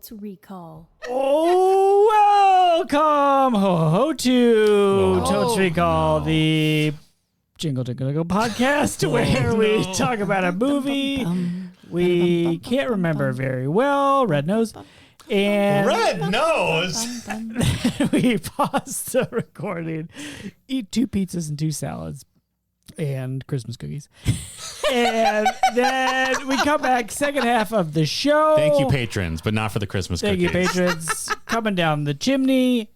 Totes Recall. Oh, welcome to Totes Recall, the Jingle Jingle Jingle podcast where we talk about a movie we can't remember very well. Red nose. And Red nose. we pause the recording, eat 2 pizzas and 2 salads and Christmas cookies. And then we come back, second half of the show. Thank you, patrons, but not for the Christmas Thank cookies. you, patrons. Coming down the chimney.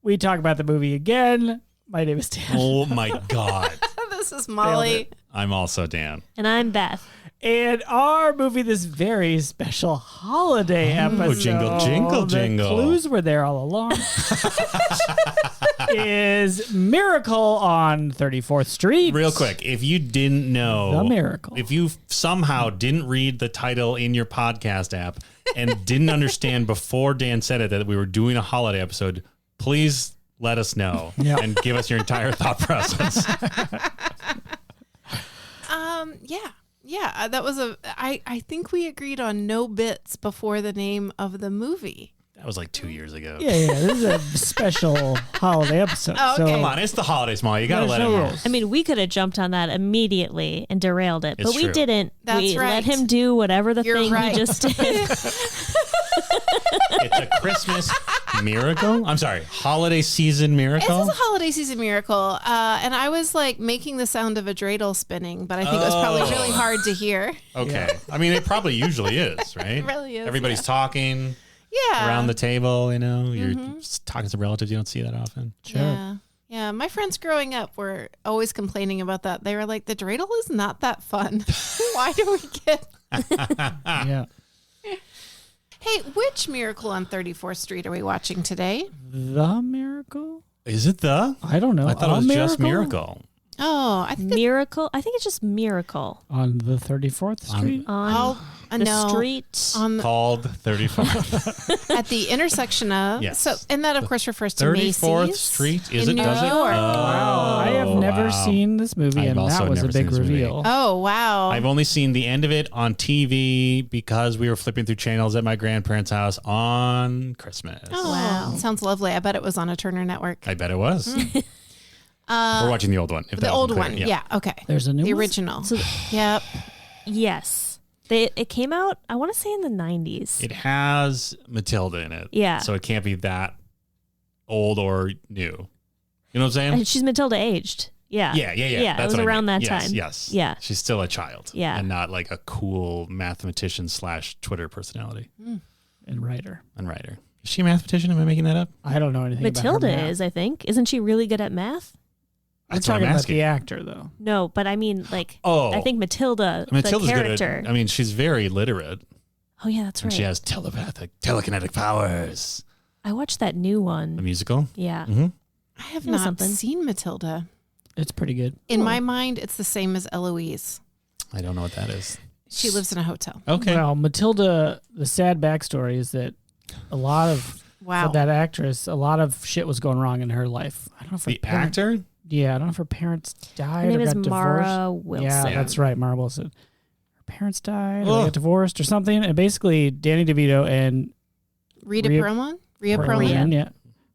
We talk about the movie again. My name is Dan. Oh, my God. This is Molly. I'm also Dan. And I'm Beth. And our movie, this very special holiday episode. Jingle, jingle, the jingle. clues were there all along. is Miracle on 34th Street. Real quick, if you didn't know. The Miracle. If you somehow didn't read the title in your podcast app and didn't understand before Dan said it that we were doing a holiday episode, please let us know and give us your entire thought process. Yeah, that was I think we agreed on no bits before the name of the movie. That was like 2 years ago. Yeah, this is a special holiday episode. Oh, okay. So, Come on, it's the holidays, Molly. You got to There's let no it know. rules. I mean, we could have jumped on that immediately and derailed it, It's but we true. didn't. That's we right. let him do whatever the You're thing right. he just did. It's a Christmas miracle. I'm sorry, holiday season miracle. This is a holiday season miracle, and I was like making the sound of a dreidel spinning, but I think it was probably really hard to hear. Okay. I mean, it probably usually is, right? It really is, Everybody's talking Yeah, around the table, you know. You're talking to relatives you don't see that often. Sure. Yeah. My friends growing up were always complaining about that. They were like, the dreidel is not that fun. Why do we get? yeah. Hey, which Miracle on 34th Street are we watching today? The Miracle? Is it the? I don't know. I thought it was just miracle. Oh, I think Miracle? I think it's just Miracle. On the 34th Street? On the no, street. on the, Called 34th. at the intersection of. Yes. So, and that of course refers to 34th Macy's Street? Is in it? New Does it? York. Wow. I have never wow. seen this movie, I've and also that was a never seen big this movie. reveal. Oh wow! I've only seen the end of it on TV because we were flipping through channels at my grandparents' house on Christmas. Oh, Wow. sounds lovely. I bet it was on a Turner network. I bet it was. We're watching the old one. If The that old wasn't clear. one, yeah. Okay. There's a new The one? original. So- Yep. Yes. It came out, I want to say in the 90s. It has Matilda in it. Yeah. So it can't be that old or new. You know what I'm saying? And she's Matilda aged. Yeah. Yeah. Yeah, That's it was what I around mean. that time. Yes. Yeah. She's still a child. Yeah. And not like a cool mathematician / Twitter personality And writer. and writer. Is she a mathematician? Am I making that up? I don't know anything Matilda about her math. is, I think. Isn't she really good at math? I'm That's what talking I'm about asking. the actor, though. No, but I mean, like, Oh. I think Matilda, Matilda's the good character. at, I mean, she's very literate. Oh, yeah, that's And right. she has telekinetic powers. I watched that new The one. musical? Yeah. Mm-hmm. I have It was not something. seen Matilda. It's pretty good. In my mind, it's the same as Eloise. I don't know what that is. She lives in a hotel. Okay. Well, Matilda, the sad backstory is that a lot of Wow. for that actress, a lot of shit was going wrong in her life. I don't know if her the parents, actor? Yeah, I don't know if her parents died Her name or is got Mara divorced. Wilson. Yeah, that's right, Mara Wilson. Her parents died, or Ugh. they got divorced or something, and basically Danny DeVito and Rhea Rhea Perlman? Rhea Perlman, Perlman? yeah,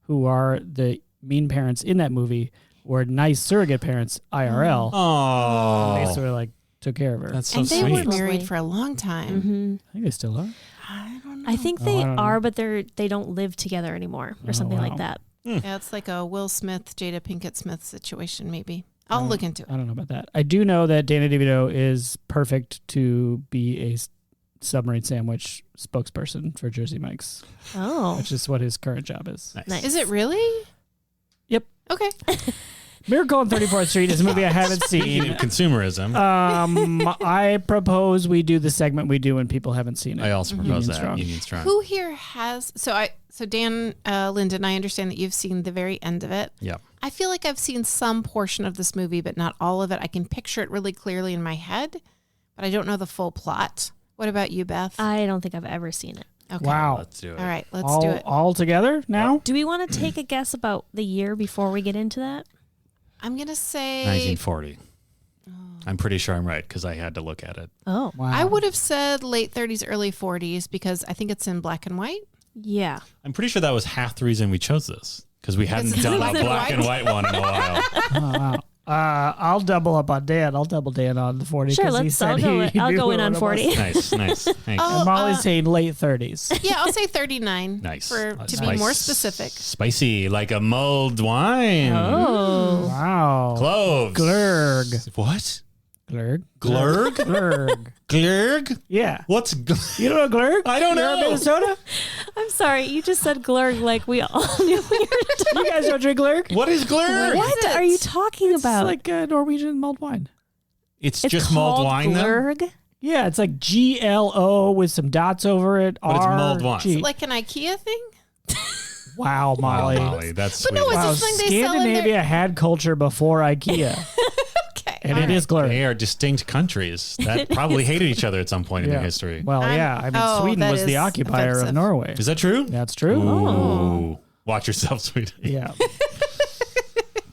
who are the mean parents in that movie, were nice surrogate parents IRL. Oh. They sort of like took care of her. That's so And they sweet. were Lovely. married for a long time. Mm-hmm. I think they still are. I don't know. I think Oh, they I don't know. are, but they don't live together anymore or Oh, something wow. like that. Yeah, it's like a Will Smith, Jada Pinkett Smith situation, maybe. I'll look into it. I don't know about that. I do know that Danny DeVito is perfect to be a submarine sandwich spokesperson for Jersey Mike's, Oh. which is what his current job is. Nice. Is it really? Yep. Okay. Miracle on 34th Street is a movie I haven't Speaking seen. of consumerism, I propose we do the segment we do when people haven't seen it. I also propose Union that. Strong. Union Strong. Who here has so Dan, Lyndon, I understand that you've seen the very end of it. Yeah. I feel like I've seen some portion of this movie, but not all of it. I can picture it really clearly in my head, but I don't know the full plot. What about you, Beth? I don't think I've ever seen it. Okay. Wow. Let's do it. All right, let's all, do it. all together now? Do we want to take a guess about the year before we get into that? I'm going to say 1940. I'm pretty sure I'm right because I had to look at it. Oh. Wow. I would have said late 30s, early 40s because I think it's in black and white. Yeah. I'm pretty sure that was half the reason we chose this because we hadn't done a black and white one in a while. Oh, wow. I'll double up on Dan. I'll double Dan on the 40. Sure, he said I'll go in on 40. Nice. Thanks. And Molly's saying late 30s. Yeah, I'll say 39. Nice. To be more specific. Spicy, like a mulled wine. Oh. Wow. Cloves. Glërgg. What? Glërgg. Glërgg? Glërgg. Glërgg? Yeah. What's glërgg? You don't know glërgg? I don't You're know. in Minnesota? I'm sorry. You just said glërgg like we all knew we were talking. You guys don't drink glërgg? What is glërgg? What are you talking about? It's like Norwegian mulled wine. It's It's just mulled called wine, though? glërgg? Yeah, it's like GLO with some dots over it. But it's mulled wine. RG. Like an IKEA thing? Wow, Molly. Wow, Molly, that's But sweet. no, it's Wow, this thing they sell in Scandinavia their... had culture before IKEA. Okay. And it is glërgg. They are distinct countries that probably hated each other at some point in their history. Well, yeah. I mean, Sweden that was the is occupier offensive. of Norway. Is that true? That's true. Ooh. Watch yourself, sweetie. Yeah.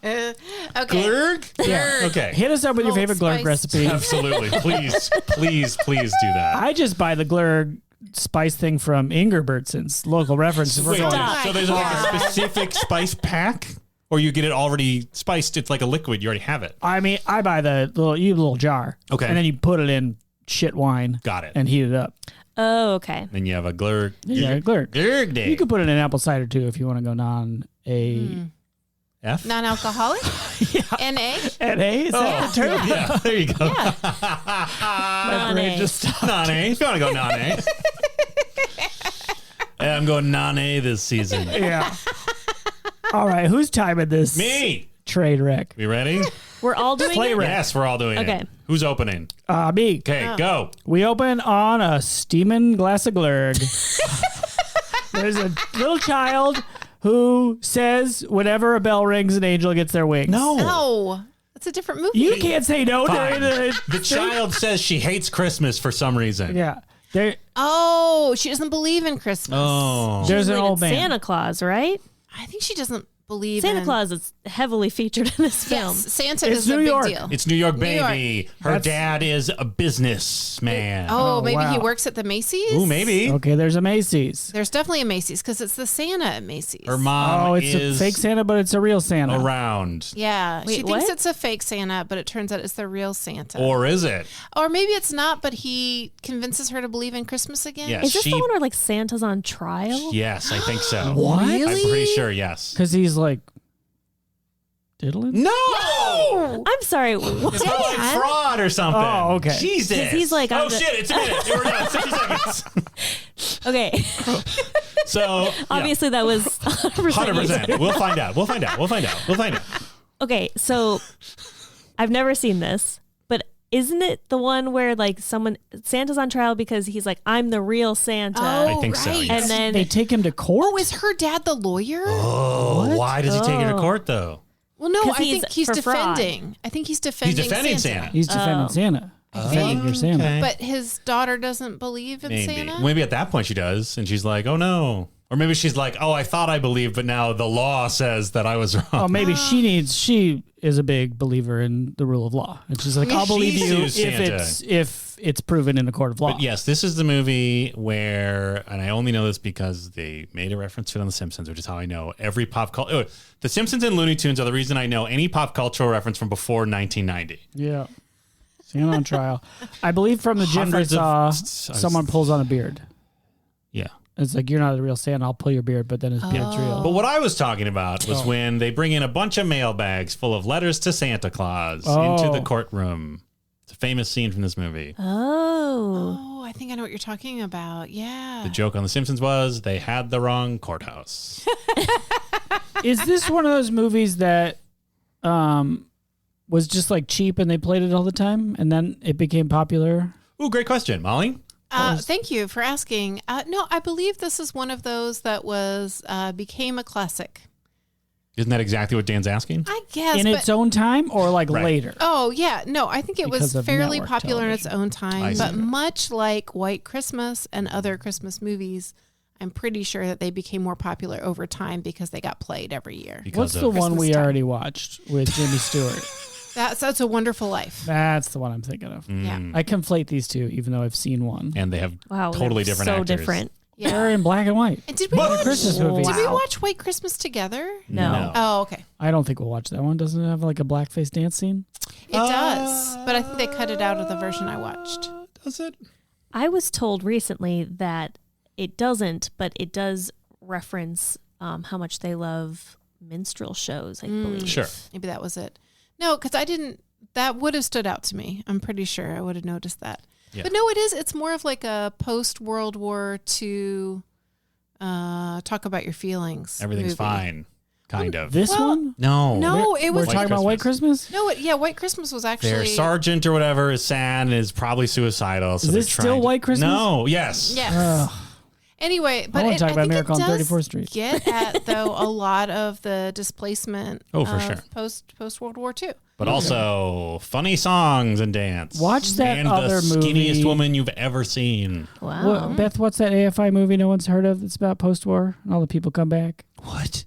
Okay. Glërgg? Yeah. Okay. Hit us up with your Old favorite glërgg Spice. recipe. Absolutely. Please do that. I just buy the glërgg spice thing from Ingerbertson's local reference. If we're Wait, going, so there's like a specific spice pack? Or you get it already spiced? It's like a liquid. You already have it. I mean, I buy the little jar. Okay. And then you put it in shit wine. Got it. And heat it up. Oh, okay. Then you have a glërgg. Yeah, glërgg. Glërgg day. You could put it in apple cider too if you want to go non-A. F? Non-alcoholic? NA? NA? Is that the term? Yeah, there you go. My brain just stopped. Non-A. If you want to go non-A. Yeah, I'm going non-A this season. Yeah. All right, who's timing this? Me. Trade wreck. We ready? We're all doing Slay it? wreck. Yes, we're all doing Okay. it. Who's opening? Me. Okay, go. We open on a steaming glass of glërgg. There's a little child who says whenever a bell rings, an angel gets their wings. No. That's a different movie. You can't say no Fine. during The child says she hates Christmas for some reason. Yeah. There, Oh, she doesn't believe in Christmas. Oh. there's an Believe in old man. Santa Claus, right? I think she doesn't believe Santa in... Claus is heavily featured in this film. Yes, Santa It's is a New big York. deal. It's New York, New York. baby. Her That's- dad is a businessman. Oh, Oh, maybe he wow. works at the Macy's? Ooh, maybe. Okay, there's a Macy's. There's definitely a Macy's because it's the Santa at Macy's. Her mom Oh, it's is a fake Santa, but it's a real Santa. around. Yeah. Wait, she thinks what? it's a fake Santa, but it turns out it's the real Santa. Or is it? Or maybe it's not, but he convinces her to believe in Christmas again. Yes. Is this She- the one where like Santa's on trial? Yes, I think so. What? I'm Really? pretty sure, yes. Because he's like diddling? No! I'm sorry. What? It's not like fraud or something. Oh, okay. Jesus. 'Cause he's like, oh, I'm the- shit, it's a minute. We're done. 60 seconds. Okay. So, yeah. Obviously, that was 100%. 100%. We'll find out. We'll find out. Okay, so I've never seen this, but isn't it the one where like Santa's on trial because he's like, I'm the real Santa? I think so, right. yes. And then They take him to court? Oh, is her dad the lawyer? Oh, why does he take her to Oh. court, though? Well, no, 'Cause I think he's for fraud. defending. I think he's defending He's defending Santa. Santa. He's defending Santa. Defending your Santa. Okay. But his daughter doesn't believe in Maybe. Santa? Maybe at that point she does, and she's like, oh, no. Or maybe she's like, oh, I thought I believed, but now the law says that I was wrong. Oh, maybe she is a big believer in the rule of law. And she's like, I'll believe She you sues if it's proven in a court of law. But yes, this is the movie where, and I only know this because they made a reference to it on The Simpsons, which is how I know every pop culture. Oh, the Simpsons and Looney Tunes are the reason I know any pop cultural reference from before 1990. Yeah. Santa on trial. I believe from the gif I Hundreds saw, of- someone pulls on a beard. Yeah. It's like, you're not a real Santa. I'll pull your beard, but then his beard's real. But what I was talking about was when they bring in a bunch of mail bags full of letters to Santa Claus into the courtroom. It's a famous scene from this movie. Oh. Oh, I think I know what you're talking about. Yeah. The joke on The Simpsons was they had the wrong courthouse. Is this one of those movies that was just like cheap and they played it all the time and then it became popular? Ooh, great question. Molly? Thank you for asking. No, I believe this is one of those that was became a classic. Isn't that exactly what Dan's asking? I guess. In but, its own time or like Right. later? Oh, yeah. No, I think it Because was of fairly network popular in its television. own time. I But see. much like White Christmas and other Christmas movies, I'm pretty sure that they became more popular over time because they got played every year. Because What's the of one we Christmas time. already watched with Jimmy Stewart? That's a Wonderful Life. That's the one I'm thinking of. Yeah. I conflate these two, even though I've seen one. And they have Wow. totally they're different so actors. different. They're in black and white. And did we watch Christmas movie? Did we watch White Christmas together? No. Oh, okay. I don't think we'll watch that one. Doesn't it have like a blackface dance scene? It does, but I think they cut it out of the version I watched. Does it? I was told recently that it doesn't, but it does reference how much they love minstrel shows, I believe. Sure. Maybe that was it. No, because I didn't. That would have stood out to me. I'm pretty sure I would have noticed that. Yeah. But no, it is. It's more of like a post-World War II talk about your feelings. Everything's fine, kind of. This one? No, it was. We're talking about White Christmas? No, White Christmas was actually. Their sergeant or whatever is sad and is probably suicidal. So is this still White Christmas? No, yes. Yes. Anyway, but I want to talk about think Miracle on 34th Street. Get at though a lot of the displacement. For sure. Post World War II. But also funny songs and dance. Watch that and other the movie. skinniest woman you've ever seen. Wow. Beth, what's that AFI movie no one's heard of that's about post-war? And all the people come back. What?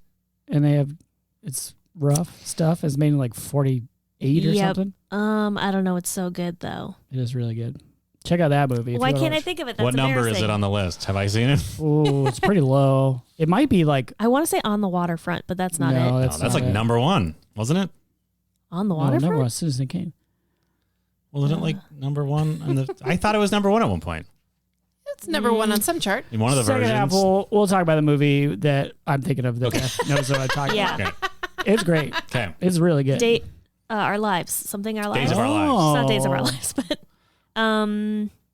And it's rough stuff. It's made in like 48 or something. I don't know. It's so good though. It is really good. Check out that movie. Why can't I think of it? That's what number is it on the list? Have I seen it? Oh, it's pretty low. It might be like I want to say On the Waterfront, but that's not it. No, that's like number one, wasn't it? On the No, Waterfront? number one, Citizen Kane. Wasn't it like number one? I thought it was number one at one point. It's number one on some chart. In one of the Second versions. half, we'll talk about the movie that I'm thinking of that Beth knows what I'm talking about. Yeah. Okay. It's great. Okay. It's really good. Our Lives. Something Our Lives. Days of Our Lives. It's not Days of Our Lives, but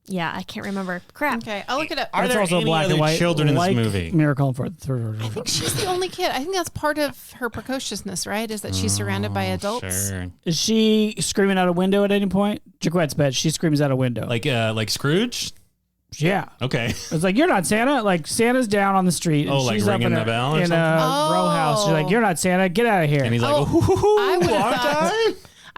yeah, I can't remember. Crap. Okay, I'll look it up. Are It's there also any black other and white, children in this like movie? Miracle on 4th. I think she's the only kid. I think that's part of her precociousness, right? Is that she's surrounded by adults. Sure. Is she screaming out a window at any point? Jaquette's bet. She screams out a window. Like Scrooge? Yeah. Okay. It's like, you're not Santa. Like, Santa's down on the street. And like she's up ringing in the bell or in a something? row house. She's like, you're not Santa. Get out of here. And he's like,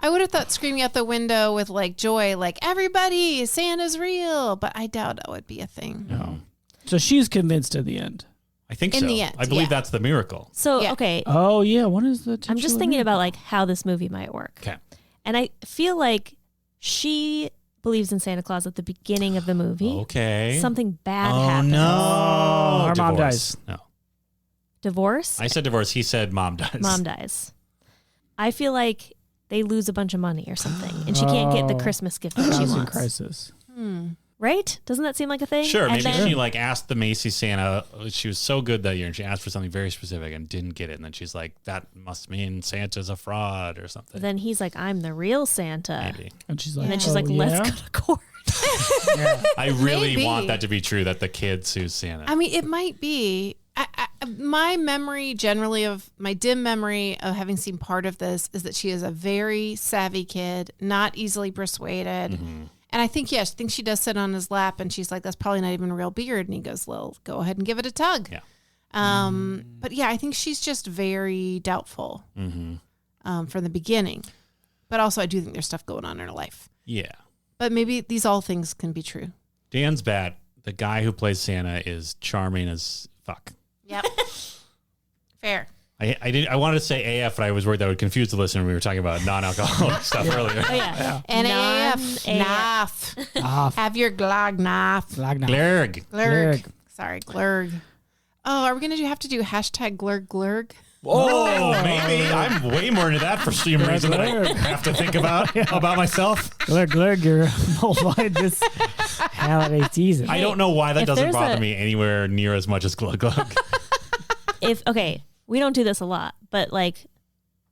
I would have thought screaming out the window with like joy, like everybody, Santa's real. But I doubt that would be a thing. No. So she's convinced in the end. I think In so. the end, I believe yeah. that's the miracle. So, Yeah. okay. Oh, yeah. What is the I'm titular just thinking name? about like how this movie might work. Okay. And I feel like she believes in Santa Claus at the beginning of the movie. Okay. Something bad Oh, happens. no. Her mom Divorce. dies. No. Divorce? I said divorce. He said mom dies. Mom dies. I feel like they lose a bunch of money or something, and she can't get the Oh. Christmas gift that she Housing wants. crisis. Right? Doesn't that seem like a thing? Sure. And Maybe then- she like asked the Macy's Santa. She was so good that year and she asked for something very specific and didn't get it. And then she's like, that must mean Santa's a fraud or something. Then he's like, I'm the real Santa. Maybe. And she's like, And then she's oh, like, let's yeah? go to court. I really Maybe. want that to be true, that the kid sues Santa. I mean, it might be. My memory, generally, of my dim memory of having seen part of this, is that she is a very savvy kid, not easily persuaded. Mm-hmm. And I think, yes, I think she does sit on his lap, and she's like, "That's probably not even a real beard." And he goes, "Well, go ahead and give it a tug." Yeah. But yeah, I think she's just very doubtful from the beginning. But also, I do think there's stuff going on in her life. Yeah. But maybe these all things can be true. Dan's bad. The guy who plays Santa is charming as fuck. Yep. Fair. I wanted to say AF, but I was worried that would confuse the listener when we were talking about non-alcoholic stuff earlier. Oh, yeah. NAF. Non-AF. NAF. Have your glörgg naf. Glërgg. Glörgg. Sorry, glörgg. Oh, are we going to have to do hashtag glörgg? Oh, maybe. I'm way more into that for some reason that I have to think about myself. Glurg, you're worldwide this holiday season. I don't know why that if doesn't there's bother a- me anywhere near as much as glug glug. We don't do this a lot, but like,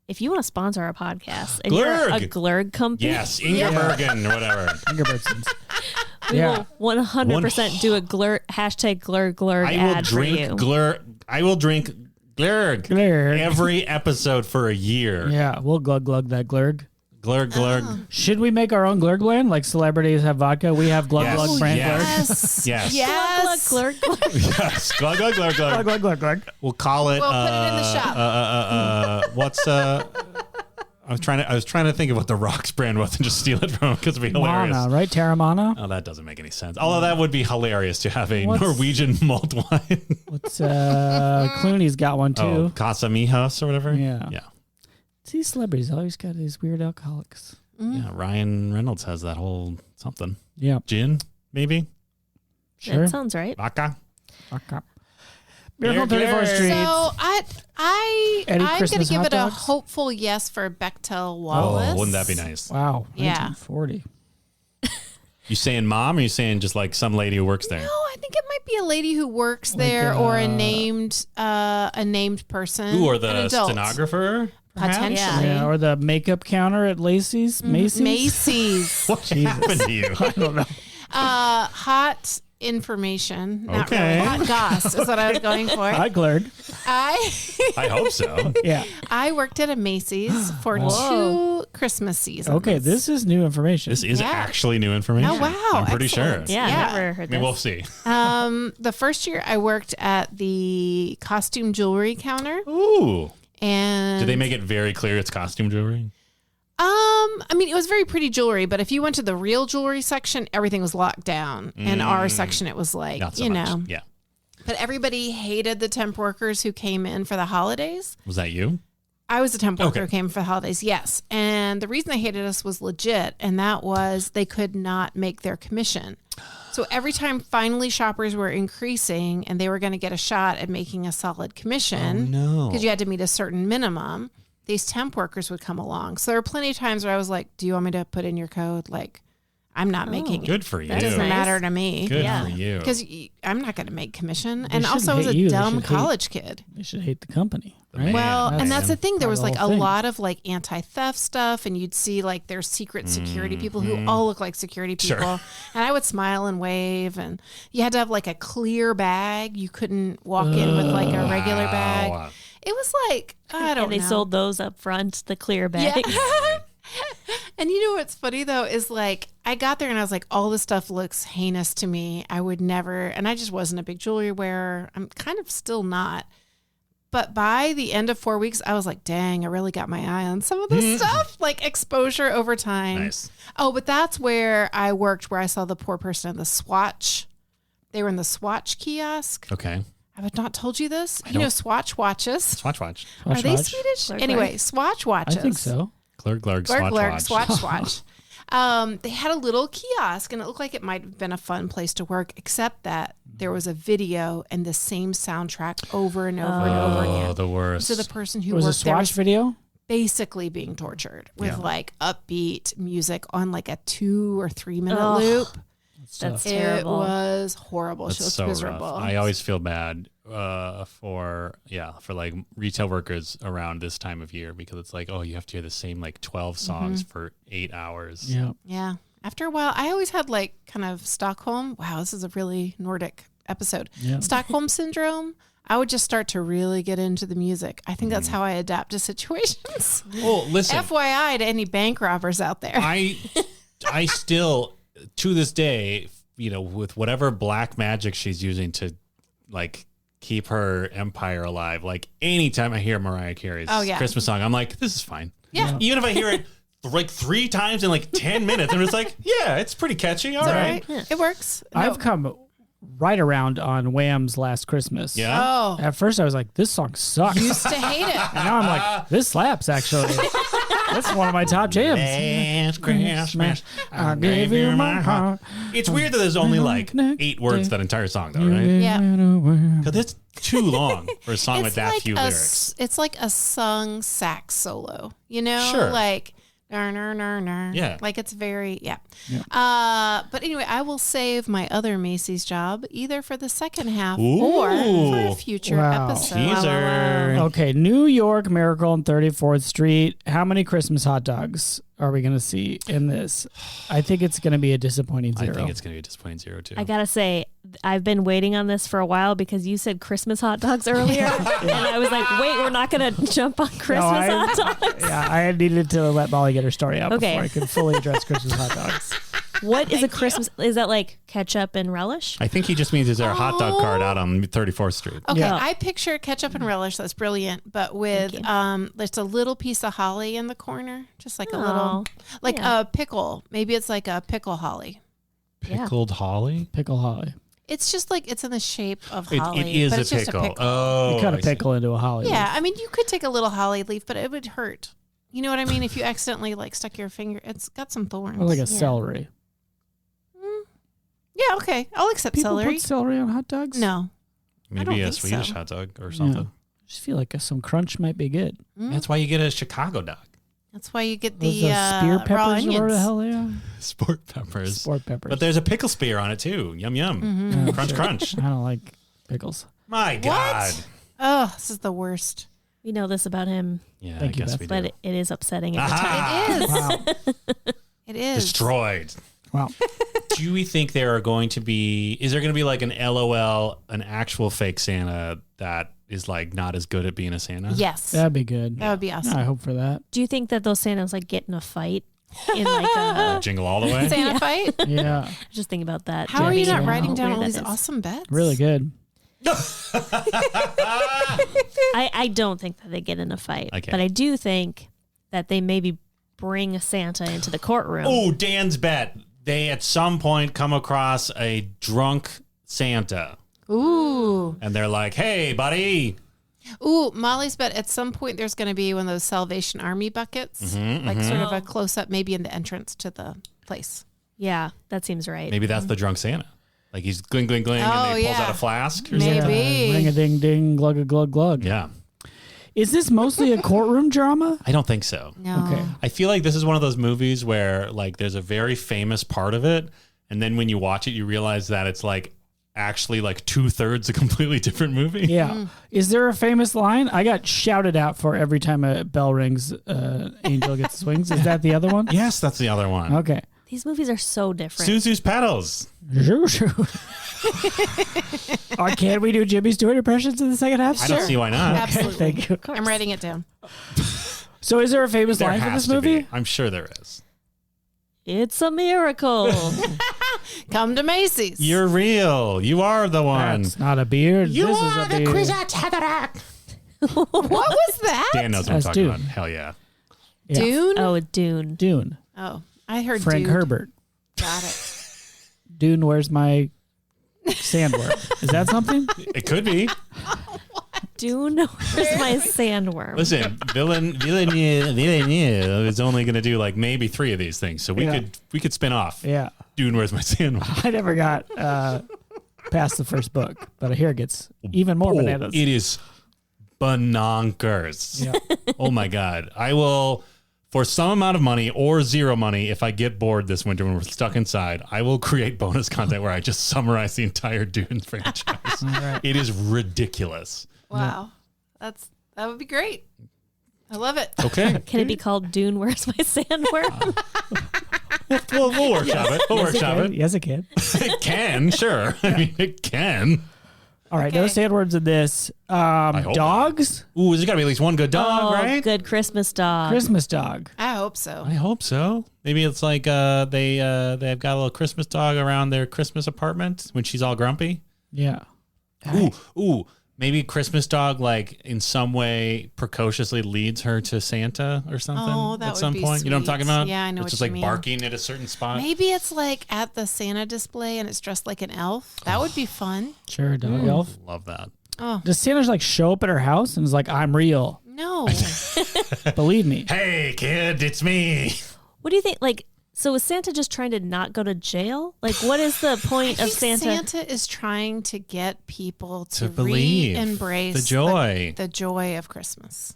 if you want to sponsor our podcast and you're a Glërgg. glörgg company, Yes, Ingebergen or whatever. Ingebrigtsens. we Yeah. will 100% do a hashtag glörgg I will ad for drink you. I will drink glurg Glurg. every episode for a year. Yeah, we'll glug that glurg. Glurg glurg. Should we make our own glurg blend? Like celebrities have vodka, we have glug Yes. glug brand Yes. glurg. Yes. Yes. Glörgg, glörgg. Yes. Glug glug glurg glurg. Glug glug glug. We'll call it. We'll put it in the shop. What's I was trying to think of what the Rocks brand was and just steal it from them because it'd be hilarious. Mana, right? Terramana. Oh, that doesn't make any sense. Although that would be hilarious to have a What's- Norwegian malt wine. What's Clooney's got one too. Oh, Casa Mijas or whatever. Yeah. Yeah. See, celebrities always got these weird alcoholics. Yeah. Ryan Reynolds has that whole something. Yeah, Gin, maybe? sure. That sounds right. Vodka? Miracle on 34th Street. So I'm going to Christmas give hot it a dogs? hopeful yes for Bechtel Wallace. Oh, wouldn't that be nice? Wow. Yeah. 1940. You saying mom, or you saying just like some lady who works there? No, I think it might be a lady who works there or a named person. Ooh, or an the adult. stenographer? Perhaps? Potentially. Yeah, or the makeup counter at Macy's. Macy's. What happened to you? I don't know. Hot information. Not Okay. really. Hot goss is what I was going for. Hi, glërgg. I hope so. Yeah. I worked at a Macy's for 2 Christmas seasons. Okay, this is new information. This is actually new information. Oh, wow. I'm pretty Excellent. sure. Yeah, Yeah. I've never heard I this. mean, we'll see. The first year I worked at the costume jewelry counter. Ooh. And Did they make it very clear it's costume jewelry? I mean, it was very pretty jewelry, but if you went to the real jewelry section, everything was locked down. In our section, it was like, Not so you much. know. Yeah. But everybody hated the temp workers who came in for the holidays. Was that you? I was a temp worker Okay. who came for the holidays, yes. And the reason they hated us was legit, and that was they could not make their commission. So every time finally shoppers were increasing and they were going to get a shot at making a solid commission, No. because you had to meet a certain minimum, these temp workers would come along. So there were plenty of times where I was like, do you want me to put in your code? Like, I'm not making it. Good for you. It doesn't nice. matter to me. Good Yeah. for you. Because I'm not going to make commission. They And also, I was shouldn't a hate you. They dumb should hate- college kid. They should hate the company. Right? Man. Well, and that's the thing. There part was of the like a whole thing. lot of like anti-theft stuff, and you'd see like their secret security people who all look like security Sure. people. And I would smile and wave, and you had to have like a clear bag. You couldn't walk in with like a regular bag. Wow. It was like, I don't And they know. sold those up front, the clear Yeah. bags. And you know what's funny though is like I got there and I was like, all this stuff looks heinous to me. I would never, and I just wasn't a big jewelry wearer. I'm kind of still not. But by the end of 4 weeks, I was like, dang, I really got my eye on some of this stuff, like exposure over time. Nice. Oh, but that's where I worked, where I saw the poor person in the Swatch. They were in the Swatch kiosk. Okay. Have I not told you this? You know, Swatch watches. Swatch. Are they Watch. Swedish? Glërgg, Anyway, Swatch I watches. think so. Glërgg, Glërgg, Swatch. Swatch. They had a little kiosk, and it looked like it might have been a fun place to work, except that there was a video and the same soundtrack over and over and over Oh, again. the worst. So the person who It was a worked there Swatch was video? basically being tortured with Yeah. like upbeat music on like a 2 or 3 minute Ugh. loop. That's It terrible. was horrible. That's She looked so miserable. rough. I always feel bad for like retail workers around this time of year, because it's like, oh, you have to hear the same like 12 songs for 8 hours. Yeah. Yeah. After a while, I always had like kind of Stockholm. Wow, this is a really Nordic episode. Yeah. Stockholm syndrome. I would just start to really get into the music. I think that's how I adapt to situations. Well, listen, FYI to any bank robbers out there. I still, to this day, you know, with whatever black magic she's using to like keep her empire alive, like anytime I hear Mariah Carey's Christmas song, I'm like, this is fine. Yeah. Even if I hear it like 3 times in like 10 minutes, I'm just like, yeah, it's pretty catchy. All It's right. It works. No. I've come right around on Wham's Last Christmas. Yeah. Oh, At first, I was like, this song sucks. used to hate it. And now I'm like, this slaps, actually. That's one of my top jams. Last Christmas, I gave you my heart. It's weird that there's only like 8 words that entire song, though, right? Yeah. Because it's too long for a song with It's that like few a lyrics. it's like a sung sax solo, you know? Sure. Like, yeah. Like it's very, but anyway, I will save my other Macy's job either for the second half or for a future Wow. episode. Teaser. Okay, New York Miracle on 34th Street. How many Christmas hot dogs are we going to see in this? I think it's going to be a disappointing 0. I think it's going to be a disappointing 0 too. I gotta say, I've been waiting on this for a while because you said Christmas hot dogs earlier, and I was like, "Wait, we're not gonna jump on Christmas hot dogs." Yeah, I needed to let Molly get her story out Okay. before I could fully address Christmas hot dogs. What is a Christmas? Is that like ketchup and relish? I think he just means is there a hot dog card out on 34th Street. Okay, Yeah. I picture ketchup and relish. That's brilliant, but with there's a little piece of holly in the corner, just like a little, like a pickle. Maybe it's like a pickle holly. Pickled holly? Pickle holly. It's just like it's in the shape of It holly. is but a it's just pickle. a pickle. Oh, You cut a I see. pickle into a holly. Yeah, leaf. I mean, you could take a little holly leaf, but it would hurt. You know what I mean? If you accidentally like stuck your finger, it's got some thorns. Or like a celery. Yeah, okay. I'll accept People celery. put celery on hot dogs? No, Maybe a Swedish hot dog or something. I just feel like some crunch might be good. That's why you get a Chicago dog. That's why you get the spear peppers raw or onions. whatever the hell they are. Sport peppers. Sport peppers. But there's a pickle spear on it too. Yum yum. Crunch crunch. I don't like pickles. My God. Oh, this is the worst. We know this about him. Yeah, Thank I you, guess Beth. we But do. it is upsetting every time. It is. Wow. It is. Destroyed. Wow. Do we think there are going to be? Is there going to be like an LOL, an actual fake Santa that is like not as good at being a Santa? Yes. That'd be good. That would be awesome. I hope for that. Do you think that those Santas like get in a fight in like a? Jingle all the way. Santa fight? Yeah. Just thinking about that. How are you not Santa. writing down Weird all that these is. awesome bets? Really good. I don't think that they get in a fight, Okay. but I do think that they maybe bring Santa into the courtroom. Oh, Dan's bet. They at some point come across a drunk Santa, Ooh. and they're like, "Hey, buddy." Ooh, Molly's bet at some point there's going to be one of those Salvation Army buckets, like sort of a close up, maybe in the entrance to the place. Yeah, that seems right. Maybe that's the drunk Santa. Like he's gling, gling, gling, Oh, and he pulls yeah. out a flask. Or Maybe. something. Ring a ding ding, glug a glug glug. Yeah. Is this mostly a courtroom drama? I don't think so. No. Okay. I feel like this is one of those movies where like there's a very famous part of it, and then when you watch it, you realize that it's like actually like 2/3 a completely different movie. Yeah. Is there a famous line? I got shouted out for every time a bell rings, angel gets swings. Is that the other one? Yes, that's the other one. Okay. These movies are so different. Suzu's pedals. Shoo, shoo. Or can we do Jimmy Stewart impressions in the second half? I don't see why not. Absolutely. Thank you. I'm writing it down. So is there a famous There line for has this to be. movie? I'm sure there is. It's a miracle. Come to Macy's. You're real. You are the one. That's not a beard. You this are is a the beard. Quizataract. What was that? Dan knows what I'm That's talking Dune. about. Hell yeah. Yeah. Dune? Oh, Dune. Dune. Oh, I heard Frank dude. Herbert. Got it. Dune, where's my sandworm? Is that something? It could be. Dune. Where's my sandworm? Listen, Villeneuve is only going to do like maybe 3 of these things, so we Yeah. could spin off. Yeah. Dune, where's my sandwich? I never got past the first book, but I hear it gets even more bananas. It is bonkers. Yeah. Oh my God. I will, for some amount of money or zero money, if I get bored this winter when we're stuck inside, I will create bonus content where I just summarize the entire Dune franchise. All right. It is ridiculous. Wow. That would be great. I love it. Okay. Can it be called Dune? Where's my sandworm? We'll workshop it. We'll workshop it. Yes, it can. It can, sure. I mean, it can. All right, no Okay. sandworms in this. hope Dogs? Ooh, there's got to be at least one good dog, Oh, right? good Christmas dog. Christmas dog. I hope so. I hope so. Maybe it's like they've got a little Christmas dog around their Christmas apartment when she's all grumpy. Yeah. Ooh. Maybe Christmas dog like in some way precociously leads her to Santa or something Oh, that at would some be point. You know what I'm talking sweet. about? Yeah, I know It's what just you like mean. barking at a certain spot. Maybe it's like at the Santa display and it's dressed like an elf. That would be fun. Sure, dog elf. Love that. Oh, Does Santa like show up at her house and is like, I'm real? no. Believe me. Hey kid, it's me. What do you think? Like, so is Santa just trying to not go to jail? Like, what is the point I of think Santa? Santa is trying to get people to believe re-embrace the joy. the joy of Christmas.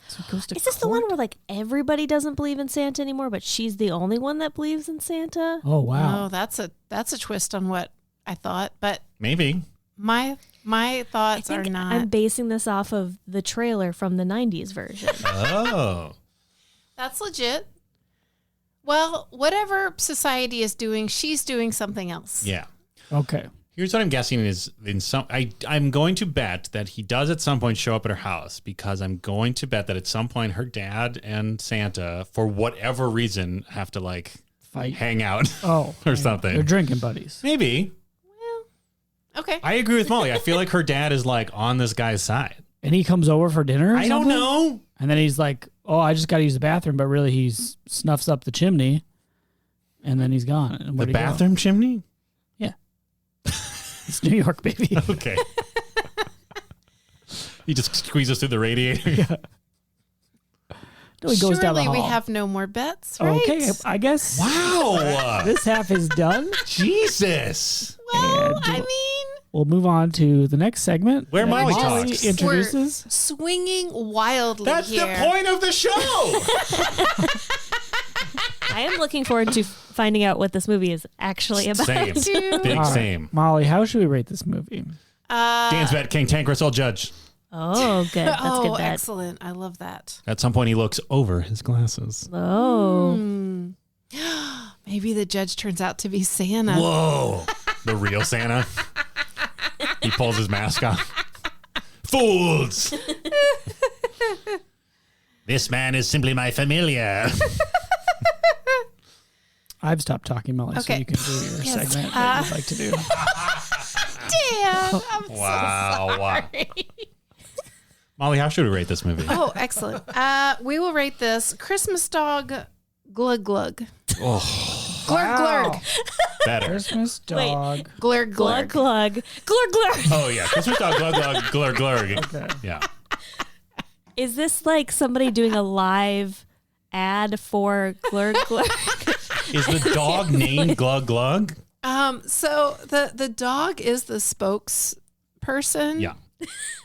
So it goes to Is this the court? one where like everybody doesn't believe in Santa anymore, but she's the only one that believes in Santa? Oh, wow. Oh, that's a twist on what I thought, but Maybe. my I thoughts are think not. I'm basing this off of the trailer from the 90s version. Oh. That's legit. Well, whatever society is doing, she's doing something else. Yeah. Okay. Here's what I'm guessing is I'm going to bet that he does at some point show up at her house because I'm going to bet that at some point her dad and Santa, for whatever reason, have to like Fight. hang out Oh. or yeah. something. They're drinking buddies. Maybe. Okay. I agree with Molly. I feel like her dad is like on this guy's side. And he comes over for dinner or I don't something? know. And then he's like, oh, I just got to use the bathroom. But really, he snuffs up the chimney. And then he's gone. And The where'd he go? bathroom chimney? Yeah. It's New York, baby. Okay. He just squeezes through the radiator. No, he goes down the Surely we hall. have no more bets, right? Okay, I guess Wow. this half is done. Jesus. Well, And- I mean, we'll move on to the next segment. Where Molly Molly talks. introduces. We're swinging wildly That's here. the point of the show. I am looking forward to finding out what this movie is actually about. Same. Big All right, same. Molly, how should we rate this movie? Dan's bet, King Tancred, sole judge. Oh, good. That's Oh, good bet. excellent. I love that. At some point, he looks over his glasses. Oh. Maybe the judge turns out to be Santa. Whoa. The real Santa. He pulls his mask off. Fools. This man is simply my familiar. I've stopped talking, Molly, so Okay. you can do your Yes. segment that you'd like to do. Damn. I'm Wow. so sorry. Molly, how should we rate this movie? Oh, excellent. We will rate this Christmas dog glug glug. Oh, Glurg glurg. better. Christmas Wait. dog. Glurg Glug, glurg. glug. Glug, glug. Oh, yeah. Christmas dog, glug, glug, glurg, glurg. Okay. Yeah. Is this like somebody doing a live ad for glurg, glurg? Is the dog named Glug Glug? So the dog is the spokesperson. Yeah.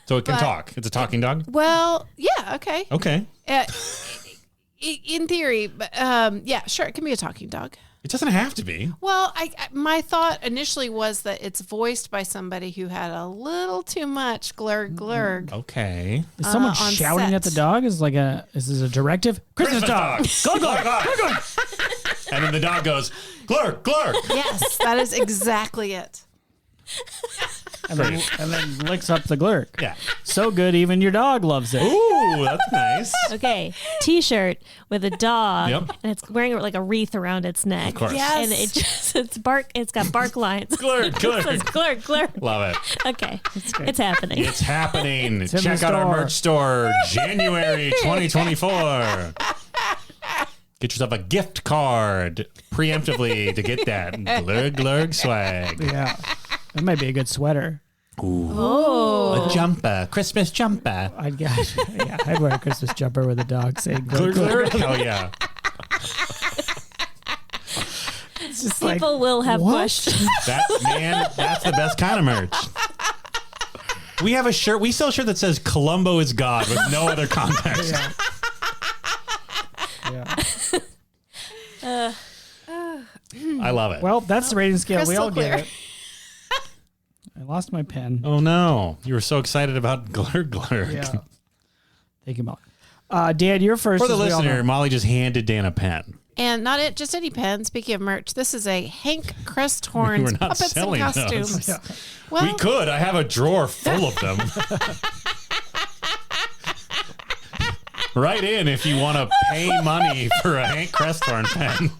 So it can But- talk. It's a talking dog? Well, yeah, okay. Okay. In theory, but yeah, sure, it can be a talking dog. It doesn't have to be. Well, my thought initially was that it's voiced by somebody who had a little too much glurg glurg. Okay. Is someone on shouting at the set. dog? Is this a directive? Christmas dog. Glug, glug, glug. And then the dog goes, glurg, glurg. Yes, that is exactly it. And then licks up the glurk. Yeah. So good, even your dog loves it. Ooh, that's nice. Okay. T-shirt with a dog. Yep. And it's wearing like a wreath around its neck. Of course. Yes. And it's got bark lines. Glurg, It says glurg. glurg, glurg. Love it. Okay. It's happening. It's happening. in Check the out our store. merch store, January 2024. Get yourself a gift card preemptively to get that glurg, glurg swag. Yeah. That might be a good sweater. Oh. A jumper, Christmas jumper. I'd wear a Christmas jumper with a dog saying Glurg, glurk, glurk. glurg. Hell yeah. It's just like, People will have what? questions. That's the best kind of merch. We have a shirt. We sell a shirt that says Columbo is God with no other context. yeah. I love it. Well, that's the rating scale. We Crystal all clear. get it. I lost my pen. Oh no. You were so excited about glurg, glurg. Yeah. Thank you, Molly. Dan, you're first. For the as we all listener, know. Molly just handed Dan a pen. And not just any pen. Speaking of merch, this is a Hank We Cresthorn's were not Puppets and selling those. Costumes. Yeah. Well, We could. I have a drawer full of them. Write in if you want to pay money for a Hank Cresthorn pen. for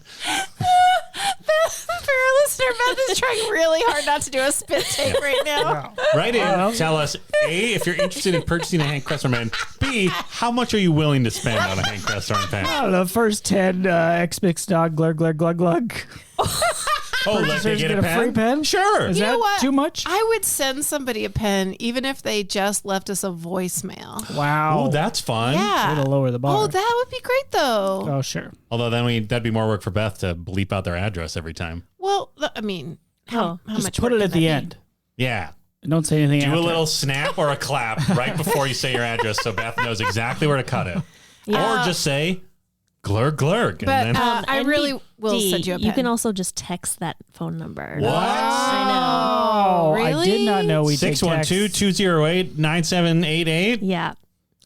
our listener, Beth is trying really hard not to do a spit take right now. Write in. Tell us, A, if you're interested in purchasing a Hank Cresthorn pen. B, how much are you willing to spend on a Hank Cresthorn pen? I don't know, first 10 X-Mix dog glurg, glurg, glug, glug. Oh, like they Purchasers get a get a free pen? Sure. Is You that know what? too much? I would send somebody a pen even if they just left us a voicemail. Wow. Oh, that's fun. Yeah. Way to lower the bar. Oh, that would be great though. Oh, sure. Although then that'd be more work for Beth to bleep out their address every time. Well, I mean, how Just much put work it could at the that be? end. Yeah. And don't say anything Do after. a little snap or a clap right before you say your address so Beth knows exactly where to cut it. Yeah. Or just say glurg, glurg. And But then, I really will NBD, send you a pen. You can also just text that phone number. What? I Oh, Really? I did not know we take text. 612-208-9788. know. Yeah.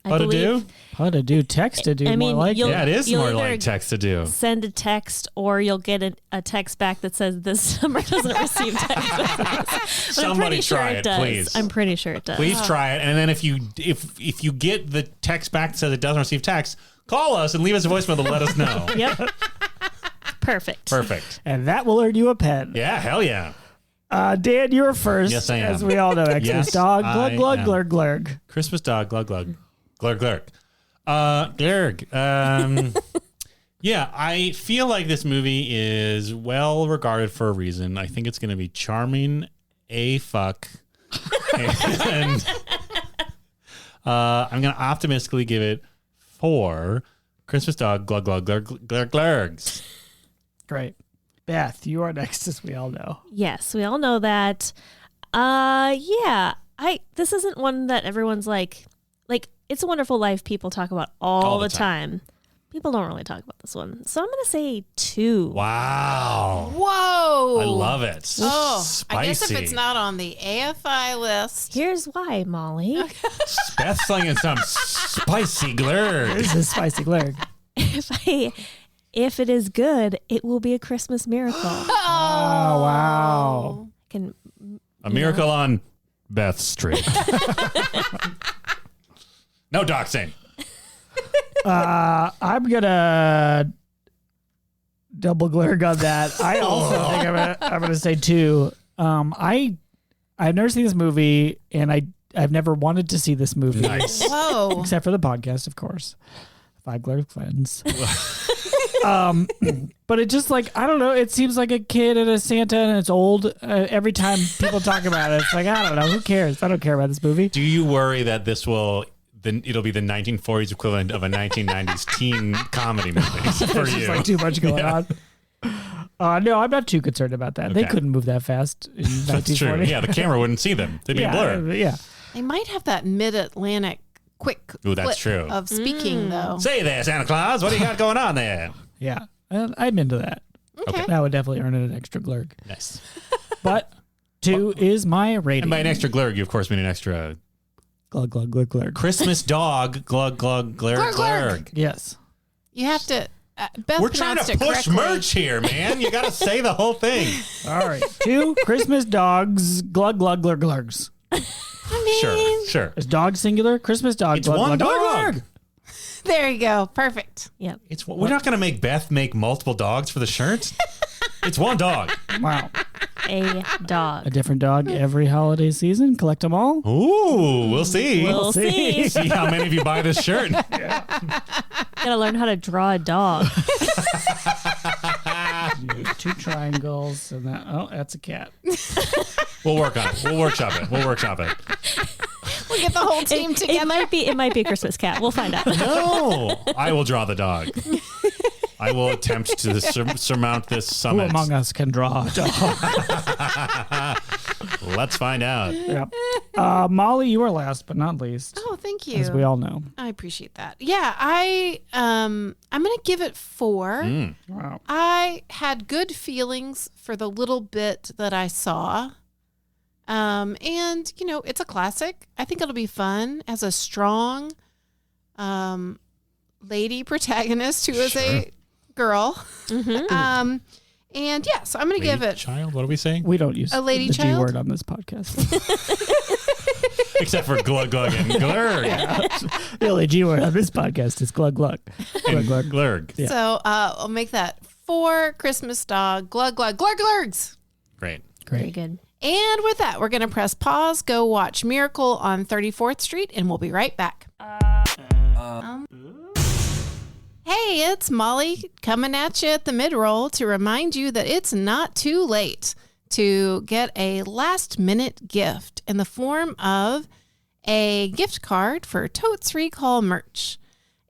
I How to believe- do? How to do text to do I mean, more like you'll- it. Yeah, it is you'll more either like text to do. Send a text, or you'll get a text back that says this number doesn't receive text messages. But I'm Somebody pretty sure try it it, does. please. I'm pretty sure it does. Please try it. And then if you get the text back that says it doesn't receive text, call us and leave us a voicemail to let us know. Yep. Perfect. Perfect. And that will earn you a pen. Yeah, hell yeah. Dan, you're first. Yes, I am. As we all know, Xmas Yes, dog, glug, I glug, am. glurg, glurg. Christmas dog, glug, glug. Glurg, glurg. Glurg. Yeah, I feel like this movie is well regarded for a reason. I think it's going to be charming fuck. And I'm going to optimistically give it 4 Christmas dog, glug, glug, glurg, glurg, glurgs. Great. Beth, you are next, as we all know. Yes, we all know that. Yeah. This isn't one that everyone's like It's a Wonderful Life people talk about all the time. People don't really talk about this one. So I'm going to say 2. Wow. Whoa. I love it. Oh, Spicy. I guess if it's not on the AFI list. Here's why, Molly. Beth's slinging some spicy glurg. This is spicy glurg. If it is good, it will be a Christmas miracle. Oh, wow. A miracle on Beth Street. No doxing. I'm gonna double glurg on that. I also think I'm gonna say 2. I've never seen this movie, and I've never wanted to see this movie. Nice. Whoa. Except for the podcast, of course. 5 glurg friends. But it just I don't know. It seems like a kid and a Santa, and it's old. Every time people talk about it, it's I don't know. Who cares? I don't care about this movie. Do you worry that it'll be the 1940s equivalent of a 1990s teen comedy movie for There's you? just too much going on. No, I'm not too concerned about that. Okay. They couldn't move that fast in 1940. That's true. Yeah, the camera wouldn't see them. They'd be a blur. Yeah. They might have that mid-Atlantic quick Ooh, that's flip true. of speaking, though. Say there, Santa Claus. What do you got going on there? Yeah. I'm into that. Okay. That would definitely earn it an extra glurg. Nice. But 2 is my rating. And by an extra glurg, you of course mean an extra glug, glug, glug, glurg. Christmas dog glug glug glurg Glurg, glurg. glurg. Yes. You have to... Beth We're trying pronounced to it push correctly. merch here, man. You got to say the whole thing. All right. 2 Christmas dogs, glug, glug, glug, glurgs. Sure. Is dog singular? Christmas dog, It's glug, one glug, glug, dog. glug. There you go. Perfect. Yep. We're not going to make Beth make multiple dogs for the shirt. It's one dog. Wow. A dog. A different dog every holiday season. Collect them all. Ooh, we'll see. We'll see. See how many of you buy this shirt. Gotta learn how to draw a dog. 2 triangles and that. Oh, that's a cat. We'll work on it. We'll workshop it. We'll get the whole team together. It might be a Christmas cat. We'll find out. No, I will draw the dog. I will attempt to surmount this Who summit. among us can draw a dog? Let's find out. Yep. Molly, you are last but not least, Oh, thank you. as we all know. I appreciate that. Yeah, I'm going to give it 4. Wow. I had good feelings for the little bit that I saw. And, it's a classic. I think it'll be fun as a strong lady protagonist who is a girl. Mm-hmm. And yeah, so I'm going to give it Child, what are we saying? We don't use A lady the child? G word on this podcast. Except for glug glug and glurg. The only G word on this podcast is glug glug. And Glug glug. glurg. Yeah. So I'll make that 4 Christmas dog glug glug glurg glurgs. Great. Very Great. good. And with that, we're going to press pause, go watch Miracle on 34th Street, and we'll be right back. Hey, it's Molly coming at you at the mid-roll to remind you that it's not too late to get a last-minute gift in the form of a gift card for Totes Recall merch.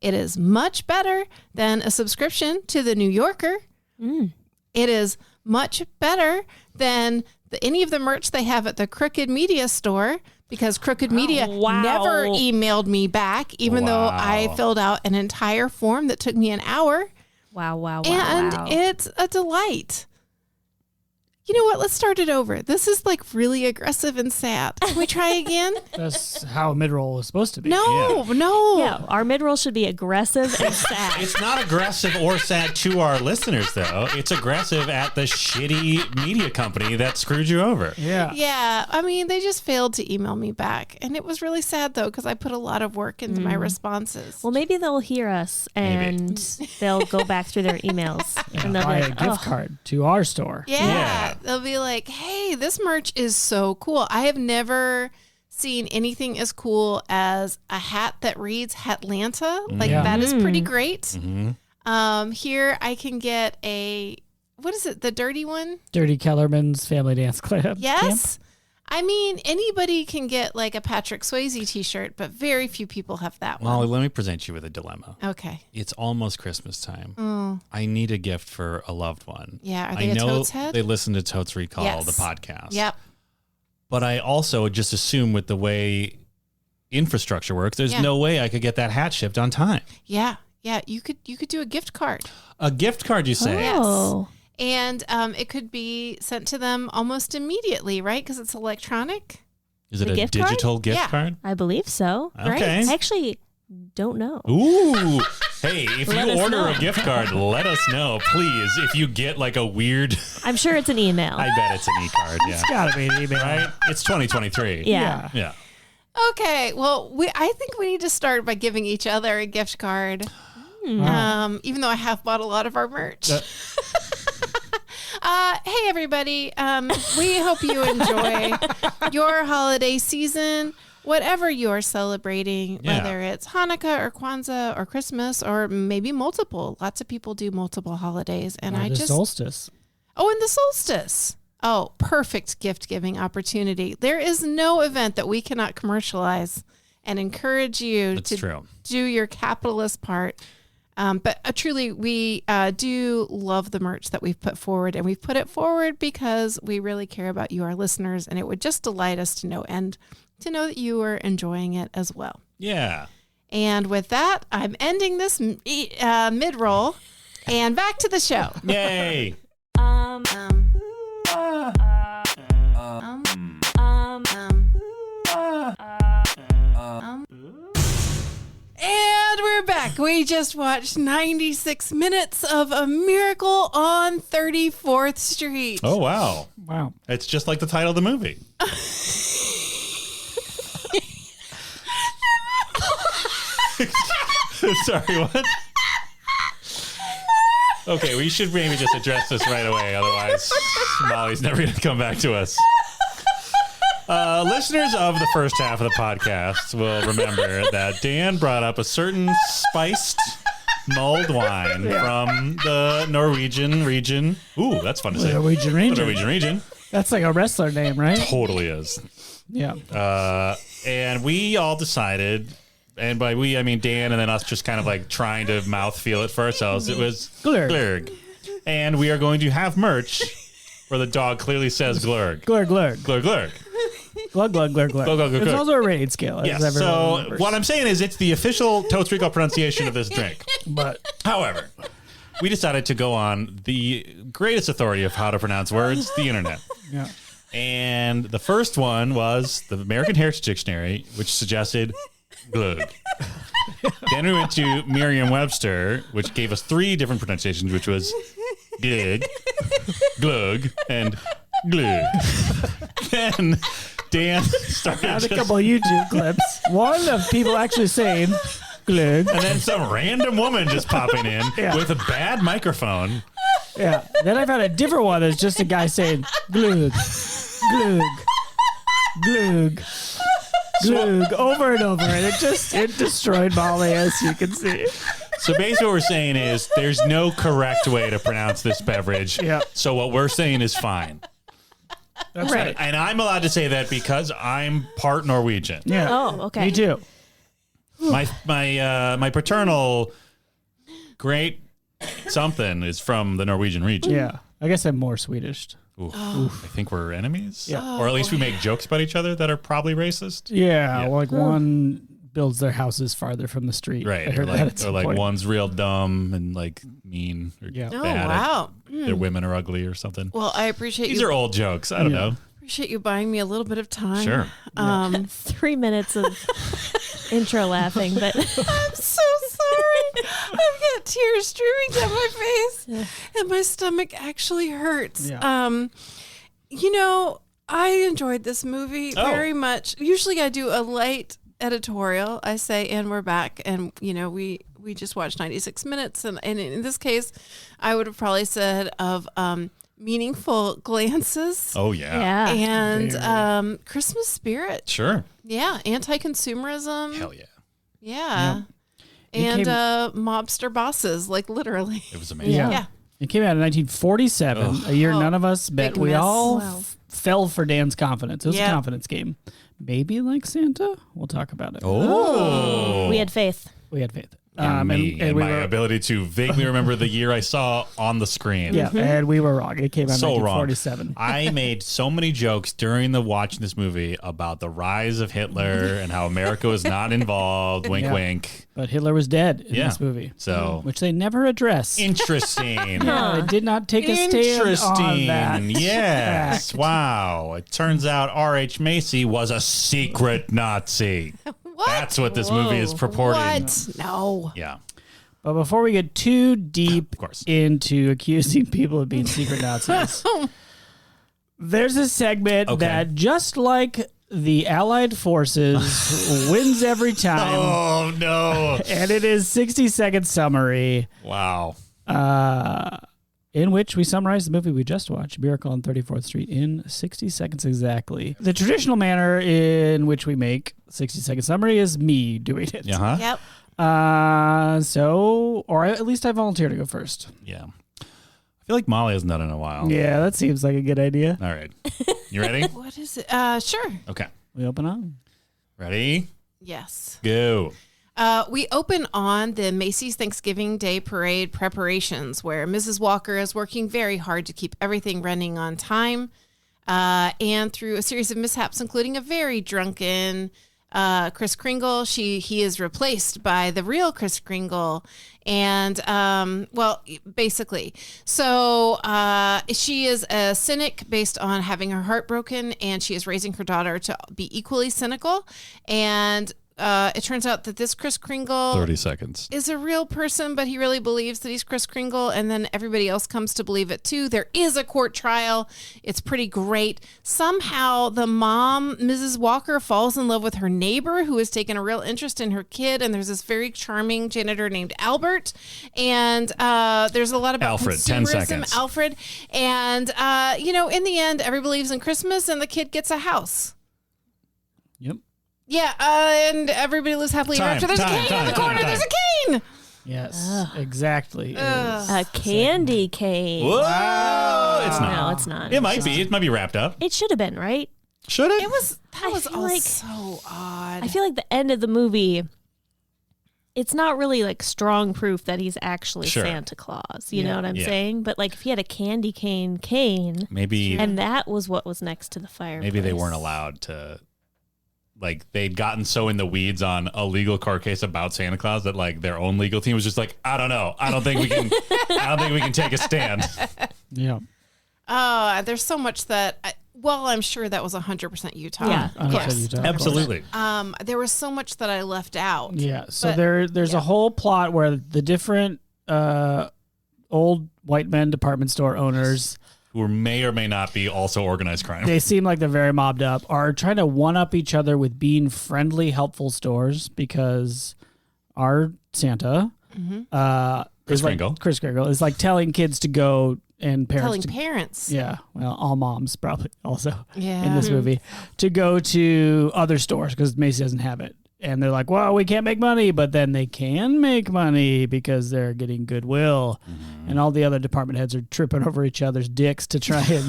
It is much better than a subscription to the New Yorker. It is much better than any of the merch they have at the Crooked Media store, because Crooked Media never emailed me back, even though I filled out an entire form that took me an hour. Wow. And it's a delight. You know what? Let's start it over. This is really aggressive and sad. Can we try again? That's how a mid-roll is supposed to be. No. Yeah, our mid-roll should be aggressive and sad. It's not aggressive or sad to our listeners, though. It's aggressive at the shitty media company that screwed you over. Yeah. Yeah. I mean, they just failed to email me back. And it was really sad, though, because I put a lot of work into my responses. Well, maybe they'll hear us and they'll go back through their emails and they'll Buy be a like, gift card to our store. Yeah. They'll be like, hey, this merch is so cool. I have never seen anything as cool as a hat that reads Hatlanta. That is pretty great. Mm-hmm. Here I can get what is it? The dirty one? Dirty Kellerman's Family Dance Club. Yes. I mean, anybody can get a Patrick Swayze t-shirt, but very few people have that one. Molly, let me present you with a dilemma. Okay. It's almost Christmas time. Oh. I need a gift for a loved one. Yeah. Are they I a know Totes head? they listen to Totes Recall, Yes. the podcast. Yep. But I also just assume with the way infrastructure works, there's no way I could get that hat shipped on time. Yeah. Yeah. You could do a gift card. A gift card, you say? Oh. Yes. And it could be sent to them almost immediately, right? Because it's electronic. Is it A a gift digital gift card? I believe so. Okay. I actually don't know. Ooh. Hey, if Let you us order know. a gift card, let us know, please. If you get like a weird... I'm sure it's an email. I bet it's an e-card, yeah. It's got to be an email. Right? It's 2023. Yeah. Yeah. Okay. Well, I think we need to start by giving each other a gift card. Even though I have bought a lot of our merch. Hey, everybody. We hope you enjoy your holiday season, whatever you're celebrating, whether it's Hanukkah or Kwanzaa or Christmas or maybe multiple. Lots of people do multiple holidays. And Or the solstice. Oh, and the solstice. Oh, perfect gift-giving opportunity. There is no event that we cannot commercialize and encourage you to do your capitalist part. But truly, we do love the merch that we've put forward, and we've put it forward because we really care about you, our listeners, and it would just delight us to know that you are enjoying it as well. Yeah. And with that, I'm ending this mid-roll, and back to the show. Yay. And we're back. We just watched 96 minutes of A Miracle on 34th Street. Oh, wow. Wow. It's just like the title of the movie. Sorry, what? Okay, we should maybe just address this right away. Otherwise, Molly's never going to come back to us. Listeners of the first half of the podcast will remember that Dan brought up a certain spiced mulled wine from the Norwegian region. Ooh, that's fun to say. Norwegian region. The Norwegian region. That's like a wrestler name, right? Totally is. Yeah. And we all decided, and by we, I mean Dan and then us just kind of like trying to mouthfeel it for ourselves. It was glërgg. And we are going to have merch where the dog clearly says glërgg. Glërgg. Glërgg. Glug, glug, glug, glug. Glug, glug, glug, It's glug. also a rating scale. Yes. So what I'm saying is it's the official Totes Rico pronunciation of this drink. But However, we decided to go on the greatest authority of how to pronounce words, the internet. yeah. And the first one was the American Heritage Dictionary, which suggested glërgg. Then we went to Merriam-Webster, which gave us 3 different pronunciations, which was glërgg, glug, and glërgg. Then Dan started Found a couple of YouTube clips. One of people actually saying glërgg. and then some random woman just popping in with a bad microphone. Yeah. Then I found a different one that's just a guy saying glërgg, glërgg, glërgg, glërgg over and over. And it destroyed Molly, as you can see. So basically what we're saying is there's no correct way to pronounce this beverage. Yeah. So what we're saying is fine. That's right. And I'm allowed to say that because I'm part Norwegian. Yeah. Oh, okay. Me too. My paternal great something is from the Norwegian region. Yeah. I guess I'm more Swedish. Oof. I think we're enemies. Yeah. Or at least we make jokes about each other that are probably racist. Yeah. Like one builds their houses farther from the street. Right. I heard that at some point. one's real dumb and like mean or Yeah. Oh, bad. wow. Their women are ugly or something. Well, I appreciate These you. are old jokes. I don't know. Appreciate you buying me a little bit of time. Sure. 3 minutes of intro laughing, but I'm so sorry. I've got tears streaming down my face, and my stomach actually hurts. Yeah. You know, I enjoyed this movie very much. Usually, I do a light editorial. I say, "And we're back," and you know, we just watched 96 minutes, and in this case, I would have probably said of meaningful glances. Oh yeah. And Christmas spirit. Sure. Yeah, anti-consumerism. Hell yeah. Yeah. It And mobster bosses, like literally. It was amazing. Yeah. Yeah. It came out in 1947, a year none of us bet. big We miss. all Wow. fell for Dan's confidence. It was Yeah. a confidence game. Maybe like Santa. We'll talk about it. Oh. we had faith. We had faith. And we my were, ability to vaguely remember the year I saw on the screen. Yeah, and we were wrong. It came out in So 1947. I made so many jokes during the watching this movie about the rise of Hitler and how America was not involved. Wink, wink. But Hitler was dead in this movie. So, which they never address. Interesting. They did not take a stand on that. Yes. fact. Wow. It turns out R.H. Macy was a secret Nazi. What? That's what this movie is purporting. What? No. Yeah. But before we get too deep Of course. into accusing people of being secret Nazis, there's a segment that, just like the Allied forces, wins every time. Oh, no. And it is 60-second summary. Wow. In which we summarize the movie we just watched, Miracle on 34th Street, in 60 seconds exactly. The traditional manner in which we make 60-second summary is me doing it. Uh-huh. Yep. Or at least I volunteer to go first. Yeah. I feel like Molly hasn't done it in a while. Yeah, that seems like a good idea. All right. You ready? What is it? Sure. Okay. We open on. Ready? Yes. Go. We open on the Macy's Thanksgiving Day Parade preparations, where Mrs. Walker is working very hard to keep everything running on time. And through a series of mishaps, including a very drunken Kris Kringle, he is replaced by the real Kris Kringle. And, basically. So she is a cynic based on having her heart broken, and she is raising her daughter to be equally cynical. And it turns out that this Kris Kringle 30 seconds. is a real person, but he really believes that he's Kris Kringle, and then everybody else comes to believe it too. There is a court trial. It's pretty great. Somehow the mom, Mrs. Walker, falls in love with her neighbor who has taken a real interest in her kid, and there's this very charming janitor named Albert, and there's a lot about Alfred, 10 consumerism. seconds. Alfred, and in the end, everybody believes in Christmas, and the kid gets a house. Yep. Yeah, and everybody lives happily ever after. There's a cane in the corner. There's a cane. Yes, exactly. A candy cane. Whoa! It's not. No, it's not. It might be. It might be wrapped up. It should have been, right? Should it? It was. That was feel all like- so odd. I feel like the end of the movie, it's not really like strong proof that he's actually Sure. Santa Claus. You know what I'm Yeah. saying? But like if he had a candy cane, Maybe. and that was what was next to the fireplace. Maybe they weren't allowed to. Like, they'd gotten so in the weeds on a legal court case about Santa Claus that, like, their own legal team was just like, I don't know. I don't think we can take a stand. Yeah. There's so much that. I'm sure that was 100% Utah. Yeah, of course. Utah, of Absolutely. There was so much that I left out. Yeah. So But- there's a whole plot where the different old white men department store owners, Who may or may not be also organized crime. they seem like they're very mobbed up, are trying to one up each other with being friendly, helpful stores, because our Santa, Kris is like, Kringle. Kris Kringle is like telling kids to go and parents Telling to, parents. yeah, well, all moms probably also Yeah. in this movie, to go to other stores because Macy doesn't have it. And they're like, well, we can't make money, but then they can make money because they're getting goodwill. And all the other department heads are tripping over each other's dicks to try and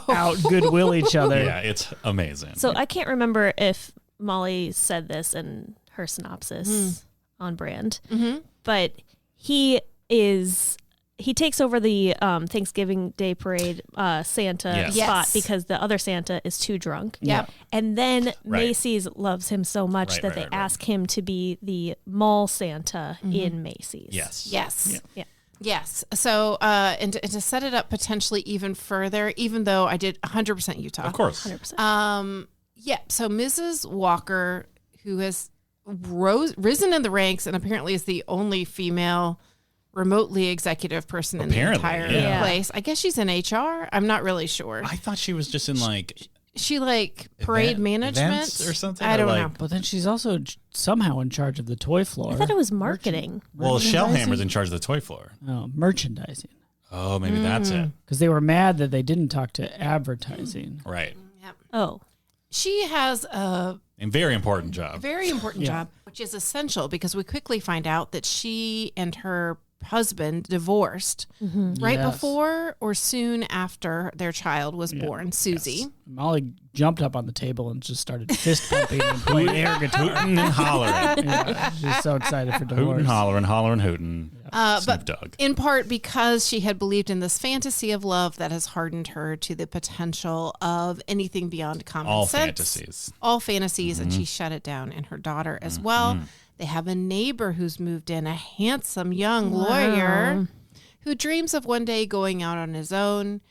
out goodwill each other. Yeah, it's amazing. So I can't remember if Molly said this in her synopsis on brand, but he takes over the Thanksgiving Day Parade Santa Yes. spot Yes. because the other Santa is too drunk. Yep. And then Right. Macy's loves him so much Right, that right, they right, right. ask him to be the mall Santa in Macy's. Yes. Yes. Yeah. Yes. So, and to set it up potentially even further, even though I did 100% Utah. Of course. 100%. Yeah. So Mrs. Walker, who has risen in the ranks and apparently is the only female remotely executive person in the Apparently, entire yeah. place. I guess she's in HR. I'm not really sure. I thought she was just in, like, She like parade management events or something? I Or, don't like- know. But then she's also somehow in charge of the toy floor. I thought it was marketing. well, Merchandising? Shellhammer's in charge of the toy floor. Oh, merchandising. Oh, maybe that's it. Because they were mad that they didn't talk to advertising. Right. Yep. Oh, She has a A very important job. very important Yeah. job, which is essential because we quickly find out that she and her husband divorced right Yes. before or soon after their child was born, Susie. Yes. Molly jumped up on the table and just started fist pumping and playing air guitar. Hooting and hollering. Yeah, she's so excited for divorce. Hooting, hollering, hooting. But Doug. in part because she had believed in this fantasy of love that has hardened her to the potential of anything beyond common All sense. fantasies. All fantasies, and she shut it down in her daughter as well. They have a neighbor who's moved in, a handsome young lawyer who dreams of one day going out on his own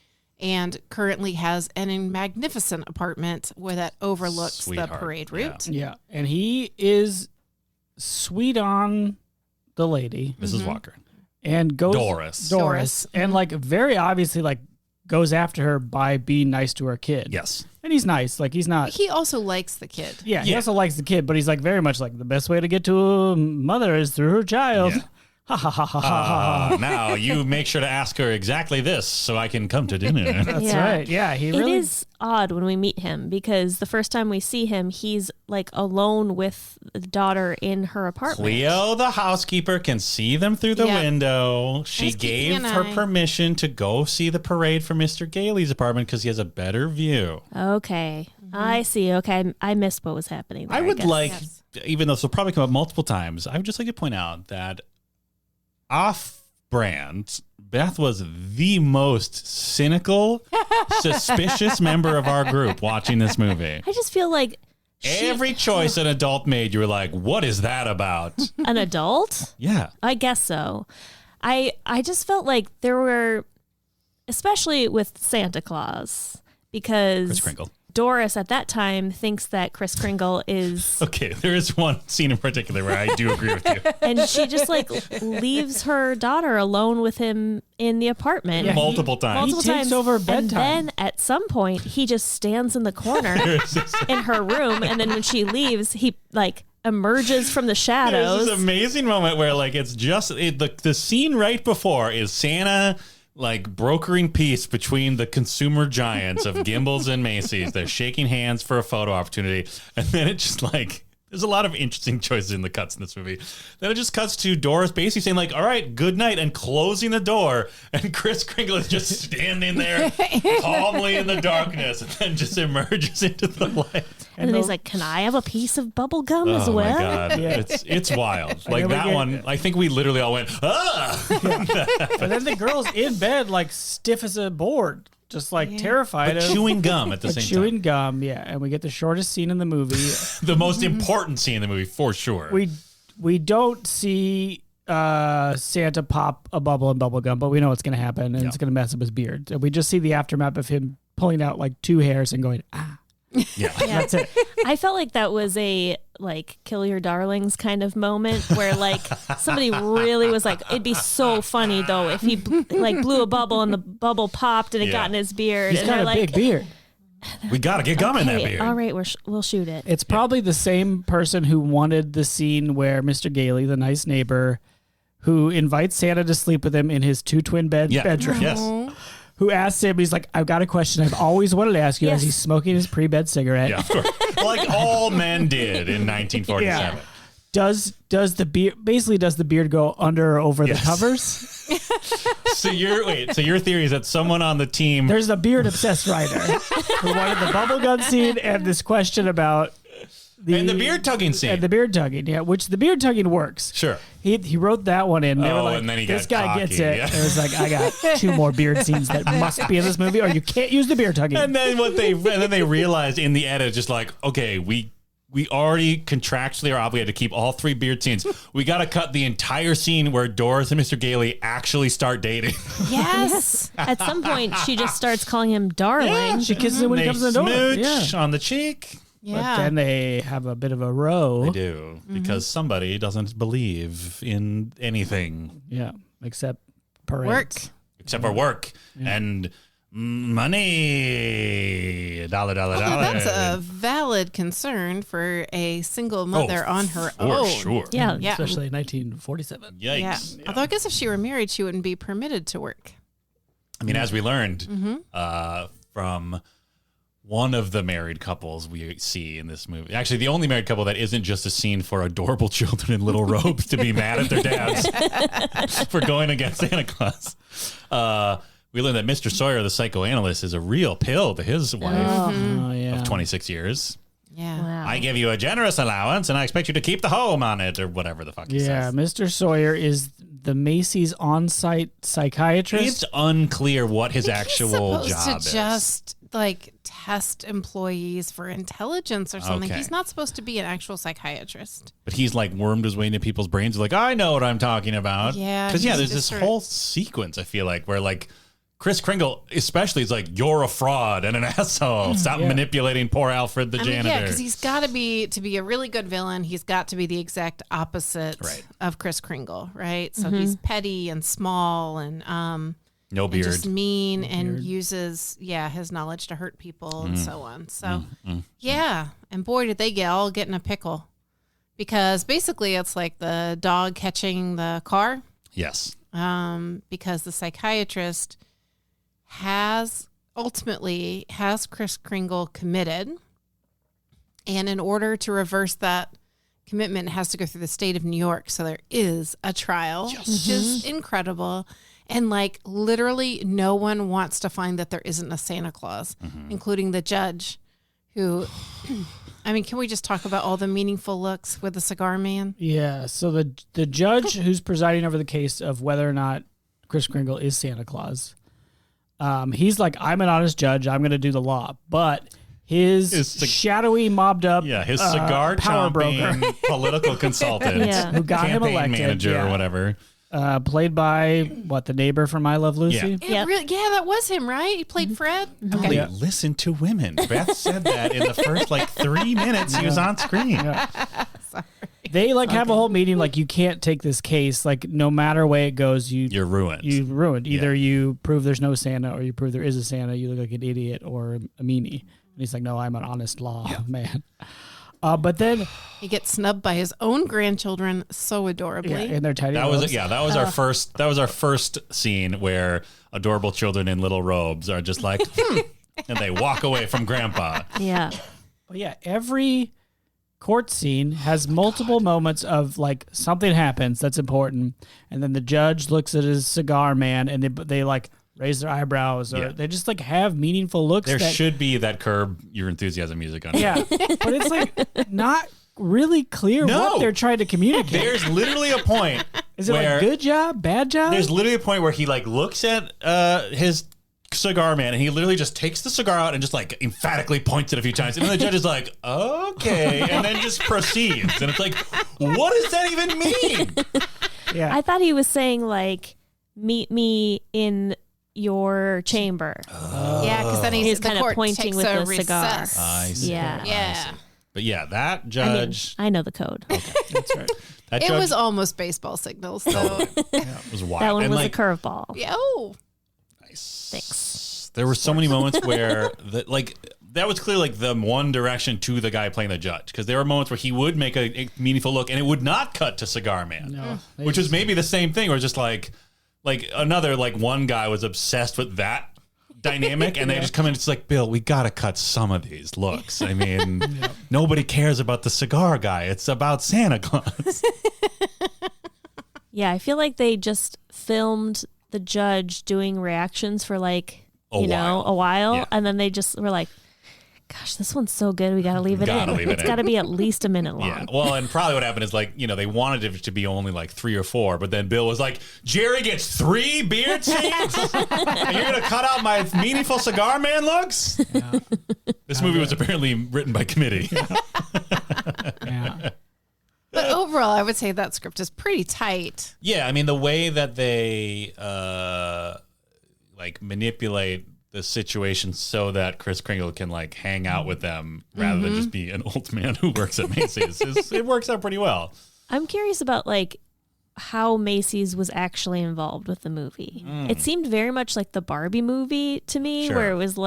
and currently has an magnificent apartment where that overlooks the parade route. Yeah, and he is sweet on the lady, Mrs. Walker. and goes Doris. and like very obviously like goes after her by being nice to her kid. Yes. And he's nice. Like he's not. He also likes the kid. Yeah, he also likes the kid, but he's like very much like the best way to get to a mother is through her child. Yeah. Ha ha ha ha ha. Now you make sure to ask her exactly this so I can come to dinner. That's right. Yeah, he really It is odd when we meet him because the first time we see him, he's like alone with the daughter in her apartment. Cleo, the housekeeper, can see them through the Yeah. window. She He's keeping gave an her eye. permission to go see the parade from Mr. Gailey's apartment because he has a better view. Okay, I see. Okay, I missed what was happening there, I would guess. like, even though this will probably come up multiple times, I would just like to point out that off-brand, Beth was the most cynical, suspicious member of our group watching this movie. I just feel like Every choice an adult made, you were like, what is that about? an adult. Yeah. I guess so. I just felt like there were, especially with Santa Claus, because Kris Kringle. Doris at that time thinks that Kris Kringle is, Okay, there is one scene in particular where I do agree with you. and she just like leaves her daughter alone with him in the apartment. Yeah, Multiple times. He takes over bedtime. And then at some point he just stands in the corner in her room, and then when she leaves, he like emerges from the There's shadows. this amazing moment where like it's just the scene right before is Santa like brokering peace between the consumer giants of Gimbels and Macy's. They're shaking hands for a photo opportunity, and then it just like there's a lot of interesting choices in the cuts in this movie. Then it just cuts to Doris basically saying like, all right, good night, and closing the door, and Kris Kringle is just standing there calmly in the darkness, and then just emerges into the light. and then he's like, "Can I have a piece of bubble gum as Oh well?" my god, Yeah. it's wild. Like then we that get- one, I think we literally all went, ah. And then the girl's in bed, like stiff as a board, just like terrified But of chewing gum at the but same chewing time. gum. Yeah, and we get the shortest scene in the movie. The most important scene in the movie, for sure. we don't see Santa pop a bubble and bubble gum, but we know it's going to happen, and it's going to mess up his beard. And we just see the aftermath of him pulling out like two hairs and going, ah. Yeah. That's it. I felt like that was a like kill your darlings kind of moment where like somebody really was like, it'd be so funny though if he like blew a bubble and the bubble popped and it got in his beard. He's and got they're a like, big beard. We got to get gum in that "Hey, beard. all right, we'll shoot it." It's probably the same person who wanted the scene where Mr. Gailey, the nice neighbor, who invites Santa to sleep with him in his two twin bedroom, Yes. who asks him, he's like, I've got a question I've always wanted to ask you as he's smoking his pre-bed cigarette. Yeah, of course. Like all men did in 1947. Yeah. Does the beard go under or over the covers? So your theory is that someone on the team There's a beard obsessed writer who wanted the bubblegum scene and this question about and the beard tugging scene. And the beard tugging, yeah, which the beard tugging works. Sure. He wrote that one in. They were like, and then he this got guy cocky, gets it. yeah. And it was like, I got two more beard scenes that must be in this movie, or you can't use the beard tugging. And then they realized in the edit, just like, okay, we already contractually are obligated to keep all three beard scenes. We got to cut the entire scene where Doris and Mr. Gailey actually start dating. Yes. At some point, she just starts calling him darling. She kisses him when he They comes in the door. smooch Yeah. on the cheek. Yeah. But then they have a bit of a row. They do, because somebody doesn't believe in anything Yeah, except parades. Work. except for work and money. Dollar. That's a valid concern for a single mother on her for own. sure. Yeah. Yeah. Especially in 1947. Yikes. Yeah. Although I guess if she were married, she wouldn't be permitted to work. I mean, as we learned from one of the married couples we see in this movie. Actually, the only married couple that isn't just a scene for adorable children in little robes to be mad at their dads for going against Santa Claus. We learned that Mr. Sawyer, the psychoanalyst, is a real pill to his wife of 26 years. Yeah. Wow. I give you a generous allowance, and I expect you to keep the home on it, or whatever the fuck he says. Yeah, Mr. Sawyer is the Macy's on-site psychiatrist. It's unclear what his actual he's job supposed is. to just like test employees for intelligence or something. Okay. He's not supposed to be an actual psychiatrist. But he's like wormed his way into people's brains. Like, I know what I'm talking about. Yeah, Because, he's there's just this whole sequence, I feel like, where like Kris Kringle especially is like, you're a fraud and an asshole. Stop manipulating poor Alfred the janitor. Yeah, because he's got to be a really good villain. He's got to be the exact opposite of Kris Kringle, right? So he's petty and small and no beard, and just mean and uses his knowledge to hurt people and so on. So and boy, did they get in a pickle, because basically it's like the dog catching the car. Yes. Because the psychiatrist ultimately has Kris Kringle committed, and in order to reverse that commitment, it has to go through the state of New York. So there is a trial, which is incredible. And like literally no one wants to find that there isn't a Santa Claus, including the judge, who, I mean, can we just talk about all the meaningful looks with the cigar man? Yeah, so the judge who's presiding over the case of whether or not Kris Kringle is Santa Claus, he's like, I'm an honest judge, I'm going to do the law. But his shadowy, mobbed up his cigar power chomping broker political consultant who got him campaign elected, manager or whatever. Played by the neighbor from I Love Lucy. Yeah, that was him, right? He played Fred. Molly, listen to women. Beth said that in the first 3 minutes he was on screen. Sorry. They have a whole meeting like, you can't take this case, like no matter way it goes, you're ruined. You're ruined. Either you prove there's no Santa or you prove there is a Santa, you look like an idiot or a meanie. And he's like, no, I'm an honest law man. But then he gets snubbed by his own grandchildren so adorably. In their tiny that robes. was our first. That was our first scene where adorable children in little robes are just like, and they walk away from Grandpa. Yeah. But every court scene has multiple moments of like something happens that's important, and then the judge looks at his cigar man, and they like raise their eyebrows, or they just like have meaningful looks. There should be that Curb Your Enthusiasm music on. Yeah, but it's like not really clear what they're trying to communicate. There's literally a point. Is it like good job, bad job? There's literally a point where he like looks at his cigar man, and he literally just takes the cigar out and just like emphatically points it a few times, and then the judge is like, okay, and then just proceeds, and it's like, what does that even mean? Yeah, I thought he was saying like, meet me in your chamber. Yeah, because then he's kind of pointing with the cigar. I see. Yeah. But that judge. I know the code. Okay, that's right. That it judge, was almost baseball signals. So it was wild. That one and was a curveball. yeah. Nice. Thanks. There were so many moments where that was clearly like the one direction to the guy playing the judge, because there were moments where he would make a meaningful look and it would not cut to Cigar Man, which is maybe the same thing, or just like another one guy was obsessed with that dynamic, and they just come in. It's like, Bill, we gotta cut some of these looks. I mean, nobody cares about the cigar guy. It's about Santa Claus. Yeah, I feel like they just filmed the judge doing reactions for a while, Yeah. and then they just were like, gosh, this one's so good, we gotta leave it in. It's gotta be at least a minute long. Yeah. Well, and probably what happened is they wanted it to be only 3 or 4, but then Bill was like, Jerry gets 3 beard scenes? And you're gonna cut out my meaningful Cigar Man looks? Yeah. This movie was apparently written by committee. Yeah. But overall, I would say that script is pretty tight. Yeah, I mean, the way that they manipulate the situation so that Kris Kringle can hang out with them rather than just be an old man who works at Macy's. It works out pretty well. I'm curious about how Macy's was actually involved with the movie. It seemed very much like the Barbie movie to me, Sure. where it was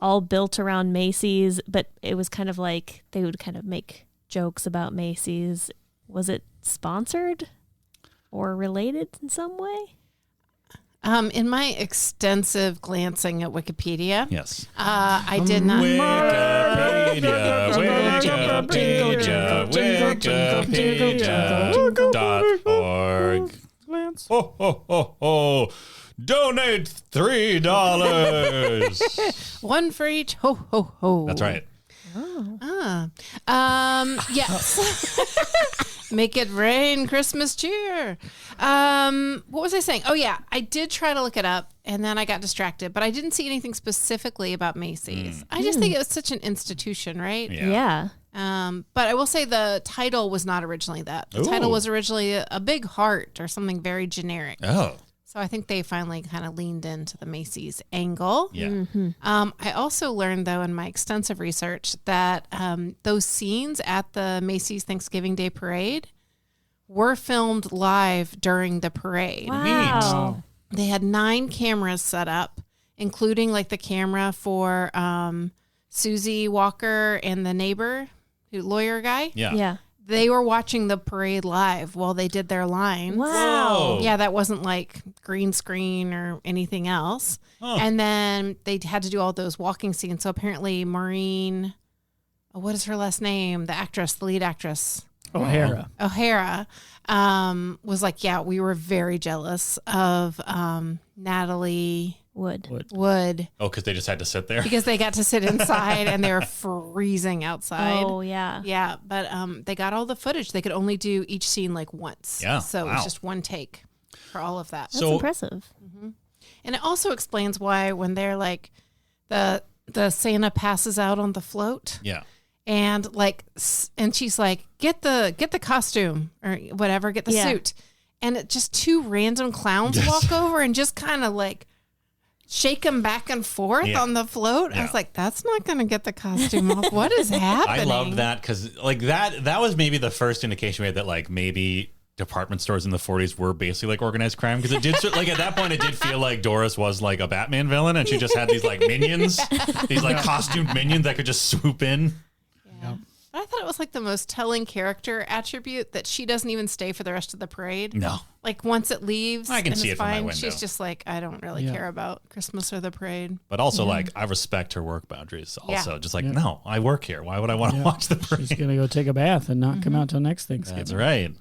all built around Macy's, but it was kind of they would kind of make jokes about Macy's. Was it sponsored or related in some way? In my extensive glancing at Wikipedia, Yes. I did not. Wikipedia.org. Ho, ho, ho, ho. Donate $3. One for each. Ho, ho, ho. That's right. Yes. Make it rain, Christmas cheer. What was I saying? Oh, yeah. I did try to look it up, and then I got distracted, but I didn't see anything specifically about Macy's. I just think it was such an institution, right? Yeah. But I will say the title was not originally that. The title was originally a big heart or something very generic. Oh. So I think they finally kind of leaned into the Macy's angle. Yeah. Mm-hmm. I also learned, though, in my extensive research that those scenes at the Macy's Thanksgiving Day Parade were filmed live during the parade. Wow. They had 9 cameras set up, including like the camera for Susie Walker and the neighbor, lawyer guy. Yeah. Yeah. They were watching the parade live while they did their lines. Wow. Yeah, that wasn't like green screen or anything else. Huh. And then they had to do all those walking scenes. So apparently Maureen, what is her last name? The actress, the lead actress. O'Hara. Was like, yeah, we were very jealous of Natalie Wood. Oh, because they just had to sit there? Because they got to sit inside and they were freezing outside. Oh, yeah. Yeah, but they got all the footage. They could only do each scene like once. Yeah, So it was just one take for all of that. That's impressive. Mm-hmm. And it also explains why when they're like, the Santa passes out on the float. Yeah. And she's like, get the costume or whatever, get the suit. And it just 2 random clowns walk over and just kind of like shake him back and forth on the float. I was like, that's not going to get the costume off. What is happening? I loved that because like that was maybe the first indication we had that like maybe department stores in the 40s were basically like organized crime, because it did like at that point it did feel like Doris was like a Batman villain and she just had these like minions, these like costumed minions that could just swoop in. Yeah. I thought it was like the most telling character attribute that she doesn't even stay for the rest of the parade. No. Like once it leaves, I can see it from my window. She's just like, I don't really care about Christmas or the parade. But also like I respect her work boundaries also. Just like, no, I work here. Why would I want to watch the parade? She's going to go take a bath and not come out till next Thanksgiving. That's right.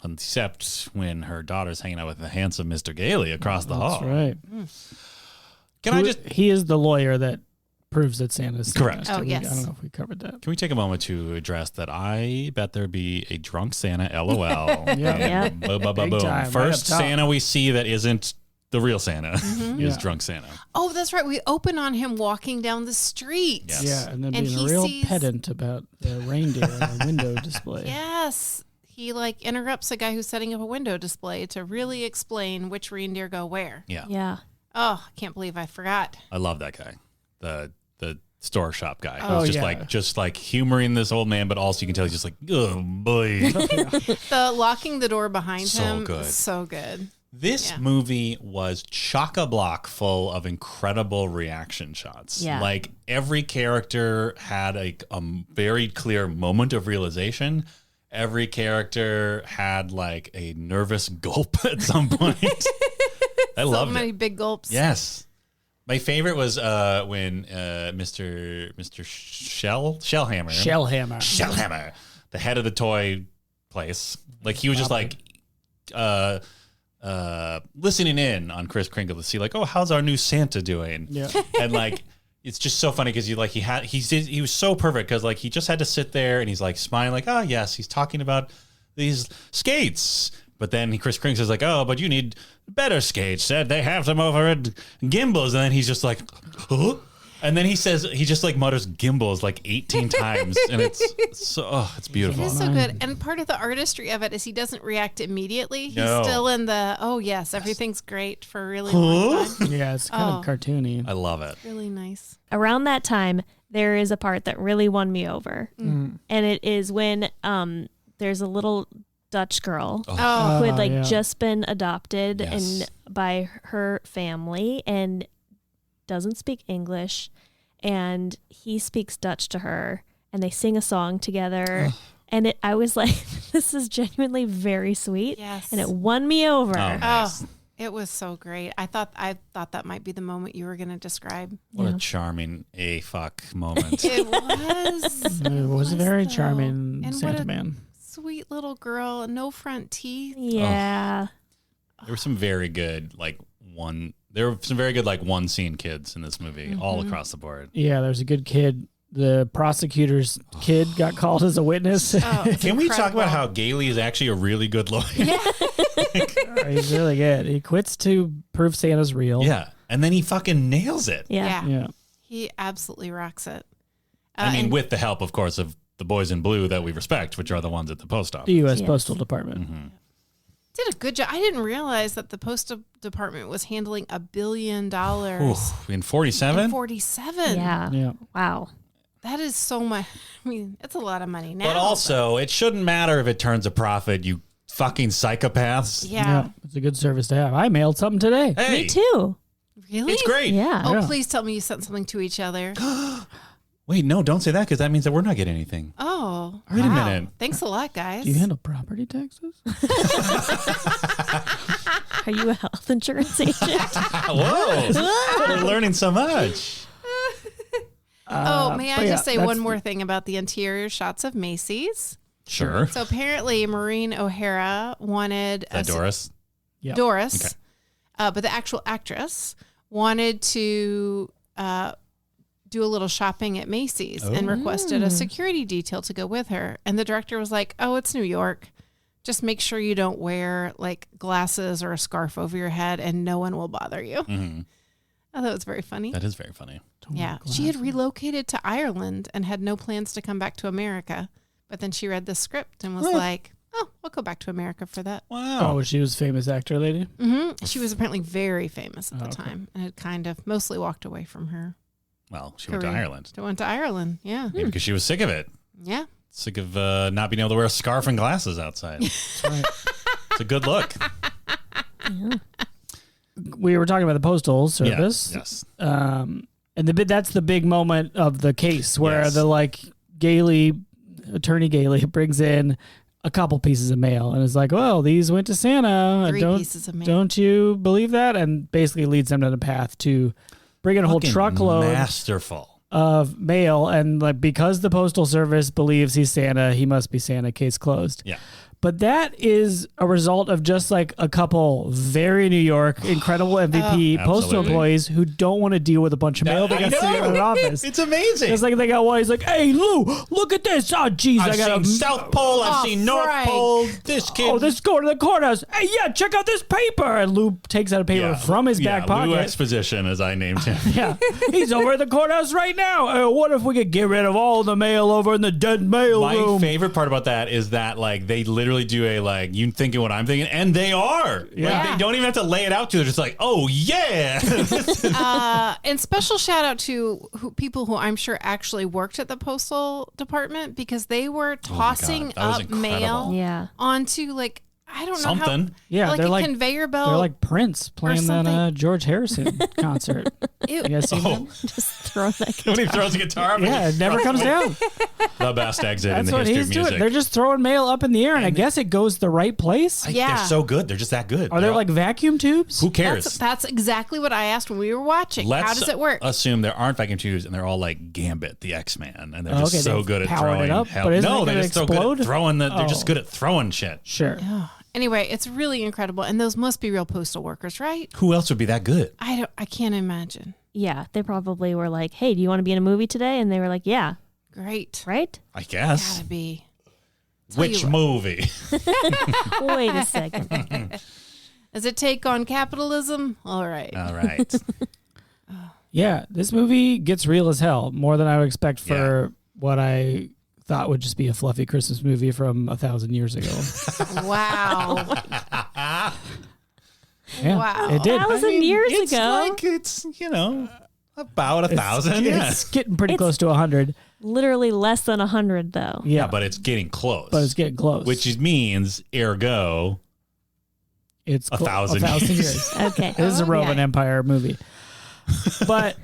Except when her daughter's hanging out with the handsome Mr. Gailey across the hall. That's right. Can He is the lawyer that proves that Santa's correct. Santa. Oh, yes. I don't know if we covered that. Can we take a moment to address that? I bet there'd be a drunk Santa, LOL. Yeah. Boom, boom, Big boom. time, First right up top. Santa we see that isn't the real Santa is Yeah. drunk Santa. Oh, that's right. We open on him walking down the street. Yes. Yeah, and then And being a he real sees- pedant about the reindeer on the window display. Yes. He like interrupts a guy who's setting up a window display to really explain which reindeer go where. Yeah. Yeah. Oh, I can't believe I forgot. I love that guy. The store shop guy. Oh, Who's yeah. just like humoring this old man, but also you can tell he's just like, oh boy. The locking the door behind So him good. is so good. This movie was chock-a-block full of incredible reaction shots. Yeah. Like every character had a very clear moment of realization. Every character had like a nervous gulp at some point. I loved So many it. big gulps. Yes. My favorite was when Mr. Shellhammer, the head of the toy place, like he was just like listening in on Kris Kringle to see like, oh, how's our new Santa doing? Yeah. And like it's just so funny because he was so perfect because like he just had to sit there and he's like smiling like, oh yes, he's talking about these skates. But then Kris Kringle says like, oh, but you need better skates. Said they have them over at Gimbals. And then he's just like, huh? And then he just like mutters Gimbals like 18 times. And it's it's beautiful. It is so good. And part of the artistry of it is he doesn't react immediately. He's No. still in the, oh yes, everything's great for a really long time. Yeah, it's kind of cartoony. I love it. Really nice. Around that time, there is a part that really won me over. And it is when there's a little Dutch girl who had just been adopted and by her family and doesn't speak English, and he speaks Dutch to her, and they sing a song together. And I was like, this is genuinely very sweet. Yes. And it won me over. Oh, nice. It was so great. I thought that might be the moment you were going to describe. What a charming fuck moment. It was. It was a very charming and Santa man. Sweet little girl, no front teeth. Yeah. There were some very good one scene kids in this movie all across the board. Yeah, there's a good kid. The prosecutor's kid got called as a witness. Can we talk about how Gailey is actually a really good lawyer? Yeah. He's really good. He quits to prove Santa's real. Yeah. And then he fucking nails it. Yeah. He absolutely rocks it. With the help, of course, of the boys in blue that we respect, which are the ones at the post office. The U.S. Postal Department. Mm-hmm. Did a good job. I didn't realize that the postal department was handling $1 billion In 47? in 47. Yeah. Wow. That is so much. I mean, it's a lot of money now. But also, it shouldn't matter if it turns a profit, you fucking psychopaths. Yeah. It's a good service to have. I mailed something today. Hey, Me too. Really? it's great. Yeah. Oh, please tell me you sent something to each other. Wait, no, don't say that because that means that we're not getting anything. Oh. Wait a wow. minute. Thanks a lot, guys. Do you handle property taxes? Are you a health insurance agent? Whoa. We're learning so much. May I just say one more thing about the interior shots of Macy's? Sure. So apparently Maureen O'Hara wanted Doris? Yeah. Doris, Okay. But the actual actress wanted to do a little shopping at Macy's and requested a security detail to go with her. And the director was like, "Oh, it's New York. Just make sure you don't wear glasses or a scarf over your head and no one will bother you." Mm-hmm. I thought it was very funny. That is very funny. Yeah. She had relocated to Ireland and had no plans to come back to America. But then she read the script and was like, "Oh, I'll go back to America for that." Wow. Oh, she was famous actor lady? Mm-hmm. She was apparently very famous at the time and had kind of mostly walked away from her Well, she went to career. Ireland. She went to Ireland. Yeah. Maybe because she was sick of it. Yeah. Sick of not being able to wear a scarf and glasses outside. That's right. It's a good look. We were talking about the postal service. Yes. And that's the big moment of the case where Yes. Attorney Gailey brings in a couple pieces of mail and is like, "Well, these went to Santa. 3 pieces of mail. Don't you believe that?" And basically leads them to the path to bring in a whole Fucking truckload masterful. of mail. And because the postal service believes he's Santa, he must be Santa. Case closed. Yeah. But that is a result of just a couple very New York, incredible MVP postal Absolutely. employees who don't want to deal with a bunch of mail they got sitting in an office. It's amazing. It's they got one. He's like, "Hey, Lou, look at this. Oh, geez, I've I got seen South Pole. I've seen North Frank. Pole. This kid. Oh, let's go to the courthouse. Hey, yeah, check out this paper." And Lou takes out a paper from his back pocket. Lou Exposition, as I named him. Yeah, he's over at the courthouse right now. What if we could get rid of all the mail over in the dead mail My room? favorite part about that is that they literally do a you thinking what I'm thinking, and they are. Yeah. They don't even have to lay it out to you. They're just like, "Oh yeah." And special shout out to people who I'm sure actually worked at the postal department because they were tossing that was up incredible. mail Yeah. onto I don't know Something. Yeah, like they're a conveyor belt. They're like Prince playing that something. George Harrison concert. Ew. You guys seen that? Just throw that. When he throws a guitar up, Yeah, it never comes down. the best exit in That's the what history he's of doing. music. They're just throwing mail up in the air, and I guess it goes the right place. Yeah. They're so good. They're just that good. Are there vacuum tubes? Who cares? That's exactly what I asked when we were watching. How does it work? Assume there aren't vacuum tubes, and they're all like Gambit, the X-Man, and they're Oh, just okay, so they've good at powered it throwing. up, hell. but isn't No, it they're gonna just so good explode? at throwing. They're just Oh. good at throwing shit. Sure. Anyway, it's really incredible, and those must be real postal workers, right? Who else would be that good? I can't imagine. Yeah, they probably were like, "Hey, do you want to be in a movie today?" And they were like, "Yeah." Great. Right? I guess. Gotta be. Which you what. movie? Wait a second. Does it take on capitalism? All right. All right. Yeah, this movie gets real as hell, more than I would expect for what I thought would just be a fluffy Christmas movie from 1,000 years ago. Wow. Yeah, Wow. it did. 1,000 years it's ago. it's about 1,000. Yeah. It's getting pretty close to 100. Literally less than 100, though. Yeah, Yeah, but it's getting close. but it's getting close. Which means, ergo, it's 1,000 1,000 years. years. Okay. This is a Roman Okay. Empire movie. But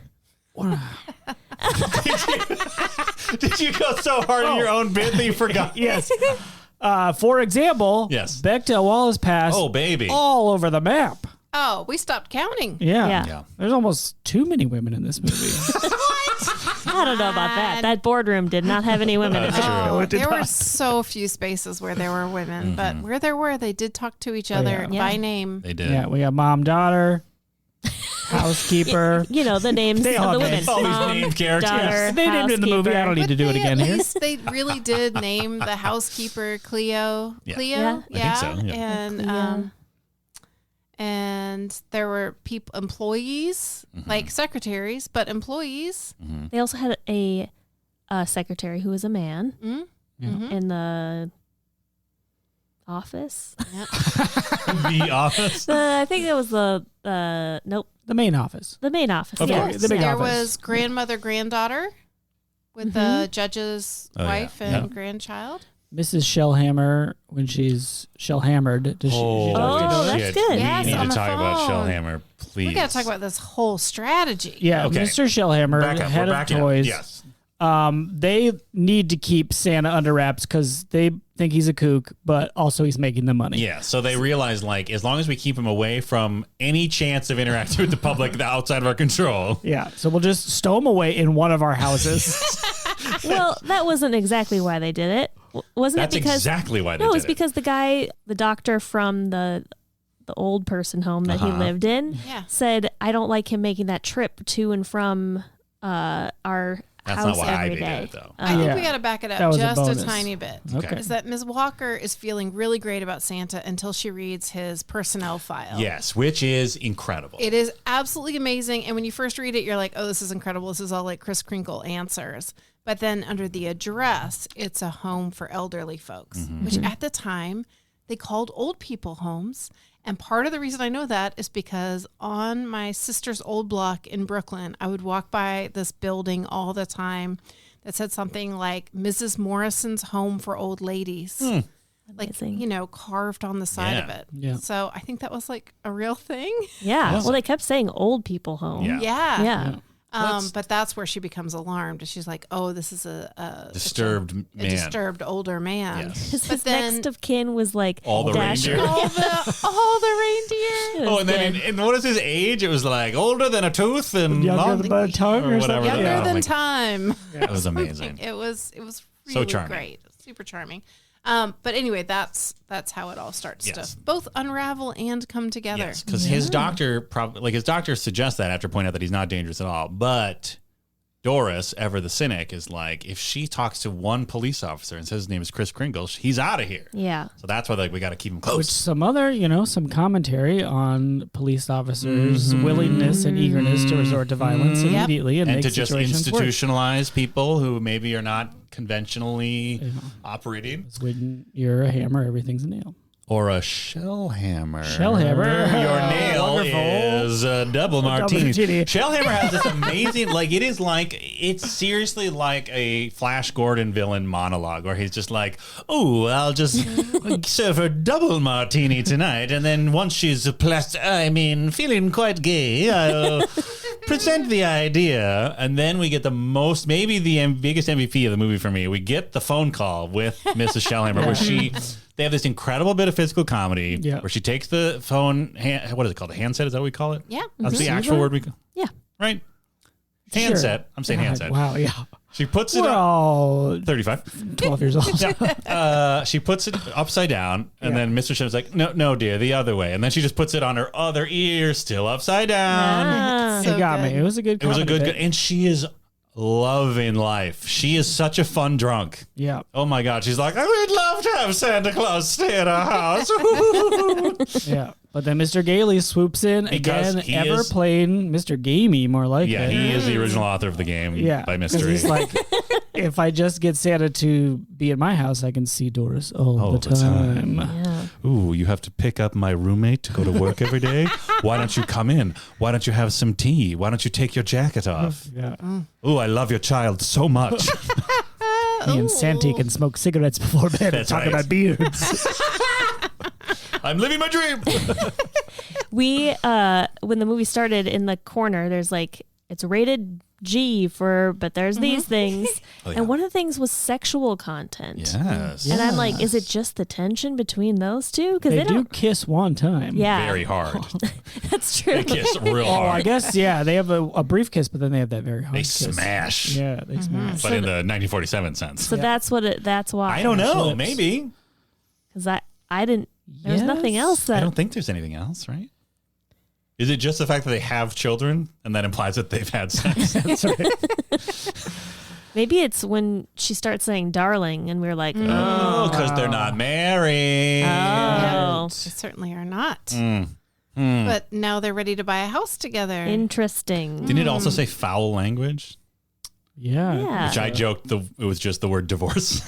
Did you go so hard in your own bit that you forgot? yes. For example, Yes. Bechdel Wallace Pass Oh, baby. all over the map. Oh, we stopped counting. Yeah. There's almost too many women in this movie. I don't know about that. That boardroom did not have any women in it. Oh, there were so few spaces where there were women, but where there were, they did talk to each other by name. They did. Yeah, we got mom, daughter, housekeeper. You know, the names of the women. Always named characters. Daughter, They named it in the movie. I don't need to do it again at here. least they really did name the housekeeper Cleo. Yeah. Cleo? I think so. Yeah. And there were employees, like secretaries, but employees. They also had a secretary who was a man in the office. Yep. The office. I think it was the The main office. The main office. Of Yes. course. The big There office. was grandmother, granddaughter with the judge's wife and grandchild. Mrs. Shellhammer, when she's shell-hammered, does she Oh, that's shit. good. Yes, We need on to the talk about phone. Shellhammer, please. We got to talk about this whole strategy. Yeah, Okay. Mr. Shellhammer, Back up. head We're of backing up. toys. Yes. They need to keep Santa under wraps because they think he's a kook, but also he's making them money. Yeah, so they realize, like, as long as we keep him away from any chance of interacting with the public outside of our control. Yeah, so we'll just stow him away in one of our houses. Well, that wasn't exactly why they did it. Wasn't That's it because exactly why they No, did it was because the doctor from the old person home that he lived in said, I don't like him making that trip to and from our That's house not why every they day. did it, though. I think we got to back it That up was a just a bonus. tiny bit. Okay. Is that Ms. Walker is feeling really great about Santa until she reads his personnel file. Yes, which is incredible. It is absolutely amazing. And when you first read it, you're like, oh, this is incredible. This is all like Kris Kringle answers. But then under the address, it's a home for elderly folks, which at the time they called old people homes. And part of the reason I know that is because on my sister's old block in Brooklyn, I would walk by this building all the time that said something like Mrs. Morrison's Home for Old Ladies. Like, Amazing. carved on the side of it. Yeah. So I think that was like a real thing. Yeah. Well, they kept saying old people home. Yeah. Yeah. But that's where she becomes alarmed. She's like, "Oh, this is a Disturbed a disturbed older man." Yes. His But then next of kin was like All the Dasher. reindeer. all the reindeer. It Oh, was and then good. and what is his age? It was like older than a tooth and Younger long, than a tongue or or whatever. something. Younger Yeah. than Like, time. it was amazing. It was So really charming. great, super charming. But anyway, that's how it all starts Yes. to both unravel and come together. Yes, because his doctor his doctor suggests that after pointing out that he's not dangerous at all, but Doris, ever the cynic, is like, if she talks to one police officer and says his name is Kris Kringle, he's out of here. Yeah. So that's why we got to keep him Which close. some other, some commentary on police officers' willingness and eagerness to resort to violence immediately and And make to just situations worse. institutionalize people who maybe are not conventionally operating. When you're a hammer, everything's a nail. Or a shell hammer. Shell hammer. Your nail Wonderful. is a double martini. martini. Shell hammer has this amazing, it's seriously like a Flash Gordon villain monologue where he's just like, oh, I'll just serve her double martini tonight. And then once she's feeling quite gay, I'll present the idea. And then we get maybe the biggest MVP of the movie for me. We get the phone call with Mrs. Shellhammer where they have this incredible bit of physical comedy where she takes the phone, what is it called? A handset? Is that what we call it? Yeah. That's the actual word we call Yeah. right? Handset. I'm saying handset. Wow, yeah. She puts it We're up. all 35. 12 years old. She puts it upside down, and then Mr. Shim's like, no, dear, the other way. And then she just puts it on her other ear, still upside down. Ah. It got good. me. It was a good It was a comedy good, bit. and she is loving life. She is such a fun drunk. Yeah. Oh my God. She's like, we'd love to have Santa Claus stay at our house. Yeah. But then Mr. Gailey swoops in Because again, he ever is- playing Mr. Gamey, more like Yeah, it. he is the original author of the game by 'cause mystery. He's like, if I just get Santa to be in my house, I can see Doris all the time. Yeah. Ooh, you have to pick up my roommate to go to work every day? Why don't you come in? Why don't you have some tea? Why don't you take your jacket off? Yeah. Ooh, I love your child so much. Me and Santi can smoke cigarettes before bed and That's talk right. about beards. I'm living my dream. We when the movie started, in the corner there's it's rated G for, but there's these things. And one of the things was sexual content. Yes. And I'm like, is it just the tension between those two? Because they do kiss one time. Yeah. Very hard. That's true. They kiss real hard. I guess, yeah, they have a brief kiss, but then they have that very hard They kiss. smash. Yeah, they smash. But in the 1947 sense. So that's why. I don't know. Maybe. Because I didn't, there's nothing else I that. don't think there's anything else, right? Is it just the fact that they have children and that implies that they've had sex? That's right. Maybe it's when she starts saying darling and we're like, Oh, because they're not married. oh. They certainly are not. But now they're ready to buy a house together. Interesting. Didn't it also say foul language? Yeah. Yeah. Which I joked it was just the word divorce.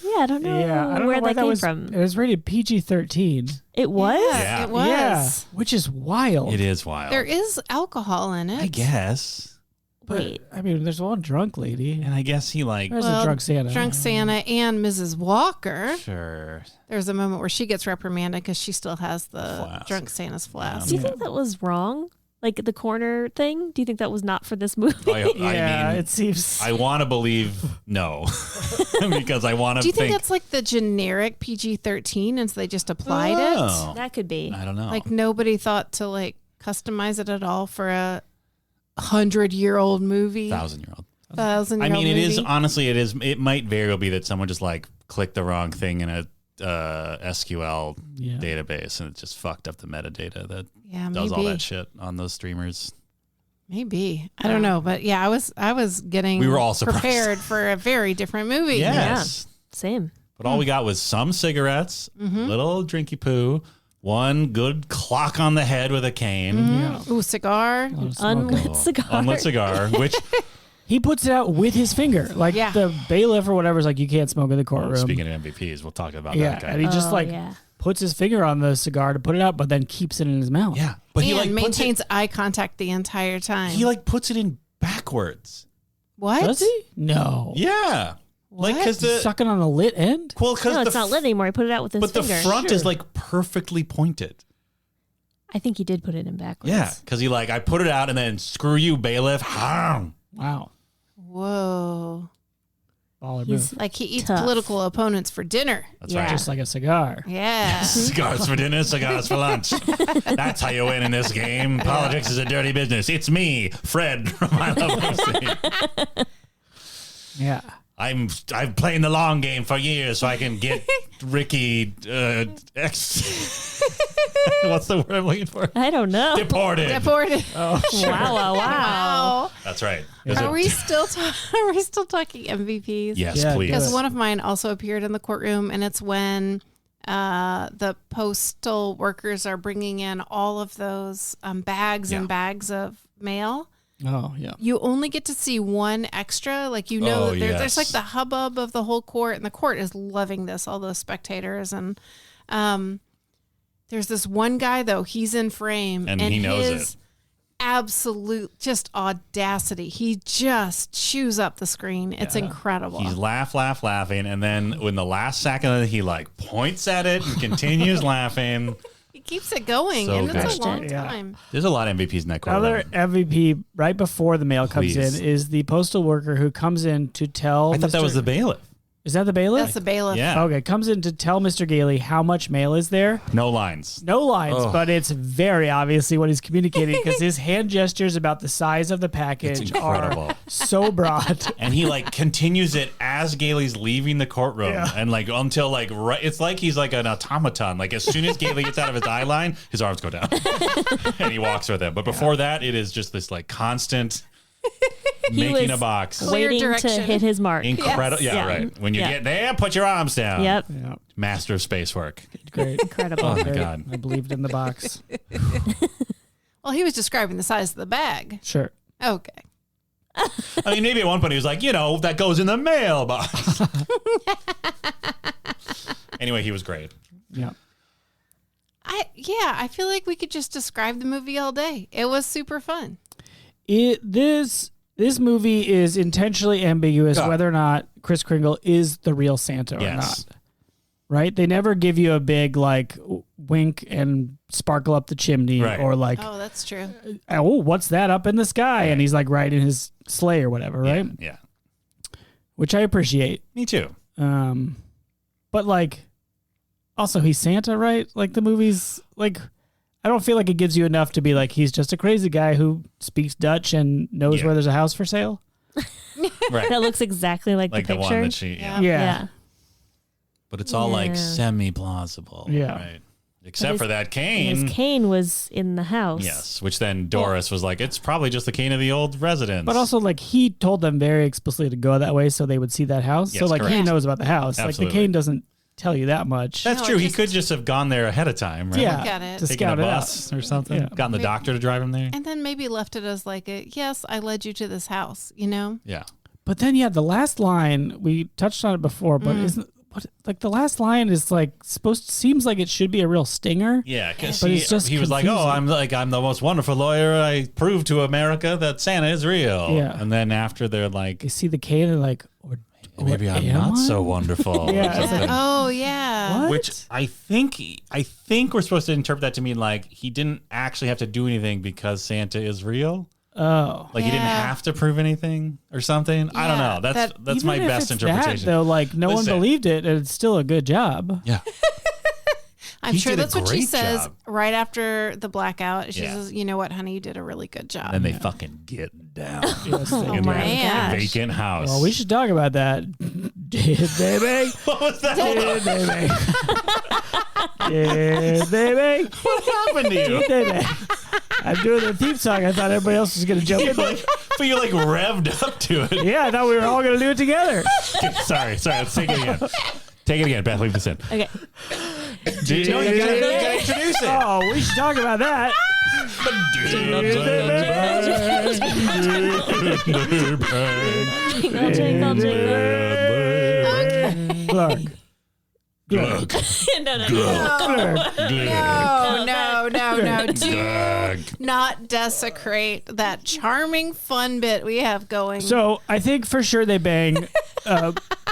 Yeah, I don't know Yeah, I don't where know why that came was. from. It was rated PG-13. It was? Yeah. It was. Yeah, which is wild. It is wild. There is alcohol in it. I guess. But, Wait. I mean, there's one drunk lady. And I guess he like. There's a drunk Santa. Drunk Santa and Mrs. Walker. Sure. There's a moment where she gets reprimanded because she still has the Flask. drunk Santa's flask. Do you think that was wrong? Like the corner thing? Do you think that was not for this movie? I mean, it seems. I want to believe no, because I want to. Do you think that's like the generic PG-13 and so they just applied it? That could be. I don't know. Like nobody thought to like customize it at all for a 100-year-old movie. 1,000-year-old. 1,000-year-old I mean, it is movie? honestly. It is. It might very well be that someone just like clicked the wrong thing in a SQL database and it just fucked up the metadata that does all that shit on those streamers. Maybe. I don't know, but yeah, I was getting We were all surprised. prepared for a very different movie. Yes. Same. But all we got was some cigarettes, little drinky poo, one good clock on the head with a cane, Ooh, cigar. Unlit cigar. unlit cigar, which He puts it out with his finger. Like Yeah. the bailiff or whatever is like, you can't smoke in the courtroom. speaking of MVPs, we'll talk about yeah, that guy. and he just puts his finger on the cigar to put it out, but then keeps it in his mouth. Yeah, but he And like maintains eye contact the entire time. He like puts it in backwards. what? Does he? No. Yeah, like because He's sucking on the lit end? well, because No, it's not lit anymore. He put it out with his but finger. the front is like perfectly pointed. I think he did put it in backwards. Yeah, because he like I put it out and then screw you, bailiff. Wow. Whoa. Baller He's move. Like he eats Tough. political opponents for dinner. That's Yeah. right. Just like a cigar. Yeah. Cigars for dinner, cigars for lunch. That's how you win in this game. Politics is a dirty business. It's me, Fred from I Love Lucy. Yeah. I'm playing the long game for years so I can get Ricky what's the word I'm looking for? I don't know. Deported. Deported. Wow, wow, wow. Wow. That's right. Are we still talking MVPs? Yes, Yeah, please. Because one of mine also appeared in the courtroom, and it's when the postal workers are bringing in all of those bags and bags of mail. Oh, yeah. You only get to see one extra. Like, you know, Oh, there's yes. like the hubbub of the whole court, and the court is loving this, all those spectators. And there's this one guy, though, he's in frame. And he knows his it. absolute just audacity. He just chews up the screen. It's incredible. He's laughing, and then when the last second he like points at it and continues laughing. He keeps it going, So and it's a good. long Yeah. time. There's a lot of MVPs in that courtroom. Another MVP right before the mail comes Please. in is the postal worker who comes in to tell I thought that Mr. was the bailiff. Is that the bailiff? That's the bailiff. Yeah. Okay, comes in to tell Mr. Gailey how much mail is there. No lines. No lines, Ugh. but it's very obviously what he's communicating because his hand gestures about the size of the package It's incredible. are so broad. And he like continues it as Gailey's leaving the courtroom, and like until like right, it's like he's like an automaton. Like as soon as Gailey gets out of his eye line, his arms go down, and he walks with him. But before that, it is just this like constant making a was box. Clear Waiting to direction. hit his mark. Incredible. Yes. Yeah, Yeah. right. When you Yeah. get there, put your arms down. Yep. Yeah, Master of space work. great. Incredible. Oh my Great. God. I believed in the box. Well, he was describing the size of the bag. Sure. Okay. I mean, maybe at one point he was like, that goes in the mailbox. Anyway, he was great. Yeah. I feel like we could just describe the movie all day. It was super fun. This movie is intentionally ambiguous Yeah. whether or not Kris Kringle is the real Santa or Yes. not. right? They never give you a big like wink and sparkle up the chimney or like, oh, that's true. Oh, what's that up in the sky? And he's like riding his sleigh or whatever, right? Yeah. Which I appreciate. Me too. But like, also he's Santa, right? Like the movie's like, I don't feel like it gives you enough to be like, he's just a crazy guy who speaks Dutch and knows where there's a house for sale. Right. That looks exactly like the picture. One that she, Yeah. But it's all like semi-plausible. Yeah. Right. Except for that cane. His cane was in the house. Yes. Which then Doris was like, it's probably just the cane of the old residents. But also, like, he told them very explicitly to go that way so they would see that house. Yes, so, like, correct. he knows about the house. Absolutely. Like, the cane doesn't tell you that much. That's true. He could just have gone there ahead of time, right? Yeah. Look at it. To Taking scout a it bus out. or something. Yeah. Gotten the doctor to drive him there. And then maybe left it as like yes, I led you to this house, you know? Yeah. But then, the last line, we touched on it before, but isn't... Like the last line is like seems like it should be a real stinger. Yeah, because but it's just he was like, "Oh, I'm the most wonderful lawyer. I proved to America that Santa is real." Yeah. And then after they're like, You see the cane and like, maybe I'm not so wonderful. Yeah. Oh yeah. What? Which I think we're supposed to interpret that to mean like he didn't actually have to do anything because Santa is real. Oh, Like he didn't have to prove anything or something. I don't know. That's my even if best it's interpretation. That, though, like no one Listen. believed it, and it's still a good job. Yeah. I'm He sure did a that's what she great says job. right after the blackout. She Yeah. says, "You know what, honey, you did a really good job." And they fucking get down Yes, Oh in my that gosh. vacant house. well, we should talk about that. Did they make? What was that? Did they make? Did they make? What happened to you? Did they make? I'm doing the theme song. I thought everybody else was going to jump in. But you like revved up to it. Yeah, I thought we were all going to do it together. Sorry. Let's take it again. Take it again, Beth. Leave this in. Okay. You gotta introduce it. Oh, we should talk about that. Jingle, jingle, jingle. Glurg. Glug. No. No. Do not desecrate that charming, fun bit we have going. So I think for sure they bang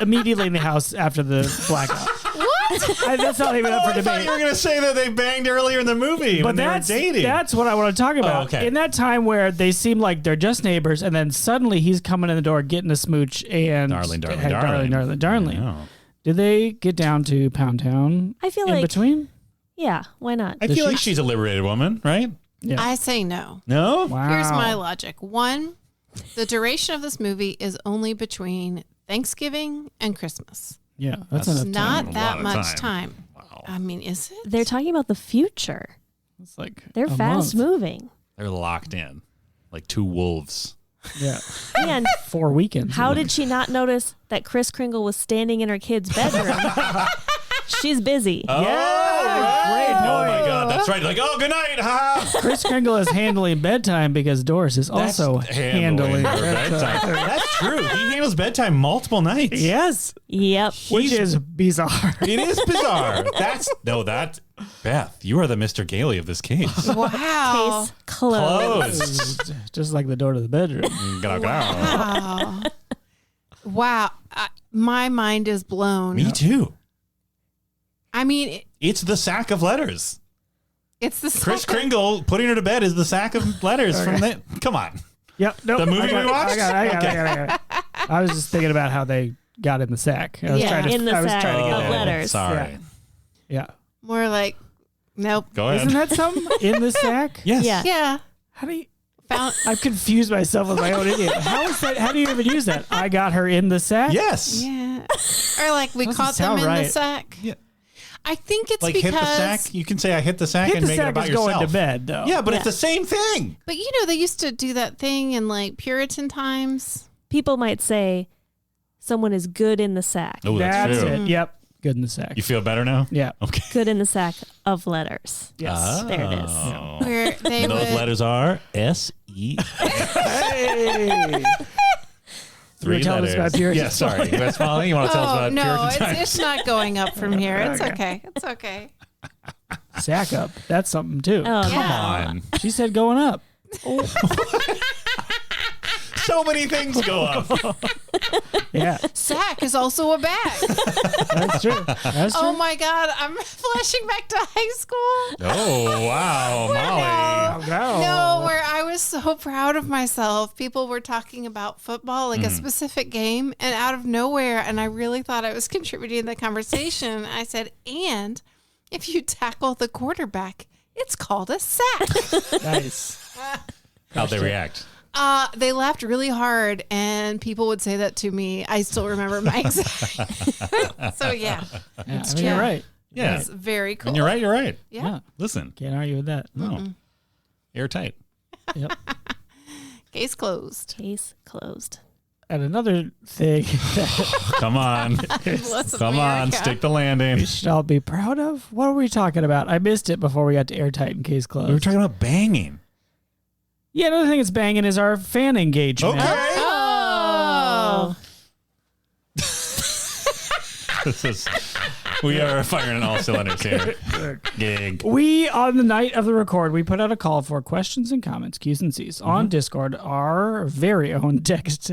immediately in the house after the blackout. what? That's not even up for I thought debate. you were going to say that they banged earlier in the movie when they were dating. That's what I want to talk about. okay. In that time where they seem like they're just neighbors, and then suddenly he's coming in the door getting a smooch and Darling. darling. Did they get down to Pound Town? I feel in like between. Yeah, why not? I feel like she's a liberated woman, right? Yeah. I say no. No? Wow. Here's my logic. One, the duration of this movie is only between Thanksgiving and Christmas. Yeah, that's That's enough Not time. that of much time. time. Wow. I mean, is it? They're talking about the future. It's like They're a fast month. moving. They're locked in like two wolves. Yeah, And 4 weekends. how did she not notice that Kris Kringle was standing in her kid's bedroom? She's busy. Oh, Yeah, right. great Oh, my point. God. That's right. Like, oh, good night. Ha. Kris Kringle is handling bedtime because Doris is also handling her bedtime. That's true. He handles bedtime multiple nights. Yes, Yep. which is bizarre. It is bizarre. Beth, you are the Mr. Gailey of this case. Wow. Case closed. Closed. Just like the door to the bedroom. Wow. Wow. My mind is blown. Me too. I mean, It's the sack of letters. it's the Kris second- Kringle putting her to bed is the sack of letters from the. Come on. Yep. Nope. The movie I got we it, watched? I got it. I was just thinking about how they got in the sack. I was Yeah, trying to, in the I was sack trying to get of it. letters. Sorry. Yeah. More like, nope. Go ahead. Isn't that something in the sack? Yes. Yeah. Yeah. How do you? Found. I've confused myself with my own idiot. How is that? How do you even use that? I got her in the sack. Yes. Yeah. Or like we Doesn't caught them sound in the right. sack. Yeah. I think it's Like because. hit the sack. You can say I hit the sack Hit and the make it sack about is yourself. going to bed, though. Yeah, but Yeah. it's the same thing. But you know, they used to do that thing in like Puritan times. People might say someone is good in the sack. Oh, That's true. it. Yep. Good in the sack. You feel better now? Yeah. Okay. Good in the sack of letters. Yes. There it is. Oh. Where they And those would. letters are S-E. Hey. Three telling us letters. about Puritan. Yeah, sorry. West Molly, you want to tell us Oh about no, Puritan times? it's not going up from here. It's okay. It's okay. Sack up. That's something too. Oh, Come Yeah. on. She said going up. so many things go up. Yeah, Sack is also a bag. that's true. That's true. Oh my God, I'm flashing back to high school. Oh, wow, Molly. No, where I was so proud of myself. People were talking about football, like a specific game, and out of nowhere, and I really thought I was contributing to the conversation. I said, and if you tackle the quarterback, it's called a sack. Nice. How'd they react? They laughed really hard, and people would say that to me. I still remember my exact. So yeah, Yeah, you're right. Yeah. it's very cool. And you're right, you're right. Yeah. Listen, Can't argue with that. no. Airtight. Yep. Case closed. Case closed. And another thing Come on. Bless Come on, America. stick the landing. we should all be proud of. What were we talking about? I missed it before we got to airtight and case closed. We were talking about banging. Yeah, another thing that's banging is our fan engagement. Okay. Oh. We are firing on all cylinders here. Gig. We, on the night of the record, we put out a call for questions and comments, Q's and C's, on Discord, our very own text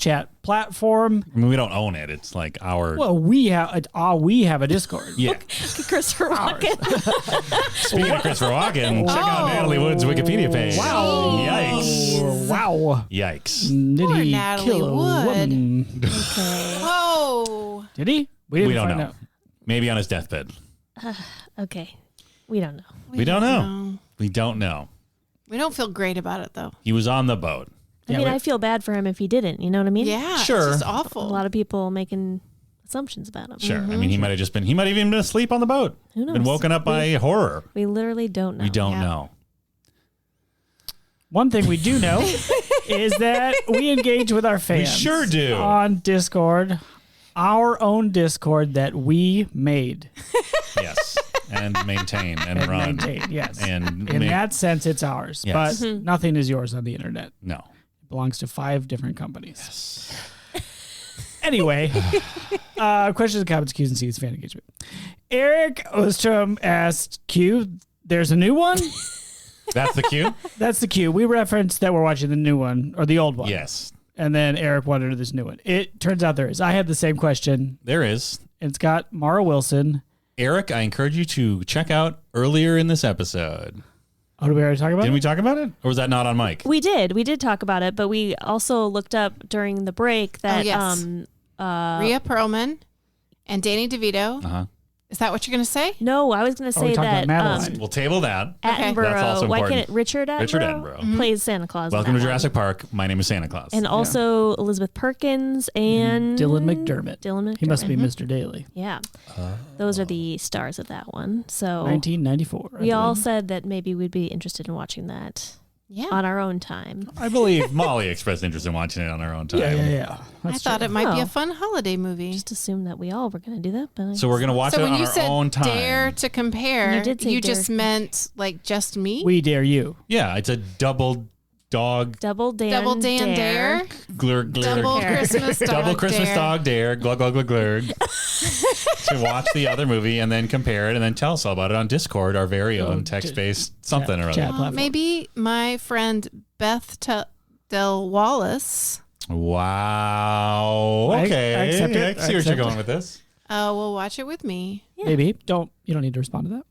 chat platform. I mean, we don't own it. It's like our. Well, we have a Discord. Yeah. Christopher Walken. Speaking of Christopher Walken, check out Natalie Wood's Wikipedia page. Wow. Yikes. Wow. Yikes. Did Poor he Natalie kill a Wood. woman? Whoa. Did he? We We didn't don't find know. out. Maybe on his deathbed. Okay. We don't know. We don't know. We don't know. We don't feel great about it though. He was on the boat. I Yeah, mean, we- I feel bad for him if he didn't. You know what I mean? Yeah. Sure. It's just A awful. lot of people making assumptions about him. Sure. I mean, he might have even been asleep on the boat. Who knows? Been woken up by horror. We literally don't know. We don't Yeah. know. One thing we do know is that we engage with our fans. We sure do. On Discord, our own Discord that we made Yes. And maintain and, and run. maintain. Yes. And In that sense, it's ours. Yes. But nothing is yours on the internet. no. It belongs to 5 different companies. Anyway, questions and comments, Q's and C's, fan engagement. Eric Ostrom asked Q, there's a new one? That's the cue? That's the Q. We referenced that we're watching the new one or the old one. Yes. And then Eric wanted this new one. It turns out there is. I had the same question. There is. And it's got Mara Wilson. Eric, I encourage you to check out earlier in this episode. Oh, did we already talk about Didn't it? we talk about it? Or was that not on mic? We did talk about it, but we also looked up during the break that yes. Rhea Perlman and Danny DeVito. Uh-huh. Is that what you're going to say? no, I was going to we say talked about that Madeline. We'll table that. Attenborough. That's also Why important. can't it Richard Attenborough? Richard Attenborough. Plays Santa Claus. in Welcome that to one. Jurassic Park. My name is Santa Claus. And also Elizabeth Perkins and Dylan McDermott. Dylan McDermott. He must be Mr. Daly. Yeah, those are the stars of that one. So 1994. we all said that maybe we'd be interested in watching that Yeah. on our own time. I believe Molly expressed interest in watching it on her own time. Yeah. I That's thought true. it might be Oh. a fun holiday movie. Just assumed that we all were going to do that. But I So we're guess going to watch So it when on you our said own time. dare to compare, You did say you dare. just meant like just me? We dare you. Yeah, it's a double dog Double Dan Double Dan Dare? glurg Double Dare. Christmas Dog double Christmas Dare. dog dare glug glug glug glurg to watch the other movie and then compare it and then tell us all about it on Discord, our very own text-based something or chat other. platform. Maybe my friend Beth Del Wallace Wow. I Okay. accept it. I I see where you're accept going it. with this. will watch it with me. Maybe. You don't need to respond to that.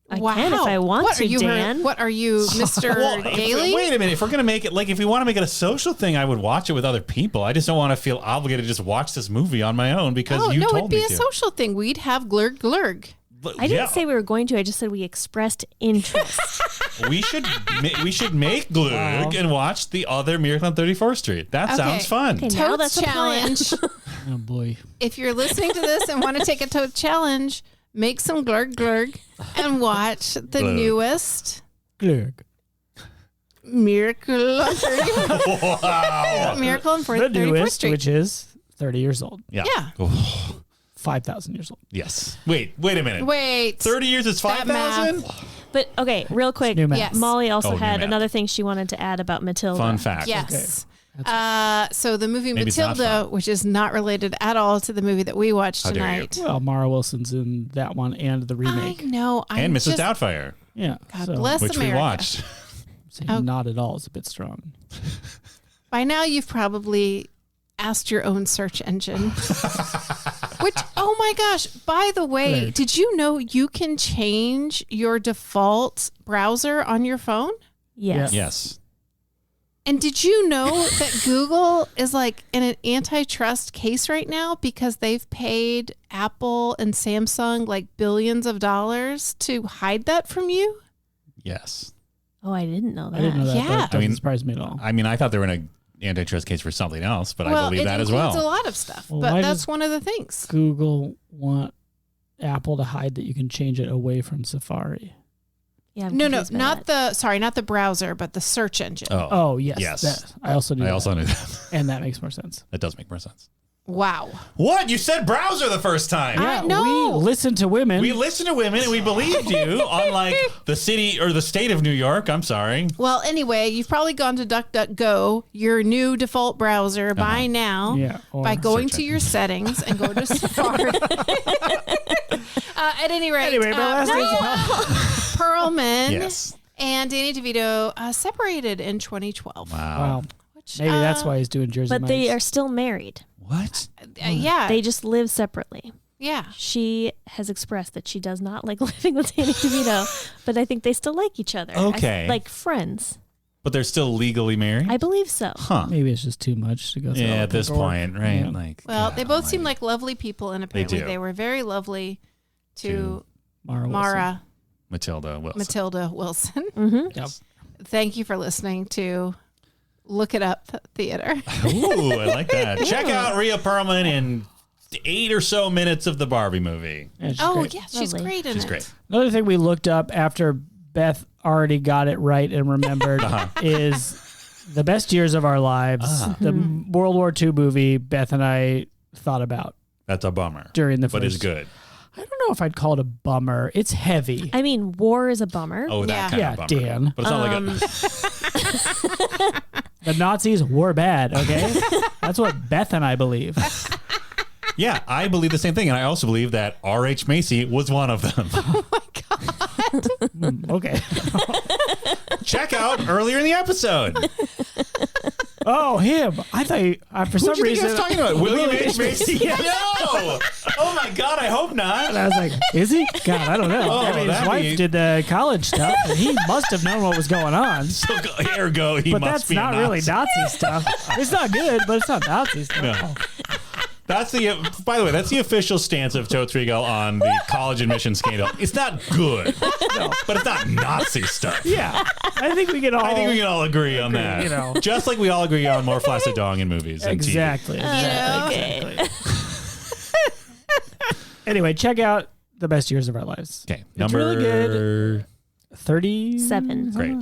I can if I want what to, are you, Dan. What are you, Mr. Daly? Wait a minute. If we're gonna make it if we want to make it a social thing, I would watch it with other people. I just don't want to feel obligated to just watch this movie on my own because Oh, you no, told it'd be me a to. social thing. We'd have glurg glurg. I didn't say we were going to. I just said we expressed interest. we should make glurg and watch the other Miracle on 34th Street. That Okay. sounds fun. Okay, now Totes that's a plan. challenge. Oh, boy. If you're listening to this and want to take a tote challenge, make some glurg glurg and watch the Glurg. newest Glurg. Miracle on 34th, Wow. Miracle on The 34th newest, Street. which is 30 years old. Yeah. Yeah. Oh, 5,000 years old. yes. Wait a minute. Wait. 30 years is That math. 5,000? But okay, real quick. New math. Yes. Molly also Oh, new had math. another thing she wanted to add about Matilda. Fun fact. Yes. Okay. So the movie Maybe it's not Matilda, fun. which is not related at all to the movie that we watched How dare you. tonight. Well, Mara Wilson's in that one and the remake. I know. And Mrs. Doubtfire, Yeah. God so, bless which America. we watched. saying Oh. not at all is a bit strong. By now, you've probably asked your own search engine. Which, oh my gosh, by the way, did you know you can change your default browser on your phone? Yes. Yes. And did you know that Google is like in an antitrust case right now because they've paid Apple and Samsung like billions of dollars to hide that from you? Yes. Oh, I didn't know that. I didn't know that. Yeah. That doesn't surprise me at all. I mean, I thought they were in an antitrust case for something else, but I believe that as well. It includes a lot of stuff, Well, but that's one of the things. Google want Apple to hide that you can change it away from Safari. Yeah, No, not the browser, but the search engine. Oh, yes. Yes. I also knew that. And that makes more sense. That does make more sense. Wow. What? You said browser the first time. Yeah, know. we listen to women. We listened to women and we believed you, unlike the city or the state of New York. I'm sorry. Well, anyway, you've probably gone to DuckDuckGo, your new default browser, by now, by going to your settings and go to Safari. At any rate, my last name's Perlman and Danny DeVito separated in 2012. Wow. Which, Maybe that's why he's doing Jersey But they are still married. What? Yeah. They just live separately. Yeah. She has expressed that she does not like living with Danny DeVito, but I think they still like each other. Okay. Like friends. But they're still legally married? I believe so. Huh. Maybe it's just too much to go through. Yeah, all at the this paperwork. point, right? Yeah. Like, Well, God they both seem almighty. like lovely people, and apparently do. they were very lovely to Mara Matilda Wilson. Matilda Wilson. Mm-hmm. Yep. Thank you for listening to Look It Up Theater. Ooh, I like that. Check out Rhea Perlman in 8 or so minutes of the Barbie movie. Yeah, she's Oh, great. yeah, she's Lovely. great in She's it. great. Another thing we looked up after Beth already got it right and remembered is the best years of our lives. The World War II movie Beth and I thought about That's a bummer. during the But first. it's good. I don't know if I'd call it a bummer. It's heavy. I mean, war is a bummer. Oh, that Yeah. kind Yeah, of bummer. Dan. But it's not like a... The Nazis were bad, okay? That's what Beth and I believe. Yeah, I believe the same thing. And I also believe that R.H. Macy was one of them. Okay. Check out earlier in the episode. Oh, him. I thought for some Who do you think I reason was talking about? William H. Macy? Yeah. No! Oh my God, I hope And not. I was like, is he? God, I don't know. Oh, I mean, his that'd wife be- did the college stuff, and he must have known what was going on. So ergo, he But must that's be not a really Nazi. Nazi stuff. It's not good, but it's not Nazi stuff. No. That's the. By the way, that's the official stance of Totes Regal on the college admission scandal. It's not good, but it's not Nazi stuff. Yeah, I think we can all. I think we can all agree on that. you know. Just like we all agree on more flaccid dong in movies. And TV. Exactly. Okay. Anyway, check out The Best Years of Our Lives. Okay, It's number really good. 30. 7. Great.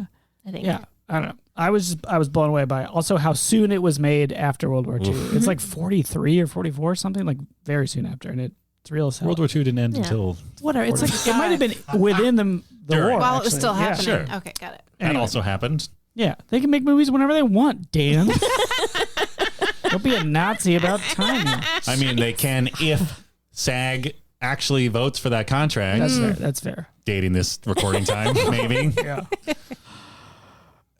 I think. Yeah, I don't know. I was blown away by also how soon it was made after World War II. Oof. It's like 43 or 44, something like very soon after, and it's real as hell. World War II didn't end Yeah. until Whatever. It's like it might have been within the During. war. While it was actually. still Yeah. happening. Sure. Okay, got it. that Anyway. also happened. Yeah, they can make movies whenever they want, Dan. Don't be a Nazi about timing. I mean, they can if SAG actually votes for that contract. That's fair. That's fair. Dating this recording time, maybe. Yeah.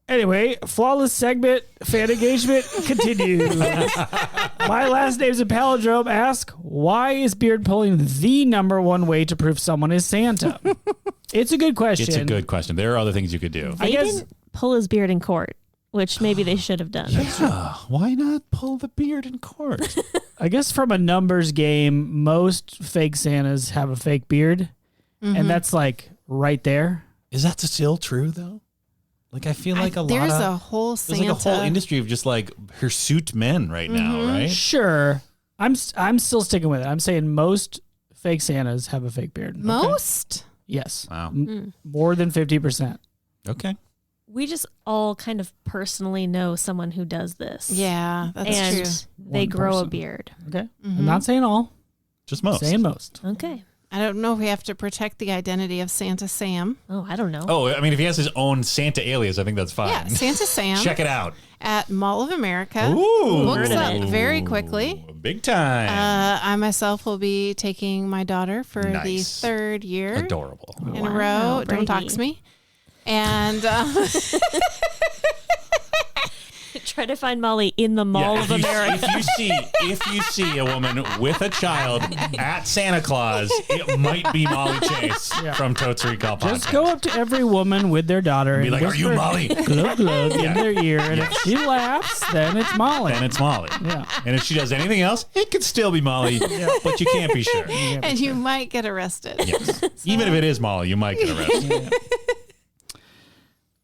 Anyway, flawless segment, fan engagement continues. My last name's a palindrome. Ask, why is beard pulling the number one way to prove someone is Santa? It's a good question. It's a good question. There are other things you could do. I They guess- didn't pull his beard in court, which maybe they should have done. Why not pull the beard in court? I guess from a numbers game, most fake Santas have a fake beard, and that's like right there. Is that still true though? Like I feel like There's a whole there's Santa. like a whole industry of just like hirsute men right now, right? Sure, I'm still sticking with it. I'm saying most fake Santas have a fake beard. Okay? Most? Yes. Wow. More than 50%. Okay. We just all kind of personally know someone who does this. Yeah, that's and true. they One grow a person. beard. Okay. I'm not saying all. Just most. Saying most. Okay. I don't know if we have to protect the identity of Santa Sam. Oh, I don't know. Oh, I mean, if he has his own Santa alias, I think that's fine. Yeah, Santa Sam Check it out. at Mall of America. Ooh. Books Heard of up it. very quickly. Big time. I myself will be taking my daughter for the Nice. 3rd year Adorable. in a Wow, row. Don't Brady. dox me. And Try to find Molly in the Mall of America. If you see a woman with a child at Santa Claus, it might be Molly Chase from Totes Recall Podcast. Just go up to every woman with their daughter and be like, "Are you Molly?" Glug glug in their ear, and if she laughs, then it's Molly. Yeah. And if she does anything else, it could still be Molly, but you can't be sure. And you might get arrested. Yes. Even if it is Molly, you might get arrested.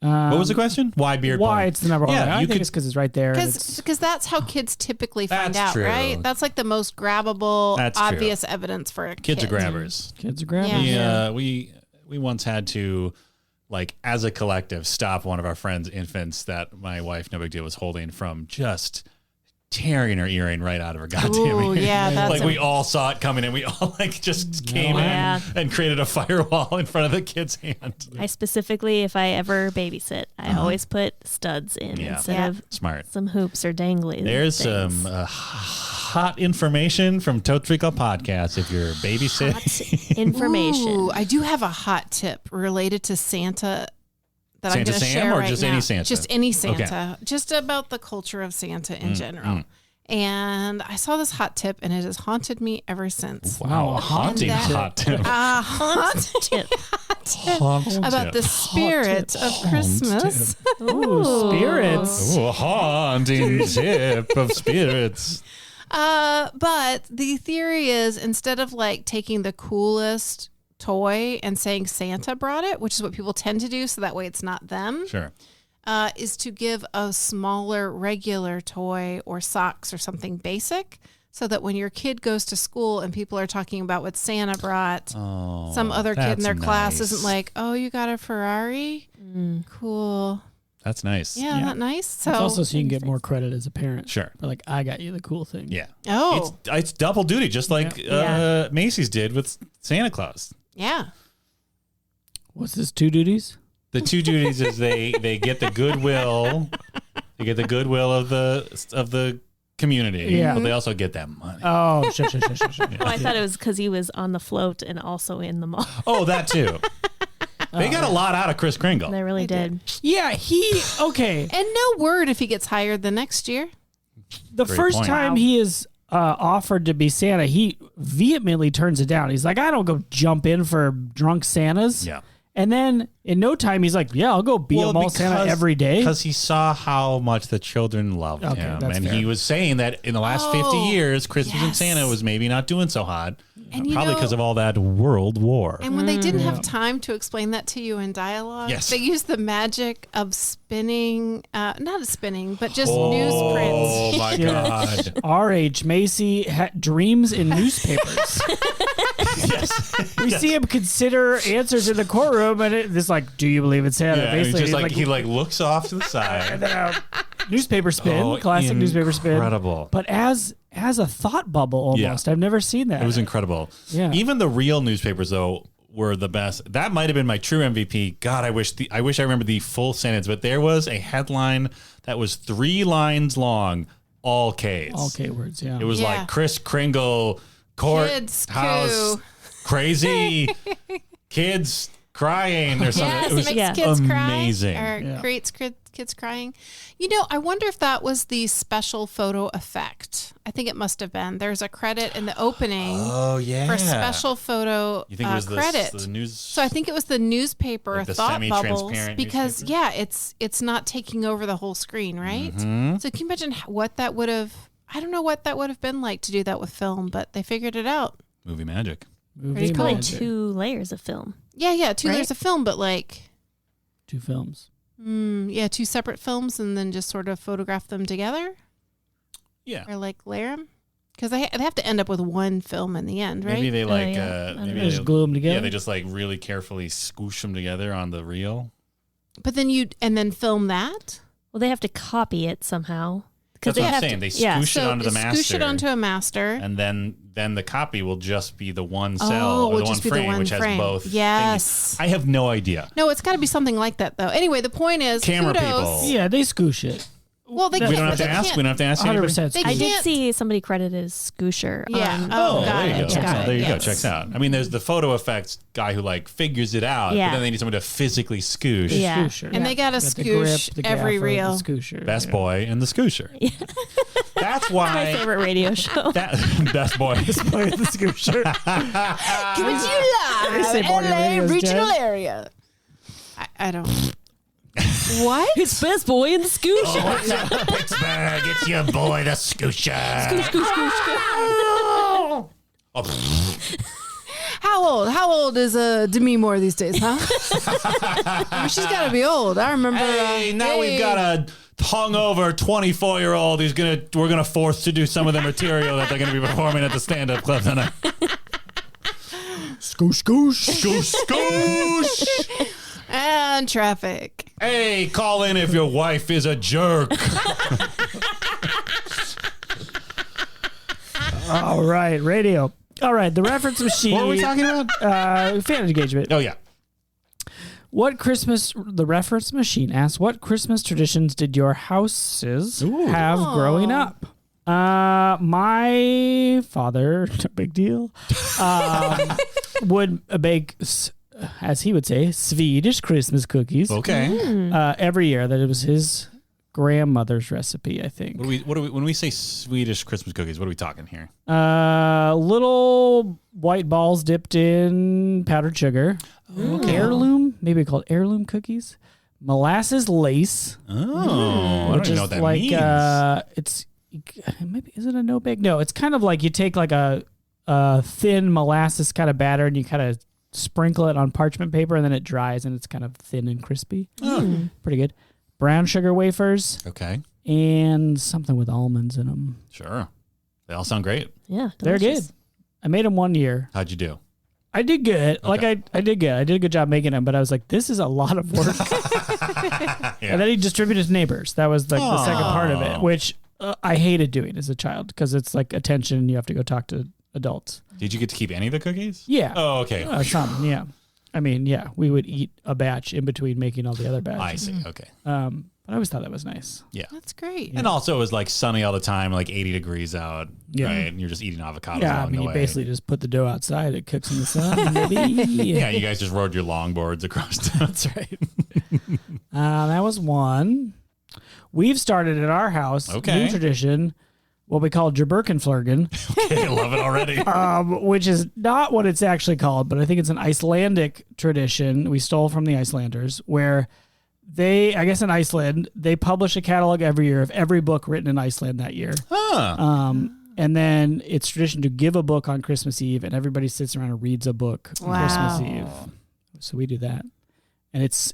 What was the question? Why beard porn? Why it's the number one? Yeah, I think it's because it's right there. Because that's how kids typically find out, true. right? That's like the most grabbable, That's obvious evidence for a kid. Kids are grabbers. Kids are grabbers. We once had to, like, as a collective, stop one of our friends' infants that my wife, no big deal, was holding from just tearing her earring right out of her goddamn ear. Yeah, that's like we all saw it coming and we all like just came in and created a firewall in front of the kid's hand. I specifically, if I ever babysit, I always put studs in instead of some hoops or dangly. There's some hot information from Totes Recall Podcast if you're babysitting. Hot information. Ooh, I do have a hot tip related to Santa that I'm going to share right now. Just any Santa? Just any Santa. Okay. Just about the culture of Santa in general. And I saw this hot tip, and it has haunted me ever since. Wow, a haunting hot tip. Haunted tip. About the spirit of Christmas. Ooh, spirits. Ooh, a haunting tip of spirits. But the theory is, instead of like taking the coolest toy and saying Santa brought it, which is what people tend to do, so that way it's not them. Sure. Is to give a smaller regular toy or socks or something basic, so that when your kid goes to school and people are talking about what Santa brought, some other kid in their class isn't like, "Oh, you got a Ferrari? Cool. That's nice. Yeah, isn't that nice?" So it's also so you can get more credit as a parent. Sure. But like, I got you the cool thing. Yeah. Oh. It's double duty, just like Macy's did with Santa Claus. Yeah. What's this, 2 duties? The 2 duties is they get the goodwill. They get the goodwill of the community. Yeah. But they also get that money. Oh, sure. Oh, I thought it was because he was on the float and also in the mall. Oh, that too. They got a lot out of Kris Kringle. They really did. Yeah, okay. And no word if he gets hired the next year. The Great first point. time he is offered to be Santa, he vehemently turns it down. He's like, I don't go jump in for drunk Santas. Yeah. And then in no time, he's like, yeah, I'll go be a mall Santa every day. Because he saw how much the children loved him. And he was saying that in the last 50 years, Christmas and Santa was maybe not doing so hot. And probably because of all that World War. And when they didn't have time to explain that to you in dialogue, they used the magic of spinning, not spinning, but just newsprints. Oh my God. R.H. Macy dreams in newspapers. Yes. We see him consider answers in the courtroom, and it's like, do you believe in Santa? Yeah, Basically, just like he looks off to the side. And then newspaper spin, classic newspaper spin. Incredible. But as a thought bubble almost. I've never seen that. It was incredible. Yeah. Even the real newspapers though were the best. That might have been my true MVP. God, I wish I remember the full sentence, but there was a headline that was 3 lines long, all K's. All K words, yeah. It was like Kris Kringle, courthouse, crazy, kids crying or something. Yes, it was makes kids amazing. Cry, or creates kids crying. You know, I wonder if that was the special photo effect. I think it must have been. There's a credit in the opening for special photo you think it was credit. The news? So I think it was the newspaper like the thought bubbles because newspaper? it's not taking over the whole screen, right? Mm-hmm. So can you imagine what that would have? I don't know what that would have been like to do that with film, but they figured it out. Movie magic. There's probably 2 layers of film. Yeah, 2 layers of film, but like 2 films. 2 separate films, and then just sort of photograph them together. Yeah, or like layer them, because they have to end up with one film in the end, right? Maybe they maybe they just glue them together. Yeah, they just like really carefully scoosh them together on the reel. But then then film that. Well, they have to copy it somehow. That's what I'm saying. They scoosh it onto the master. Scoosh it onto a master. And then the copy will just be the one cell or the one frame, which has both. Yes. Things. I have no idea. No, it's got to be something like that, though. Anyway, the point is, Camera kudos. people. Yeah, they scoosh it. Well, they We can't, don't have to they ask. can't- We don't have to ask anybody. 100%. They I did can't- see somebody credited as Scoosher. Yeah. Oh, got there you it. go. Got So it. there you go. Yes. Checks out. I mean, there's the photo effects guy who like figures it out, Yeah. but then they need someone to physically scoosh. Yeah. Scoosher. And they got to Got the grip, scoosh the every gaffer, reel. the Scoosher. Best boy and the scoosher. That's My why favorite radio show. that best boy. Play the Scoosher. Coming to you They say live, Morgan LA Radio's regional dead. area. I don't. What? It's Best Boy and the Scoosher. Pittsburgh, it's your boy, the scoosher. Oh, How old is Demi Moore these days, huh? I mean, she's got to be old. I remember. hey, now we've got a hungover 24-year-old who's we're gonna force to do some of the material that they're gonna be performing at the stand-up club tonight. Scoosh, scoosh. Scoosh, scoosh. And traffic. Hey, call in if your wife is a jerk. All right, radio. All right, the reference machine. What were we talking about? Fan engagement. Oh, yeah. The reference machine asks, what Christmas traditions did your houses have growing up? My father, no big deal, would bake, as he would say, Swedish Christmas cookies. Okay. Every year. That it was his grandmother's recipe, I think. When we say Swedish Christmas cookies, what are we talking here? Little white balls dipped in powdered sugar. Heirloom, maybe called heirloom cookies. Molasses lace. Oh, I don't even know what that like, means. it's maybe, is it a no bake? No, it's kind of like you take like a thin molasses kind of batter and you kind of sprinkle it on parchment paper and then it dries and it's kind of thin and crispy. Pretty good. Brown sugar wafers. Okay. And something with almonds in them. Sure. They all sound great. Yeah, They're delicious. good. I made them one year. How'd you do? I did good. Okay. Like I did good. I did a good job making them, but I was like, this is a lot of work. Yeah. And then he distributed his neighbors. That was like the second part of it, Oh. which I hated doing as a child because it's like attention. You have to go talk to adults. Did you get to keep any of the cookies? Yeah. Oh, okay. Some, yeah. I mean, yeah, we would eat a batch in between making all the other batches. I see. Okay. But I always thought that was nice. Yeah. That's great. And also it was like sunny all the time, like 80 degrees out, Yeah. right? And you're just eating avocados Yeah, I along mean, the you way. basically just put the dough outside. It cooks in the sun. Maybe. Yeah, you guys just rode your longboards across town. That's right. That was one. We've started at our house, Okay. new tradition, what we call Jabberkenflurgen, Okay, I love it already. which is not what it's actually called, but I think it's an Icelandic tradition we stole from the Icelanders, where I guess in Iceland, they publish a catalog every year of every book written in Iceland that year. Huh. And then it's tradition to give a book on Christmas Eve, and everybody sits around and reads a book on Christmas Eve. So we do that. And it's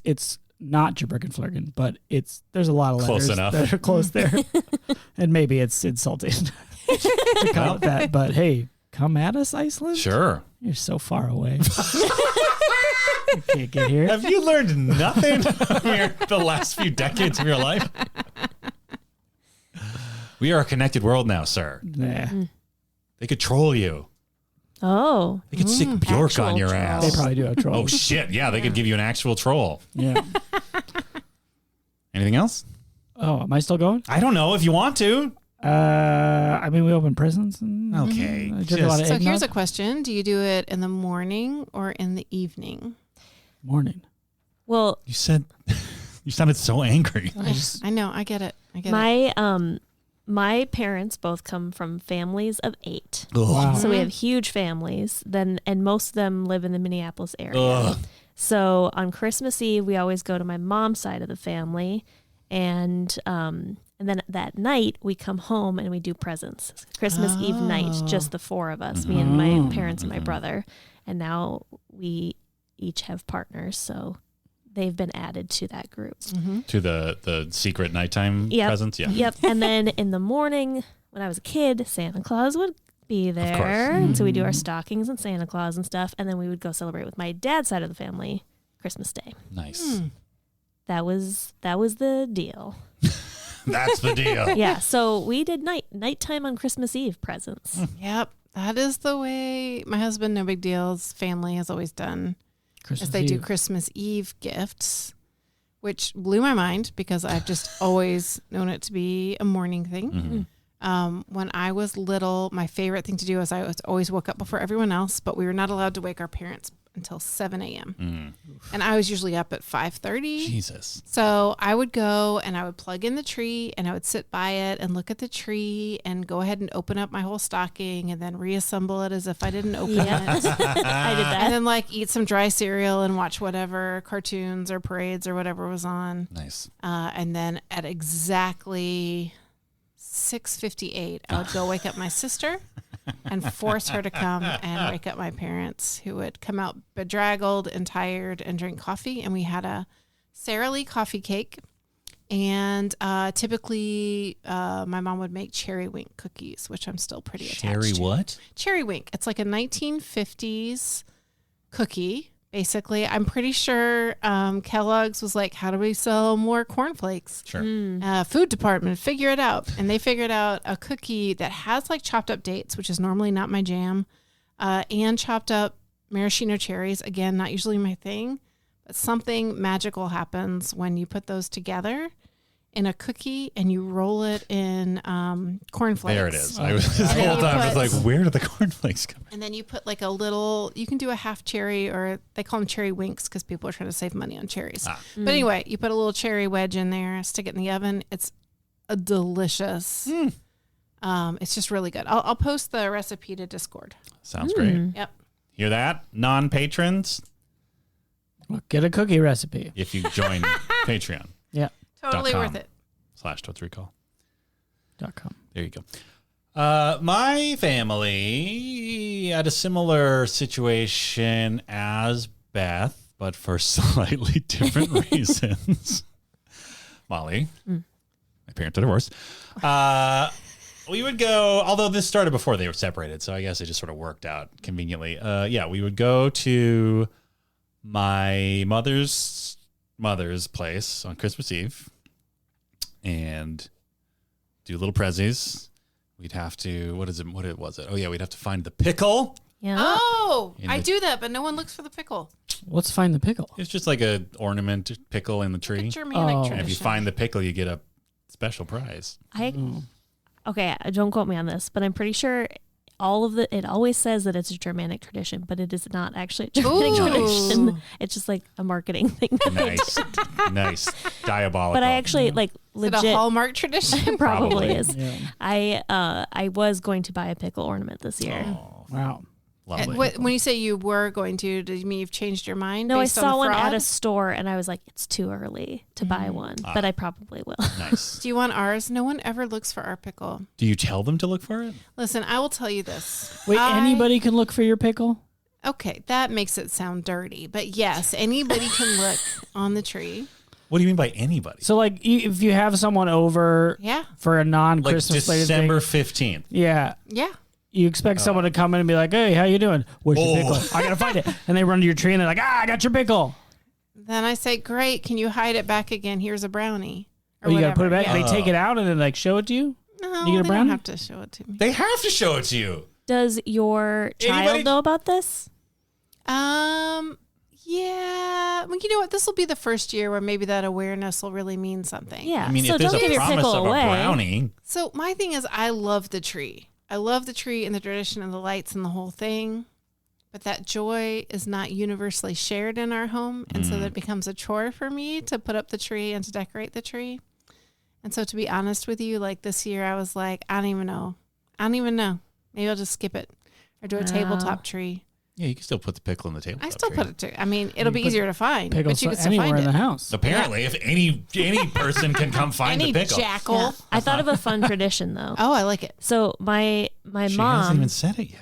not Jabberkenflurgen, but there's a lot of Close letters enough. that are close there. And maybe it's insulting to call it that. But hey, come at us, Iceland. Sure. You're so far away. You can't get here. Have you learned nothing from the last few decades of your life? We are a connected world now, sir. Nah. They could troll you. Oh, They could stick Bjork on your troll. ass. They probably do have Oh, trolls. shit. Yeah, they could give you an actual troll. Yeah. Anything else? Oh, am I still going? I don't know if you want to. I mean, we open presents. And, Okay. I drink a lot of So eggnog. here's a question. Do you do it in the morning or in the evening? Morning. well, You sounded so angry. I know. I get it. my parents both come from families of 8. Wow. So we have huge families, and most of them live in the Minneapolis area. Ugh. So on Christmas Eve, we always go to my mom's side of the family, and then that night we come home and we do presents. Christmas Eve night, just the 4 of us, me and my parents and my brother, and now we each have partners, so they've been added to that group. To the secret nighttime Yep. presents? Yeah. Yep. And then in the morning, when I was a kid, Santa Claus would be there. course. And so we do our stockings and Santa Claus and stuff. And then we would go celebrate with my dad's side of the family Christmas Day. Nice. That was the deal. That's the deal. Yeah. So we did nighttime on Christmas Eve presents. Yep. That is the way my husband, no big deals, family has always done. Christmas Is they do Eve. Christmas Eve gifts, which blew my mind because I've just always known it to be a morning thing. When I was little, my favorite thing to do is I always woke up before everyone else, but we were not allowed to wake our parents until 7 a.m. And I was usually up at 5:30. Jesus. So I would go and I would plug in the tree and I would sit by it and look at the tree and go ahead and open up my whole stocking and then reassemble it as if I didn't open it. I did that. And then like eat some dry cereal and watch whatever cartoons or parades or whatever was on. Nice. And then at exactly 6:58, I would go wake up my sister and force her to come and wake up my parents, who would come out bedraggled and tired and drink coffee. And we had a Sara Lee coffee cake. And typically my mom would make cherry wink cookies, which I'm still pretty attached to. Cherry what? Cherry wink. It's like a 1950s cookie. Basically, I'm pretty sure Kellogg's was like, how do we sell more cornflakes? Sure. Food department, figure it out. And they figured out a cookie that has like chopped up dates, which is normally not my jam, and chopped up maraschino cherries. Again, not usually my thing, but something magical happens when you put those together in a cookie and you roll it in cornflakes. There it is. I was this whole time I was like, where do the cornflakes come? And then you put like a little, you can do a half cherry, or they call them cherry winks because people are trying to save money on cherries. But anyway, you put a little cherry wedge in there, stick it in the oven. It's a delicious. It's just really good. I'll post the recipe to Discord. Sounds great. Yep. Hear that? Non-patrons, Well, get a cookie recipe. if you join Patreon. Yeah. Totally .com. worth it. /TotesRecall. .com. There you go. My family had a similar situation as Beth, but for slightly different reasons. Molly, my parents are divorced. We would go, although this started before they were separated, so I guess it just sort of worked out conveniently. We would go to my mother's place on Christmas Eve and do little prezzies. We'd have to, what was it? Oh yeah, we'd have to find the pickle. Yeah. Oh, In I the- do that, but no one looks for the pickle. Let's find the pickle. It's just like a ornament pickle in the tree. It's Germanic Oh. tradition. And if you find the pickle, you get a special prize. Okay, don't quote me on this, but I'm pretty sure it always says that it's a Germanic tradition, but it is not actually a Germanic Ooh. tradition. It's just like a marketing thing. Nice. Nice. Diabolical. But I actually like Is it legit a Hallmark tradition? probably Probably. is. Yeah. I was going to buy a pickle ornament this year. Oh, Wow. lovely. When you say you were going to, did you mean you've changed your mind? No, I based on saw the one at fraud? a store and I was like, it's too early to buy one, but I probably will. Nice. Do you want ours? No one ever looks for our pickle. Do you tell them to look for it? Listen, I will tell you this. Wait, anybody can look for your pickle? Okay, that makes it sound dirty, but yes, anybody can look on the tree. What do you mean by anybody? So, like, if you have someone over Yeah, for a Like non-Christmas related December thing, 15th. yeah, yeah. you expect someone to come in and be like, "Hey, how you doing? Where's your pickle? I gotta find it." And they run to your tree and they're like, "Ah, I got your pickle." Then I say, great, can you hide it back again? Here's a brownie. Or Oh, you gotta put it back. Yeah. They take it out and then like show it to you. No, You get a they brownie? don't have to show it to me. They have to show it to you. Does your child Anybody- know about this? Yeah. Well, you know what? This will be the first year where maybe that awareness will really mean something. Yeah. I mean, so if there's don't a give your promise pickle of away. a brownie, So my thing is, I love the tree. I love the tree and the tradition and the lights and the whole thing. But that joy is not universally shared in our home. And so that becomes a chore for me to put up the tree and to decorate the tree. And so to be honest with you, like this year, I was like, I don't even know. Maybe I'll just skip it or do a tabletop tree. yeah, you can still put the pickle in the table. I still put it to, I mean, it'll be put easier to find, Pickle but you can still anywhere find in the it. house. Apparently, if any person can come find Any the pickle. jackal. Yeah. I thought of a fun tradition though. Oh, I like it. So my She hasn't mom even said it yet.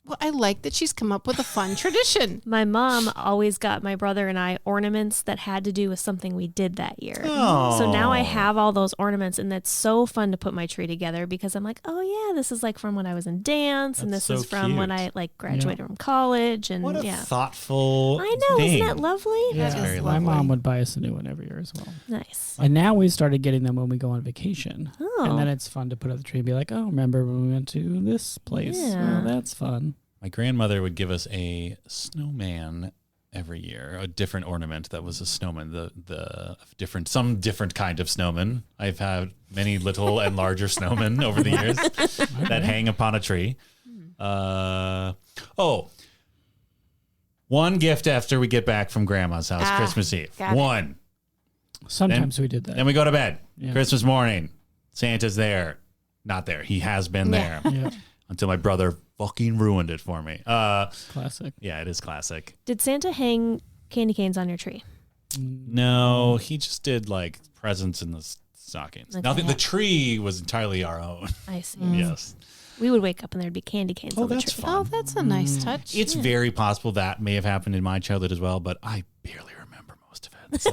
Well, I like that she's come up with a fun tradition. my mom always got my brother and I ornaments that had to do with something we did that year. Oh. So now I have all those ornaments and it's so fun to put my tree together because I'm like, oh yeah, this is like from when I was in dance and That's this is so from when cute. I like graduated from college and What a yeah. thoughtful I know, thing. isn't that lovely? Yeah, That is very my lovely. mom would buy us a new one every year as well. Nice. And now we started getting them when we go on vacation. Oh. And then it's fun to put up the tree and be like, "Oh, remember when we went to this place? Yeah. Oh, that's fun." My grandmother would give us a snowman every year, a different ornament that was a snowman. Some different kind of snowman. I've had many little and larger snowmen over the years that hang upon a tree. One gift after we get back from Grandma's house, Christmas Eve. One. Sometimes we did that. Then we go to bed. Yeah. Christmas morning, Santa's there. Not there. He has been there. Yeah. Until my brother fucking ruined it for me. Classic. Yeah, it is classic. Did Santa hang candy canes on your tree? No, he just did like presents in the stockings. Okay. The tree was entirely our own. I see. Yes. We would wake up and there'd be candy canes on the tree. Fun. Oh, that's a nice touch. It's very possible that may have happened in my childhood as well, but I barely remember most of it. So.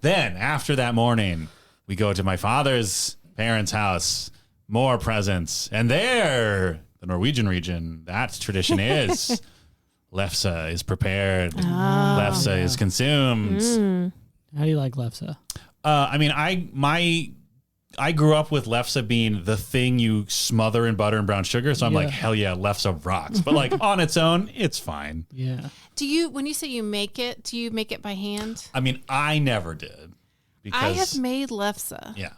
Then after that morning, we go to my father's parents' house. More presents. And there, the Norwegian region, that tradition is lefse is prepared. Lefse is consumed. How do you like lefse? I grew up with lefse being the thing you smother in butter and brown sugar. So I'm like, hell yeah, lefse rocks. But like on its own, it's fine. Yeah. When you say you make it, do you make it by hand? I mean, I never did. Because, I have made lefse. Yeah.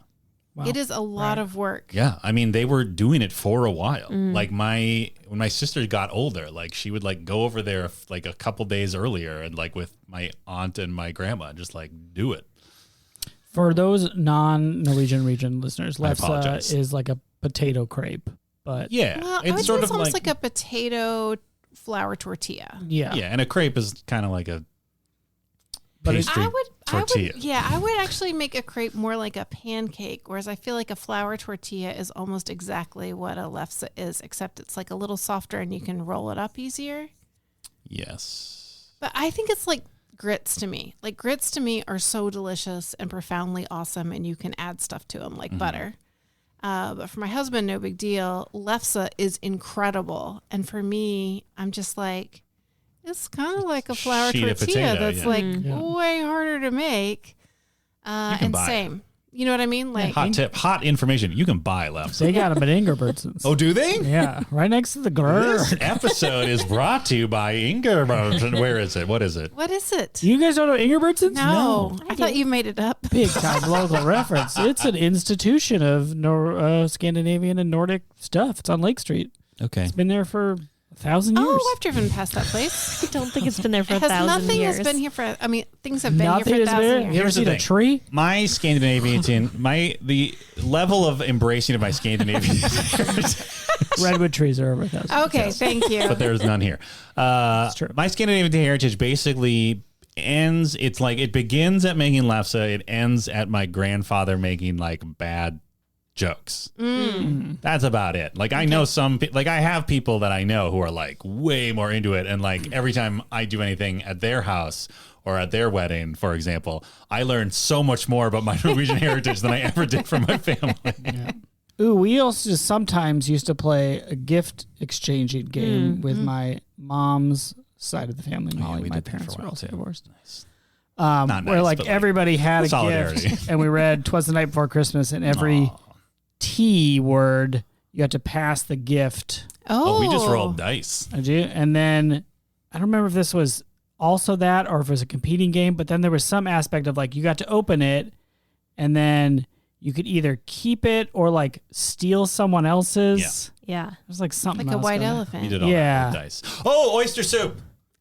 Wow. It is a lot of work. Yeah. I mean, they were doing it for a while. Like when my sister got older, like she would like go over there like a couple days earlier and like with my aunt and my grandma, just like do it. For those non-Norwegian region listeners, lefse is like a potato crepe, but it's sort of almost like a potato flour tortilla. Yeah, and a crepe is kind of like a pastry tortilla. I would actually make a crepe more like a pancake, whereas I feel like a flour tortilla is almost exactly what a lefse is, except it's like a little softer and you can roll it up easier. Yes. But I think it's like grits to me. Like grits to me are so delicious and profoundly awesome, and you can add stuff to them like butter. But for my husband, no big deal. Lefse is incredible. And for me, I'm just like, it's kind of like a flour tortilla that's like way harder to make. And same. You know what I mean? Like hot tip, hot information. You can buy lefse. They got them at Ingebrigtsen's. Oh, do they? Yeah, right next to the glërgg. This episode is brought to you by Ingebrigtsen. Where is it? What is it? What is it? You guys don't know Ingebrigtsen's? No. I thought you made it up. Big time local reference. It's an institution of Scandinavian and Nordic stuff. It's on Lake Street. Okay. It's been there for 1,000 years. Oh, I've driven past that place. I don't think it's been there for 1,000 years. Nothing has been here for, things have been here for 1,000 years. You ever seen a tree? My Scandinavian, the level of embracing of my Scandinavian redwood trees are over 1,000. Okay, thank you. But there's none here. That's true. My Scandinavian heritage basically ends, it's like it begins at making lefse, it ends at my grandfather making like bad jokes. That's about it. Like I know I have people that I know who are like way more into it, and like every time I do anything at their house or at their wedding, for example, I learn so much more about my Norwegian heritage than I ever did from my family. Yeah. Ooh, we also sometimes used to play a gift exchanging game with my mom's side of the family. Molly, my parents were also divorced. Nice. Where like everybody had a gift, and we read "'Twas the Night Before Christmas," and every T word you had to pass the gift. Oh, we just rolled dice. Did you? And then I don't remember if this was also that or if it was a competing game, but then there was some aspect of like you got to open it, and then you could either keep it or like steal someone else's. Yeah. It was like something like else a white elephant. You did all that with dice. Oh, oyster soup.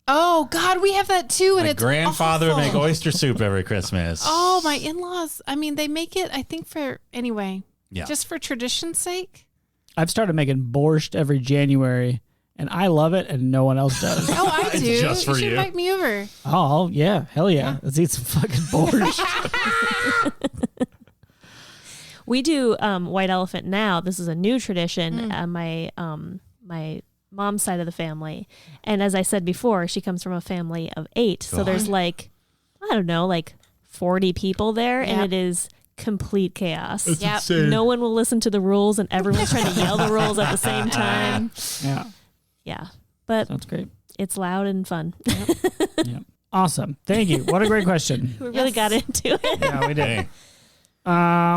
Oh God, we have that too, and my it's grandfather awful. would make oyster soup every Christmas. Oh, my in-laws. I mean, they make it. I think just for tradition's sake. I've started making borscht every January, and I love it, and no one else does. Oh, I do. Just for you should you. invite me over. Oh yeah, hell yeah. Let's eat some fucking borscht. We do white elephant now. This is a new tradition. My mom's side of the family, and as I said before, she comes from a family of 8. So there's like, I don't know, like 40 people there, and it is complete chaos. That's insane. No one will listen to the rules, and everyone's trying to yell the rules at the same time. Yeah, but sounds great. It's loud and fun. Yep. Awesome. Thank you. What a great question. We really got into it. Yeah, we did. Hey. It's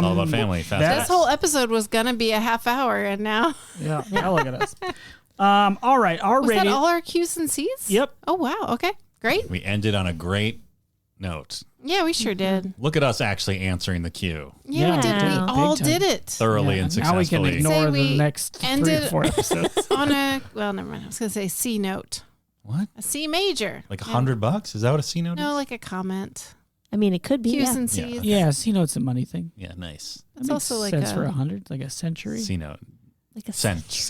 all about family. This whole episode was gonna be a half hour, and now yeah, look at us. All right. Our Was rating. that all our Q's and C's? Yep. Oh, wow. Okay. Great. We ended on a great note. Yeah, we sure did. Look at us actually answering the Q Yeah, we did. We Yeah. all Big time. did it. thoroughly and Now we successfully. can ignore Say the we next 3 or ended 4 episodes. On a, well, never mind. I was going to say C note. What? A C major. Like $100? Is that what a C note No, is? like a comment. I mean, it could be. Q's Yeah. and C's. Yeah, C note's a money thing. Yeah, nice. It's That also makes like sense a for 100, like a century. C note. Like a Century's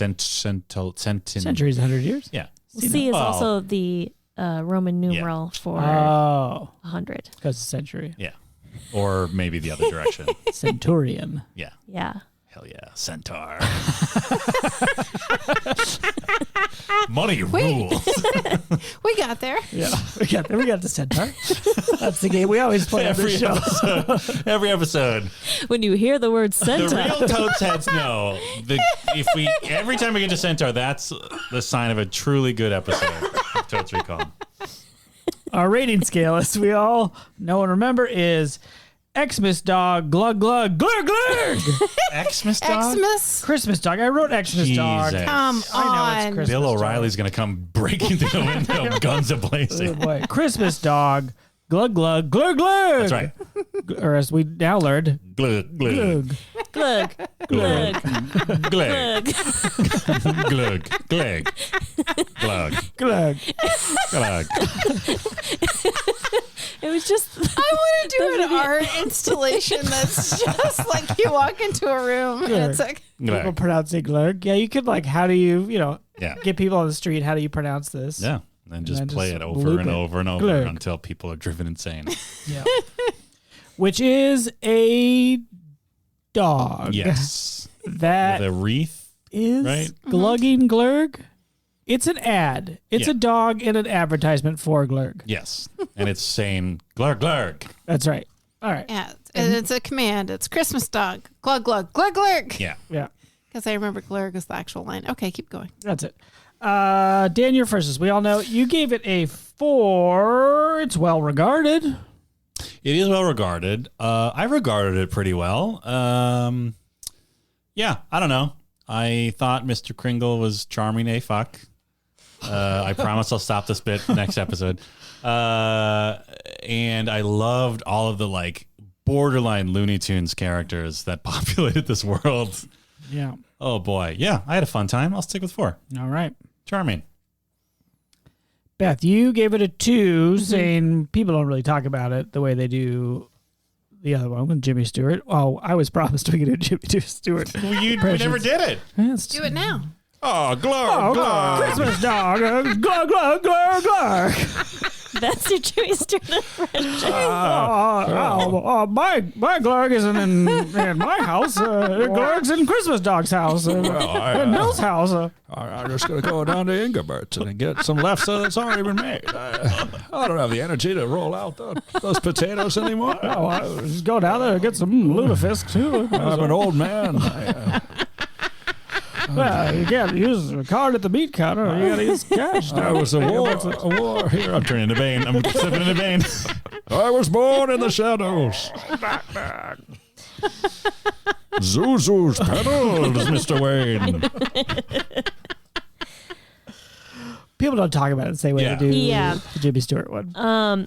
100 years. Yeah. C is Well, also the Roman numeral for Oh, 100. because it's century. Yeah. Or maybe the other direction. Centurion. Yeah. Yeah. Hell yeah. Centaur. Money rules. We got there. Yeah, we got the centaur. That's the game we always play on this show. Every episode. When you hear the word The centaur, real Totes heads know. Every time we get to Centaur, that's the sign of a truly good episode of Totes Recall. Our rating scale, as we all know and remember, is Xmas dog, glug glug, glurg glurg. Xmas dog? Xmas. Christmas dog. I wrote Xmas dog. Jesus. Come I know it's on. Christmas. Bill dog. O'Reilly's going to come breaking through the window, guns Oh a-blazing. boy. Christmas dog, glug glug, glurg glurg. That's right. Or as we now learned, Glug, glug, glug. glug, glug, glug, glug. glug, glug, glug, Glug. glug. It was just. I want to do an art installation that's just like you walk into a room and it's like, People Glug. pronounce it glurg. Yeah, you could like, how do you, Yeah. get people on the street, how do you pronounce this? Yeah. And just then play just it over loop and it. over and over Glug. until people are driven insane. Yeah. Which is a dog. Yes. That With a wreath. is right? glugging glurg. It's an ad. It's Yeah. a dog in an advertisement for glurg. Yes. And it's saying glurg, glurg. That's right. All right. yeah, it's a command. It's Christmas dog. Glug, glug, glug, glug. Yeah. Yeah, Because I remember glurg is the actual line. Okay, keep going. that's it. Dan, you're first. As we all know, you gave it a 4. It's well regarded. It is well regarded. I regarded it pretty well. Yeah, I don't know. I thought Mr. Kringle was charming a fuck. I promise I'll stop this bit next episode. And I loved all of the like borderline Looney Tunes characters that populated this world. Yeah. Oh boy. Yeah, I had a fun time. I'll stick with 4. All right. Charming. Beth, you gave it a 2, saying people don't really talk about it the way they do the other one with Jimmy Stewart. Oh, I was promised we could do Jimmy Stewart. We never did it. Do it now. Oh, glug, glug. Christmas dog. Glug, glug, glug, glug. That's your Jimmy Stewart impression. My glurg isn't in my house. Glurg's in Christmas dog's house. In Mill's house. I'm just going to go down to Ingebert's and get some lefts that's already been made. I don't have the energy to roll out those potatoes anymore. I'll just go down there and get some lutefisk, too. I'm an old man. Well, you can't use a card at the meat counter. You got to use cash. I was a war here. I'm turning into Bane. I'm slipping into Bane. I was born in the shadows. Zuzu's pedals, Mr. Wayne. People don't talk about it the same way Yeah. they do Yeah. the Jimmy Stewart one. No,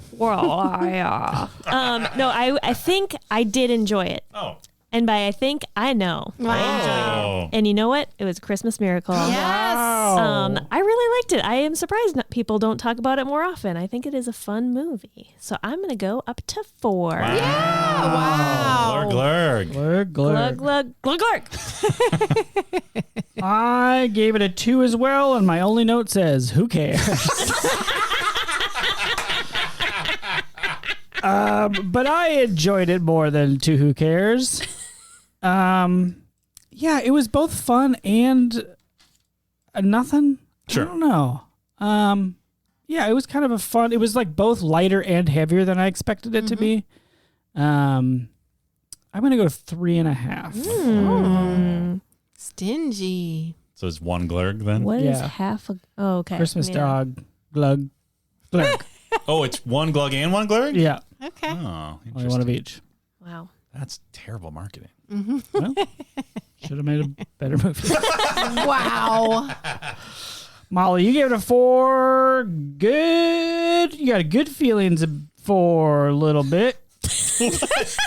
I think I did enjoy it. Oh. And by I think, I know. Oh. And you know what? It was a Christmas Miracle. Yes. I really liked it. I am surprised people don't talk about it more often. I think it is a fun movie. So I'm going to go up to 4. Yeah. Wow. Glurg, glurg. Glurg, Glug, glug, glug, glug. I gave it a 2 as well, and my only note says, who cares? But I enjoyed it more than 2 who cares. Yeah, it was both fun and nothing. Sure. I don't know. Yeah, it was kind of a fun. It was like both lighter and heavier than I expected it to be. I'm gonna go 3.5. Stingy. So it's 1 glurg then? What is Yeah. half a... Oh, okay. Christmas Yeah. dog, glug, glug. Oh, it's 1 glug and 1 glurg? Yeah, Okay. Oh, only one interesting. of each. Wow. That's terrible marketing. Well, should have made a better movie. Wow. Molly, you gave it a 4. Good. You got good feelings for a little bit.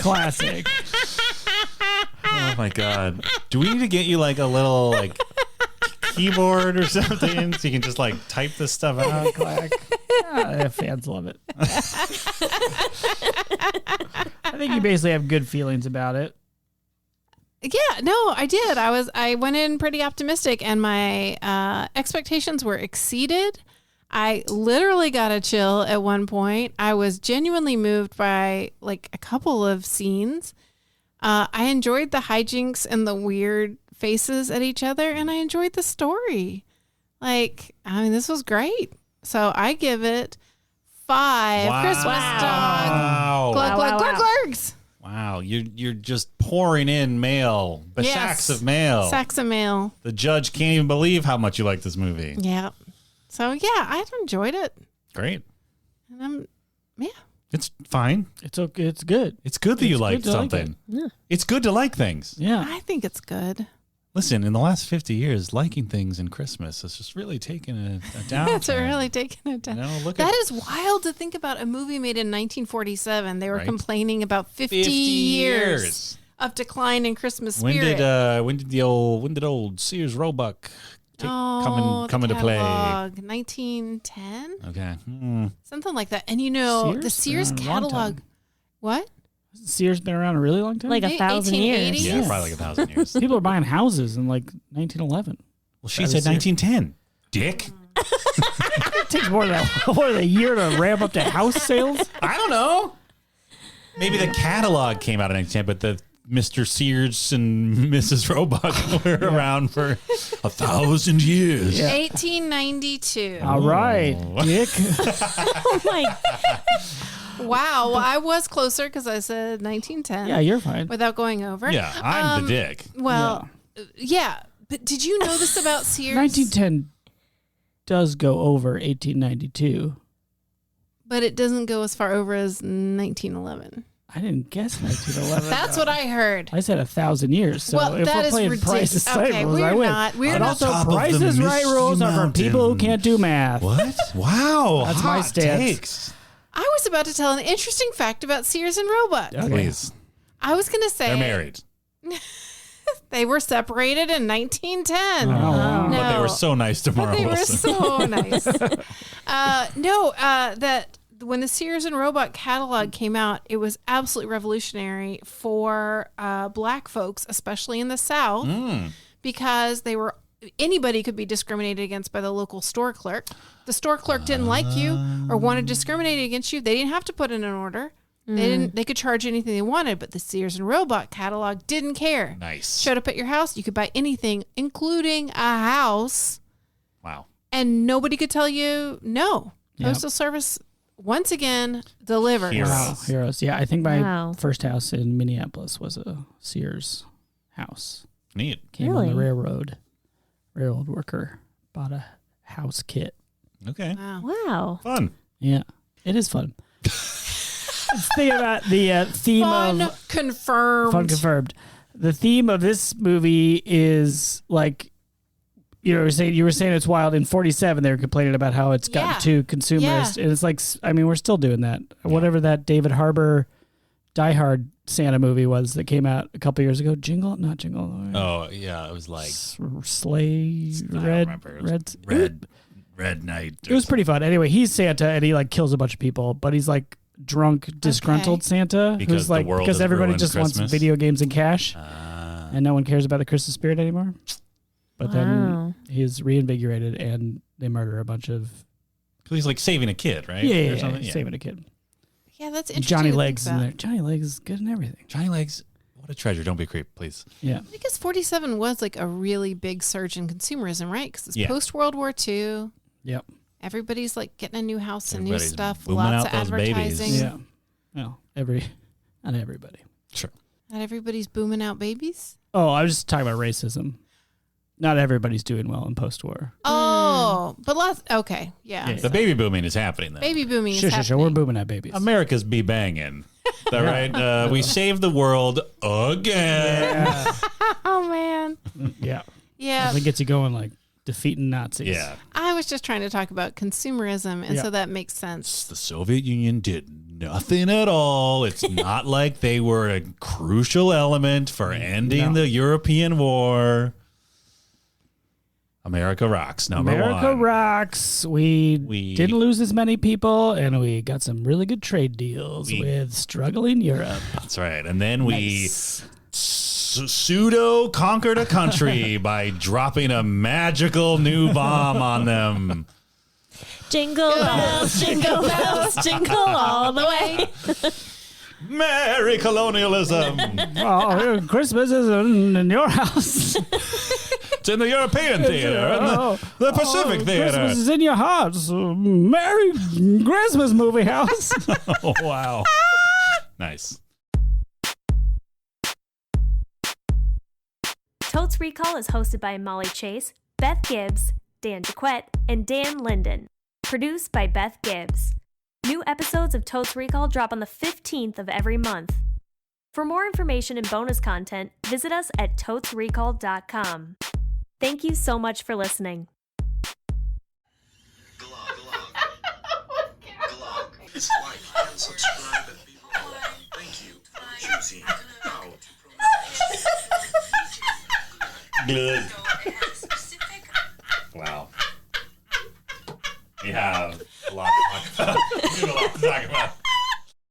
Classic. Oh my God. Do we need to get you like a little like keyboard or something so you can just like type this stuff out? Clack. Fans love it. I think you basically have good feelings about it. Yeah, no, I did. I went in pretty optimistic, and my expectations were exceeded. I literally got a chill at one point. I was genuinely moved by like a couple of scenes. I enjoyed the hijinks and the weird faces at each other, and I enjoyed the story. Like, I mean, this was great. So I give it 5 Christmas dog. Wow. Glërggs. Wow. You're just pouring in mail. Yes. Sacks of mail. Sacks of mail. The judge can't even believe how much you like this movie. Yeah. So yeah, I enjoyed it. Great. And It's fine. It's okay. It's good. It's good that you like good to like something. Yeah. It's good to like things. Yeah. I think it's good. Listen, in the last 50 years, liking things in Christmas has just really taken a downturn. It's really taking it down. You know, That is wild to think about. A movie made in 1947. They were Right. complaining about 50 years of decline in Christmas spirit. When did old Sears Roebuck come into play? 1910? Okay. Something like that. And you know, Sears? the Sears Been around a long catalog. time. What? Sears been around a really long time? Like 1,000 years. 1880s? Yeah, Yes. probably like 1,000 years. People are buying houses in like 1911. Well, she That said is 1910. Dick. It takes more than a year to ramp up to house sales. I don't know. Maybe the catalog came out in 1910, but the Mr. Sears and Mrs. Roebuck were around for 1,000 years. Yeah. 1892. All right, Dick. Oh my. Wow. Well, I was closer because I said 1910. Yeah, you're fine. Without going over. Yeah, I'm the dick. Well, yeah. But did you know this about Sears? 1910 does go over 1892. But it doesn't go as far over as 1911. I didn't guess 1911. That's what I heard. I said 1,000 years. So Well, if that we're is playing ridiculous. Price is Right Okay, rules, we're I win. not- we're But not- also, top of Price the is Right Misty rules are for people who Mountain. can't do math. What? Wow. That's my hot stance. takes. I was about to tell an interesting fact about Sears and Roebuck. Okay. Please. I was going to say They're married. they were separated in 1910. Oh, wow. No. But they were so nice to Mara They were Wilson. so nice. That when the Sears and Roebuck catalog came out, it was absolutely revolutionary for Black folks, especially in the South, because anybody could be discriminated against by the local store clerk. The store clerk didn't like you or wanted to discriminate against you. They didn't have to put in an order. They could charge anything they wanted, but the Sears and Roebuck catalog didn't care. Nice. Showed up at your house, you could buy anything, including a house. Wow. And nobody could tell you no. Yep. Postal Service, once again, delivers. Heroes. Wow, heroes. Yeah, I think my Wow. first house in Minneapolis was a Sears house. Neat. Came on the Really? railroad. Railroad worker bought a house kit. Okay. Wow. Wow. Fun. Yeah, it is fun. Let's think about the theme Fun of confirmed. Fun confirmed. The theme of this movie is like, you were saying it's wild. In 47, they were complaining about how it's gotten Yeah. too consumerist. Yeah. And it's like, I mean, we're still doing that. Whatever that David Harbour Die Hard Santa movie was that came out a couple years ago. Not Jingle. Oh, yeah. It was like Sleigh, I don't Red, remember. It was Red. Red Knight. It was pretty fun. Anyway, he's Santa and he like kills a bunch of people, but he's like drunk, disgruntled Santa Because who's the like world because has everybody ruined just wants Christmas? video games and cash, and no one cares about the Christmas spirit anymore. But Wow. then he's reinvigorated and they murder a bunch of Because he's like saving a kid, right? yeah, Or something? saving a kid. Yeah, that's And interesting. Johnny to Legs think in about. there. Johnny Legs is good in everything. Johnny Legs. What a treasure. Don't be a creep, please. Yeah. I guess 47 was like a really big surge in consumerism, right? Because it's Yeah. post World War II. Yep. Everybody's like getting a new house and new Everybody's stuff. booming Lots out of those babies. advertising. Yeah. Well, not everybody. Sure. Not everybody's booming out babies. Oh, I was just talking about racism. Not everybody's doing well in post-war. Oh, but lots. Okay, yeah. Yeah. The baby booming is happening, though. Baby booming is Sure, happening. we're booming at babies. America's be banging. All right. We saved the world again. Yeah. Oh man. Yeah. Yeah. It gets you going like defeating Nazis. Yeah. I was just trying to talk about consumerism, and so that makes sense. The Soviet Union did nothing at all. It's not like they were a crucial element for ending the European war. America rocks, number one. America rocks. We didn't lose as many people, and we got some really good trade deals with struggling Europe. That's right. And then we pseudo conquered a country by dropping a magical new bomb on them. Jingle bells, jingle all the way. Merry colonialism. Oh, Christmas is in your house. It's in the European theater and the Pacific theater. Christmas is in your house. Merry Christmas, movie house. Oh, wow. Nice. Totes Recall is hosted by Molly Chase, Beth Gibbs, Dan DeQuette, and Dan Linden. Produced by Beth Gibbs. New episodes of Totes Recall drop on the 15th of every month. For more information and bonus content, visit us at totesrecall.com. Thank you so much for listening. It's like and subscribe and be thank you for choosing how to Glërgg. Wow. We have a lot to talk about.